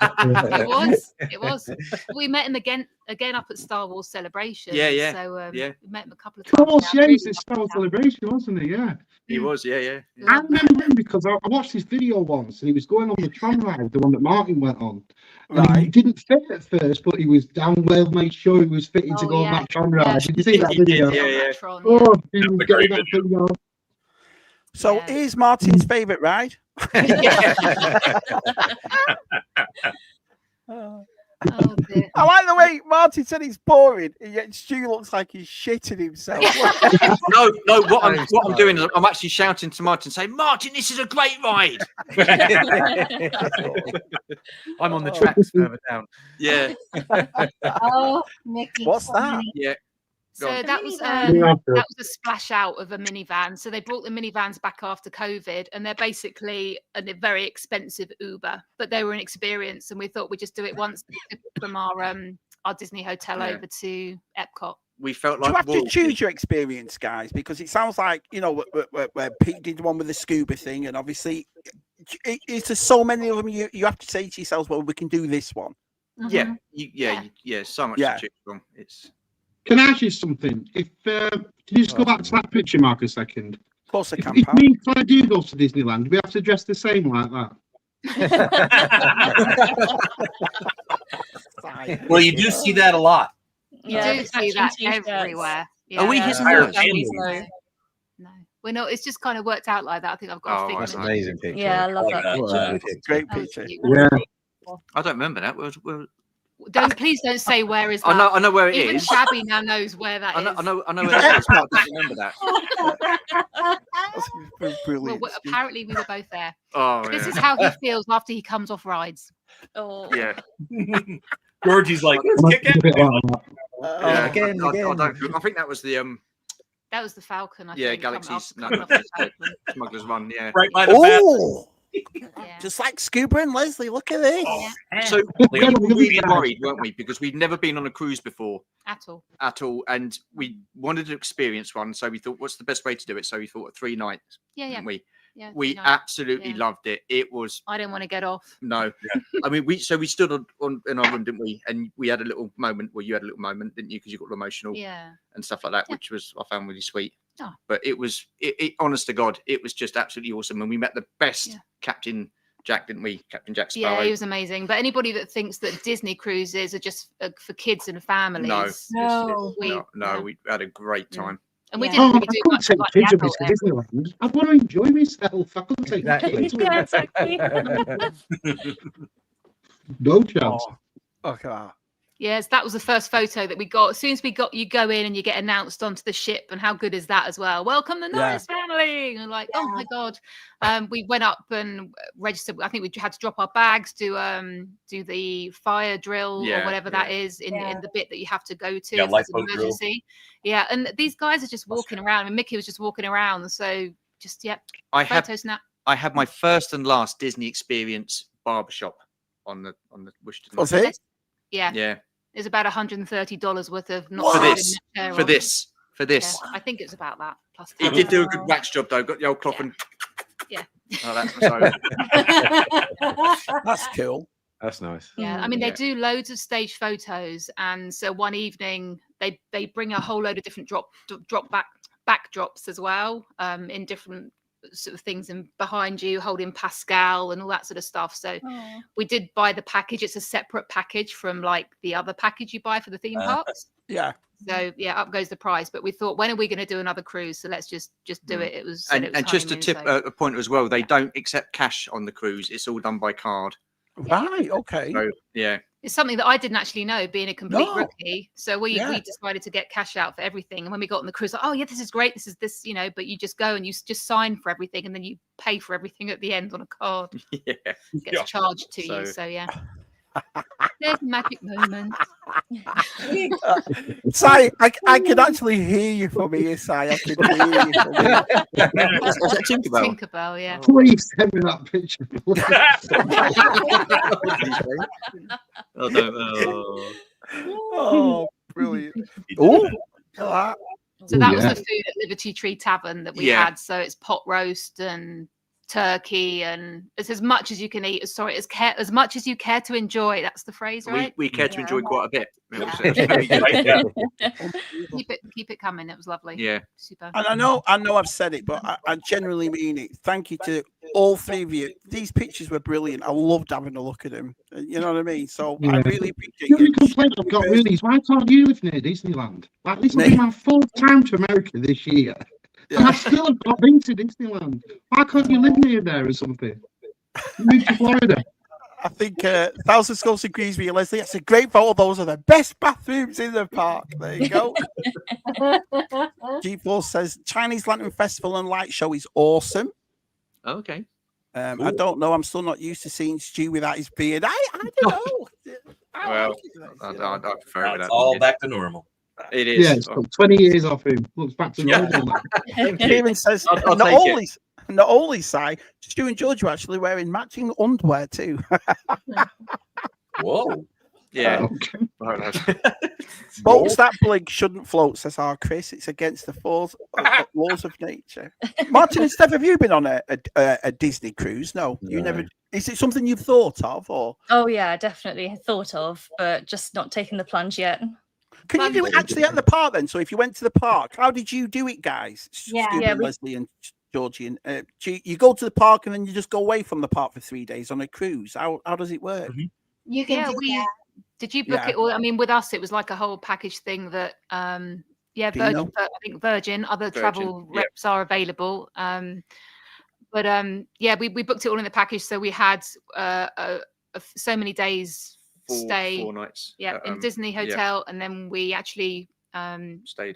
It was. We met him again up at Star Wars Celebration. Yeah. So Yeah. we met him a couple of Of times. course, now. yeah, Really it's a Star Wars Celebration, wasn't it? Yeah. He was, yeah. I remember him because I watched his video once and he was going on the tram ride, the one that Martyn went on. And he Right. didn't fit at first, but he was damn well made sure he was fitting to Oh, go yeah. on that tram ride. Yeah. Did you see that He did, video? yeah. Tron, Oh, he was a getting great that video. video. So, Yeah. is Martyn's favourite ride? Oh, dear. I like the way Martyn said he's boring, and yet Stu looks like he's shitting himself. No. What I'm doing is I'm actually shouting to Martyn, saying, "Martyn, this is a great ride." I'm on the tracks further down. Yeah, Oh, Mickey. What's that? yeah. So Go on. that was Yeah. that was a splash out of a minivan. So they brought the minivans back after COVID, and they're basically a very expensive Uber, but they were an experience, and we thought we'd just do it once from our Disney hotel Yeah. over to Epcot. We felt Do you like have to choose your experience, guys? Because it sounds like, you know, where Pete did the one with the scuba thing, and obviously, it's just so many of them. You have to say to yourselves, "Well, we can do this one." Yeah, Mhm. so much Yeah. to choose from. It's Can I ask you something? If can you just go back to that picture, Mark, a second? Of course, I can. If pal. me and Claire do go to Disneyland, do we have to dress the same like that? Well, you do see that a lot. You Yeah, do see that matching t-shirts. everywhere. Are we Yeah. his Higher nose? families. No. No, we're not. It's just kind of worked out like that. I think I've got Oh, a figment. That's an amazing picture. Yeah, I love Like that that. What a picture. lovely picture. Great That was picture. cute. Yeah. I don't remember that. Please don't say where is that. I know where it Even is. Shabby now knows where that I is. know where that is, but I don't remember that. That's brilliant. Well, Stu. apparently we were both there. Oh, This yeah. is how he feels after he comes off rides. Oh. Yeah. Georgie's like, let's Must kick be a it. bit like that. Yeah. Again. I think that was the That was the Falcon. I Yeah, think, coming Galaxy's- coming off the Falcon. Smuggler's Run. Yeah. Right by the bathroom. Oh, Yeah. just like Scuba and Leslie. Look at this. Yeah. So we Yeah, were we really got- worried, weren't we? Because we'd never been on a cruise before At all. at all, and we wanted to experience one. So we thought, what's the best way to do it? So we thought 3 nights, Yeah, didn't we? yeah. We you know, absolutely Yeah. loved it. It was I didn't want to get off. no. I mean, we stood on in our room, didn't we? And we had a little moment. Well, you had a little moment, didn't you? Because you got emotional Yeah. and stuff like that, Yeah. which was I found really sweet. Oh. But it was, honest to God, it was just absolutely awesome. And we met the best Yeah. Captain Jack, didn't we? Captain Jack Sparrow. Yeah, he was amazing. But anybody that thinks that Disney cruises are just for kids and families, No. we we had a great time. and we Yeah. didn't Oh, really I do couldn't much take like the kids with me adult to area. Disneyland. I want to enjoy myself. I couldn't take Exactly. kids with Yeah, me. exactly. No chance. Okay. Yes, that was the first photo that we got. As soon as you go in and you get announced onto the ship, and how good is that as well? Welcome the Yeah. Norris family. And like, oh my God. We went up and registered. I think we had to drop our bags, do the fire drill or Yeah, whatever that is in Yeah. the bit that you have to go to Yeah, if there's an lifeboat drill. emergency. Yeah, and these guys are just walking around, and Mickey was just walking around. So just I had photo snap. my first and last Disney experience barbershop on the Worcester. Was it? Yeah, Yeah, it's about $130 worth of not What? for having this, a chair for on. this, for this. Yeah, I think it's about that. Plus He tax. did do a good wax job though. Got the old cloth Yeah. and Yeah. Oh, that's so, That's cool. That's nice. Yeah, I mean they Yeah. do loads of stage photos, and so one evening they bring a whole load of different backdrops as well, in different sort of things, and behind you holding Pascal and all that sort of stuff. So we did buy the package. It's a separate package from like the other package you buy for the theme parks. Yeah. So yeah, up goes the price. But we thought, when are we going to do another cruise? So let's just do it. It was and just a honeymoon, tip, so- a point as well. They don't accept cash on the cruise. It's all done by card. Right. Okay. So yeah, It's something that I didn't actually know, being a complete No. rookie. So we Yeah. decided to get cash out for everything. And when we got on the cruise, like, oh yeah, this is great. This is this, but you just go and you just sign for everything, and then you pay for everything at the end on a card. Yeah. It gets charged to you. So yeah. There's a magic moment. Si, I can actually hear you from here, Si. I can hear you from here. Is that Tinkerbell? Tinkerbell, yeah. Please send me that picture. Oh, brilliant. Oh, so that was the food at Liberty Tree Tavern that we had. So it's pot roast and turkey, and it's as much as you can eat. Sorry, as much as you care to enjoy. That's the phrase, right? We care to enjoy quite a bit. Keep it coming. It was lovely. Yeah, super. And I know I've said it, but I genuinely mean it. Thank you to all three of you. These pictures were brilliant. I loved having a look at them. You know what I mean? So I really appreciate The only it. complaint I've got really is why can't you live near Disneyland? Like, this will be my fourth time to America this year. And I still have not been to Disneyland. Why can't you live near there or something? Move to Florida. I think Thousand Skulls agrees with you, Leslie. That's a great photo. Those are the best bathrooms in the park. There you go. G4 says Chinese Lantern Festival and Light Show is awesome. Okay. I don't know. I'm still not used to seeing Stu without his beard. I don't know. Well, I prefer it. It's all back to normal. It is. Yeah, it's got 20 years off him. Looks back to normal now. Kieran says I'll take not only Si, Stu and George are actually wearing matching underwear too. Whoa. Yeah. Boats that big shouldn't float, says our Chris. It's against the laws of nature. Martyn and Steph, have you been on a Disney cruise? No, you never. Is it something you've thought of, or? Oh yeah, definitely thought of, but just not taking the plunge yet. Can you do it actually at the park then? So if you went to the park, how did you do it, guys? Yeah, Leslie and Georgie, and you go to the park and then you just go away from the park for 3 days on a cruise. How does it work? Mm-hmm. You can do that. Did you book it all? I mean, with us, it was like a whole package thing that, Virgin, I think Virgin, other travel reps are available. But we booked it all in the package. So we had so many days stay. 4 nights. Yeah, in Disney hotel. And then we actually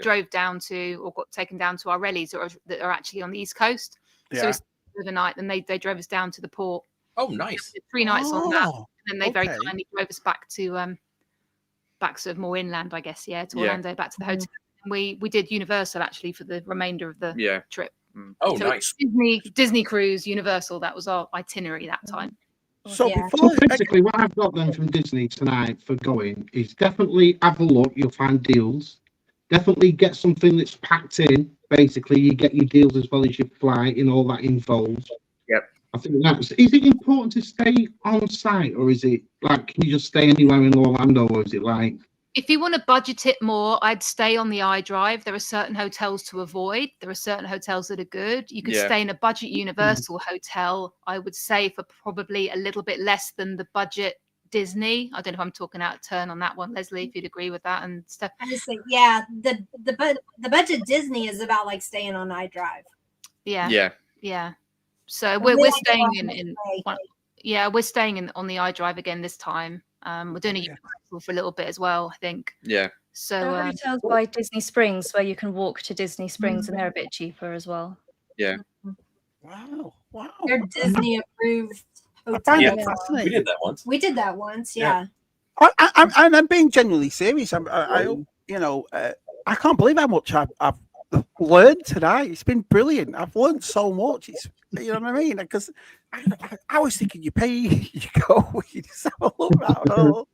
drove down to, or got taken down to our rallies that are actually on the East Coast. So we stayed overnight, and they drove us down to the port. Oh, nice. 3 nights on that. And then they very kindly drove us back to back sort of more inland, I guess, to Orlando, back to the hotel. And we did Universal actually for the remainder of the trip. Oh, so nice. Disney cruise, Universal, that was our itinerary that time. So basically what I've got then from Disney tonight for going is definitely have a look, you'll find deals. Definitely get something that's packed in. Basically, you get your deals as well as your flight and all that involved. Yep. I think is it important to stay on site, or is it like, can you just stay anywhere in Orlando, or is it like? If you want to budget it more, I'd stay on the iDrive. There are certain hotels to avoid. There are certain hotels that are good. You could stay in a budget Universal hotel, I would say, for probably a little bit less than the budget Disney. I don't know if I'm talking out of turn on that one, Leslie, if you'd agree with that and stuff. Honestly, yeah, the budget Disney is about like staying on iDrive. Yeah. So we're staying we're staying on the iDrive again this time. We're doing a Universal for a little bit as well, I think. Yeah. So there are hotels by Disney Springs where you can walk to Disney Springs, and they're a bit cheaper as well. Yeah. Wow. They're Disney approved hotels. We did that once. We did that once. Yeah. I'm being genuinely serious. I can't believe how much I've learned tonight. It's been brilliant. I've learned so much. It's, you know what I mean? Because I was thinking you pay, you go, you just have a look around.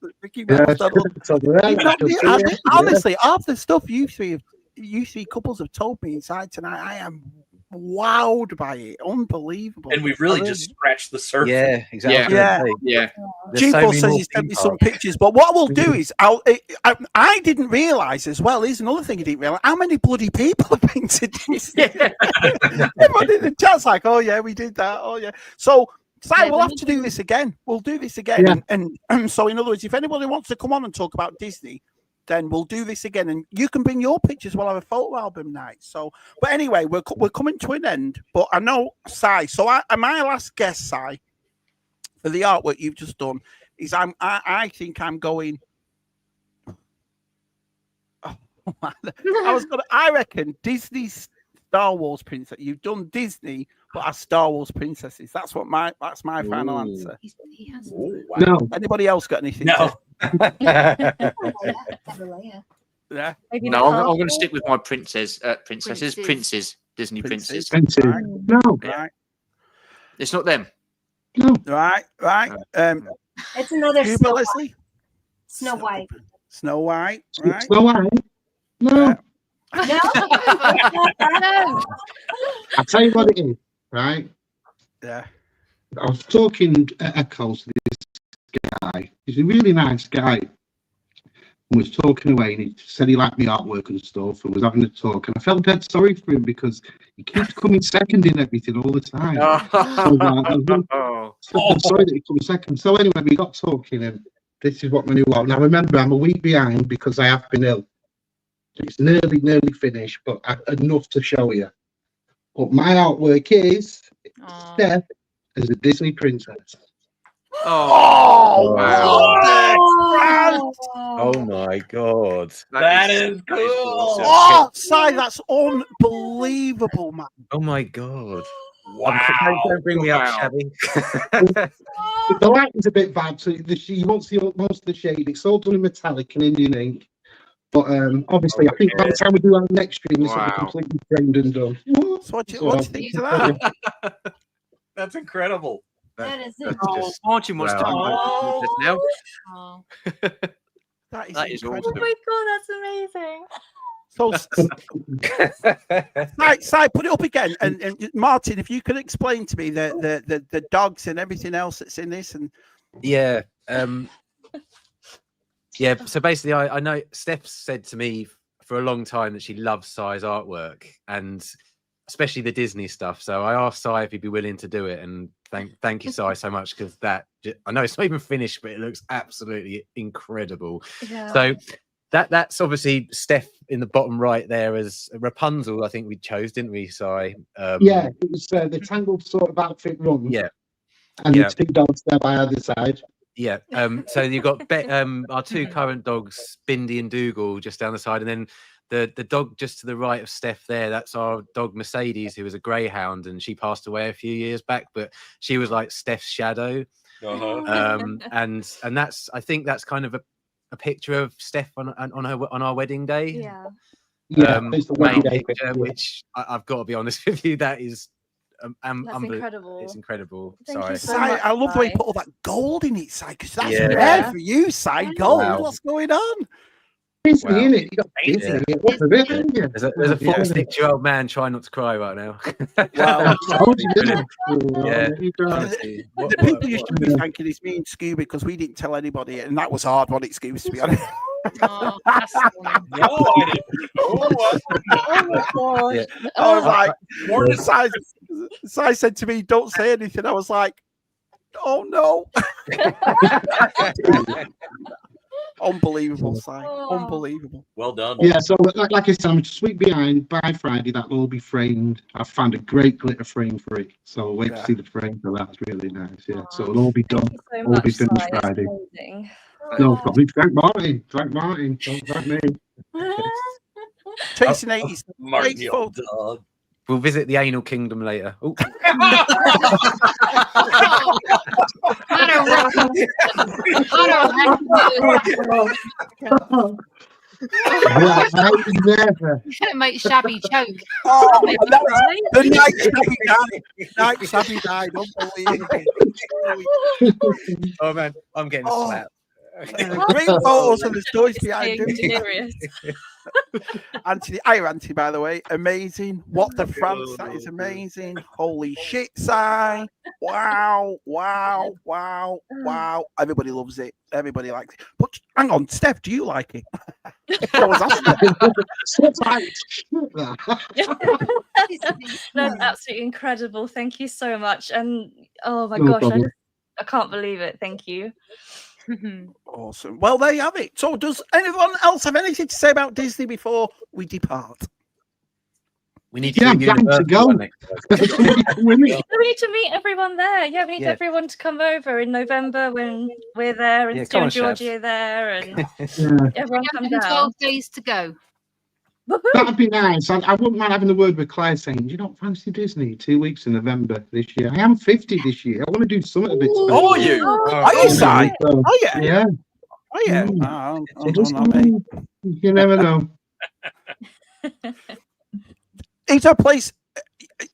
Honestly, half the stuff you three couples have told me inside tonight, I am wowed by it. Unbelievable. And we've really just scratched the surface. Yeah, exactly. Yeah. G4 says he sent me some pictures, but what we'll do is I didn't realise as well, here's another thing I didn't realise, how many bloody people have been to Disney. Everyone in the chat's like, oh yeah, we did that. Oh yeah. So we'll have to do this again. We'll do this again. Yeah. And so in other words, if anybody wants to come on and talk about Disney, then we'll do this again, and you can bring your pictures. We'll have a photo album night. So, but anyway, we're coming to an end. But I know Si. So, my last guess, Si, for the artwork you've just done is I think I'm going. I reckon Disney's Star Wars princess. You've done Disney, but as Star Wars princesses. That's my final answer. He has. Wow. No. Anybody else got anything? No. Yeah. Maybe No, I'm Nicole? going to stick with my princes, Princes. Disney princes. Right. No. Right. It's not them. No. Right. It's another Scuba Leslie. Snow White. Snow White. Right. Snow White. No. No. No. I'll tell you what it is, right? Yeah. I was talking at Echoes to this guy. He's a really nice guy. And was talking away, and he said he liked my artwork and stuff, and was having a talk. And I felt dead sorry for him because he keeps coming second in everything all the time. So, I'm sorry that he comes second. So anyway, we got talking, and this is what my new one. Now remember, I'm a week behind because I have been ill. It's nearly finished, but enough to show you. But my artwork is Steph as a Disney princess. Oh, wow. Oh my god. That is cool. Oh, Si, that's unbelievable, man. Oh my god. Wow. Don't bring me up, Wow. Shabby. The lighting's a bit bad, so you won't see most of the shade. It's all done in metallic and Indian ink. But obviously, I think by the time we do our next stream, this will be completely framed and done. So what do you think of that? That's incredible. That is it. Martyn wants to Oh. now. Oh. That is awesome. Oh my god, that's amazing. So, Si, put it up again. And Martyn, if you could explain to me the dogs and everything else that's in this. And Yeah. Yeah. So basically, I know Steph said to me for a long time that she loves Si's artwork, and especially the Disney stuff. So I asked Si if he'd be willing to do it, and thank you, Si, so much, because I know it's not even finished, but it looks absolutely incredible. Yeah. So that's obviously Steph in the bottom right there as Rapunzel. I think we chose, didn't we, Si? Yeah, it was the tangled sort of outfit run. Yeah. And Yeah. the two dogs there by either side. Yeah. So you've got our two current dogs, Bindi and Dougal, just down the side, and then the dog just to the right of Steph there, that's our dog Mercedes, who was a greyhound, and she passed away a few years back, but she was like Steph's shadow. And that's, I think that's kind of a picture of Steph on our wedding day. Yeah. Yeah, it's the wedding main day picture, which I've got to be honest with you, that is That's incredible. It's incredible. Thank Sorry. you so Si, much, I love the way you Si. put all that gold in it, Si, because that's Yeah. rare for you, Si. Gold. Wow. What's going on? Disney, Wow. innit? You got Disney. Yeah. What's a bit, haven't you? There's a 46-year-old man trying not to cry right now. Well, Yeah. Yeah. the people you should be thanking is me and Scuba, because we didn't tell anybody, and that was hard, wasn't it, Scuba, to be honest? Oh, that's funny. No, I didn't. Oh, Yeah. I was like, More Si said to me, "Don't say anything." I was like, "Oh no!" Unbelievable, Si. Unbelievable. well done. Yeah, so like I said, I'm just a week behind. By Friday, that'll all be framed. I've found a great glitter frame for it, so I'll wait to see the frame for that. It's really nice. Yeah, so it'll all be done. Thank you so All be much, finished Si. That's Friday. amazing. No problem. Thank Martyn. Thank Martyn. Don't thank me. Chasing 80s. Martyn, Great you photo. dog. We'll visit the anal kingdom later. Oh. I never. Make Shabby choke. Oh, and that was the night Shabby died. Unbelievable. Oh man, I'm getting Oh. slapped. Great photos and the stories behind Being it. delirious. Anthony, Anthony, by the way, amazing. What the France, that is amazing. Holy shit, Si. Wow. Everybody loves it. Everybody likes it. But hang on, Steph, do you like it? I was asking. That's absolutely incredible. Thank you so much. And oh my No gosh, problem. I can't believe it. Thank you. Awesome. Well, there you have it. So, does anyone else have anything to say about Disney before we depart? We need Yeah, to I'm down to go. We need to meet everyone there. Yeah, we need everyone to come over in November when we're there and Stu and Georgie are there, and everyone come down. 12 days to go. That'd be nice. I wouldn't mind having a word with Claire saying, you don't fancy Disney 2 weeks in November this year. I am 50 this year. I want to do something a bit special. Oh, you? Are you, Si? Oh, yeah. Yeah. Oh, yeah. I don't know, mate. You never know. Is there a place?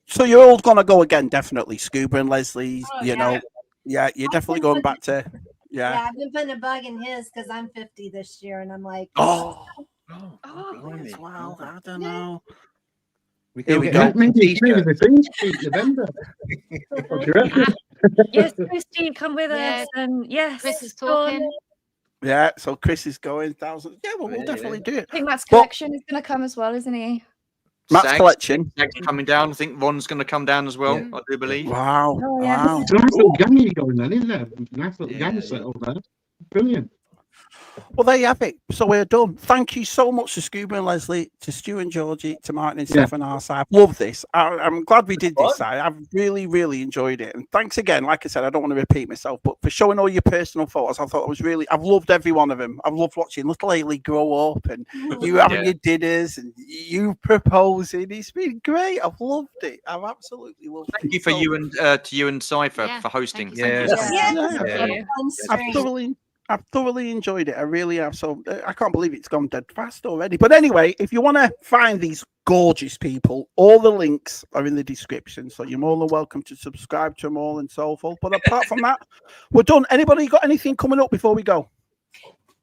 So you're all going to go again, definitely. Scuba and Leslie's, you know. Yeah, you're definitely going back to. Yeah, I've been putting a bug in his because I'm 50 this year, and I'm like, well, I don't know. Here we go. Maybe the things November. What do you reckon? Yes, Christy, come with us, and yes, Chris is talking. Yeah, so Chris is going 1,000. Yeah, well, we'll definitely do it. I think Matt's collection is going to come as well, isn't he? Matt's collection. Next coming down. I think Ron's going to come down as well. I do believe. Wow. Oh, yeah. Wow. It's a nice little gang you going then, isn't there? Nice little gang set up there. Brilliant. Well, there you have it. So we're done. Thank you so much to Scuba and Leslie, to Stu and Georgie, to Martyn and Steph on our side. Love this. I'm glad we did this side. I've really, really enjoyed it. And thanks again. Like I said, I don't want to repeat myself, but for showing all your personal photos, I thought it was really, I've loved every one of them. I've loved watching little Hayley grow up and you having your dinners and you proposing. It's been great. I've loved it. I've absolutely loved it. Thank you for you and to you and Si for hosting. Yeah. I've thoroughly enjoyed it. I really have. So I can't believe it's gone dead fast already. But anyway, if you want to find these gorgeous people, all the links are in the description. So you're more than welcome to subscribe to them all and so forth. But apart from that, we're done. Anybody got anything coming up before we go?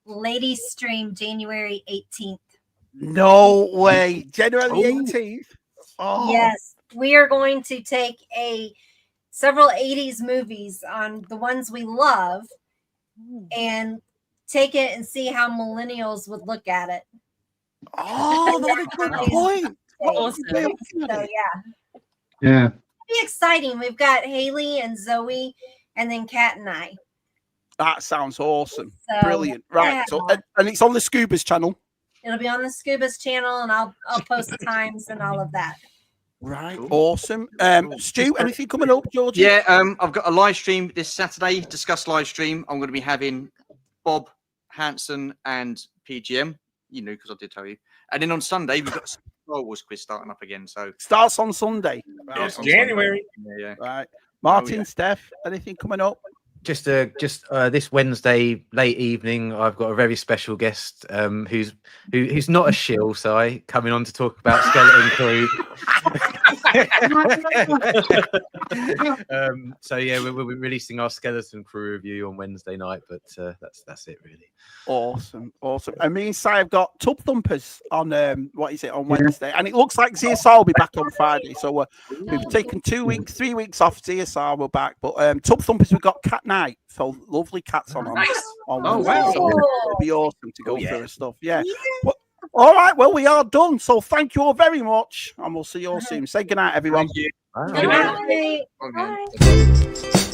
Ladies stream January 18th. No way. January 18th. Oh. Yes, we are going to take several 80s movies on the ones we love and take it and see how millennials would look at it. Oh, that's a good point. Awesome. So Yeah. It'll be exciting. We've got Hayley and Zoe and then Kat and I. That sounds awesome. So, Brilliant. Right. yeah. So and it's on the Scuba's channel. It'll be on the Scuba's channel and I'll post the times and all of that. Right. Awesome. Stu, anything coming up, Georgie? Yeah, I've got a live stream this Saturday, Discuss live stream. I'm going to be having Bob, Hanson, and PGM. You know, because I did tell you. And then on Sunday, we've got Star Wars quiz starting up again. So starts on Sunday. Yes, January. Yeah. Right. Martyn, Steph, anything coming up? Just this Wednesday late evening, I've got a very special guest who's not a shill, Si, coming on to talk about Skeleton Crew. So yeah, we'll be releasing our Skeleton Crew review on Wednesday night, but that's it really. Awesome. And me and Si have got Tub Thumpers on on Wednesday, and it looks like ZSR will be back on Friday. So we've taken 3 weeks off. ZSR we're back, but Tub Thumpers we've got Cat Night. So lovely cats on Wednesday. Wow. So it'll be awesome to go through stuff. Yeah. Well, all right. Well, we are done. So thank you all very much, and we'll see you all soon. Say goodnight, everyone. Thank you. Good night. Bye.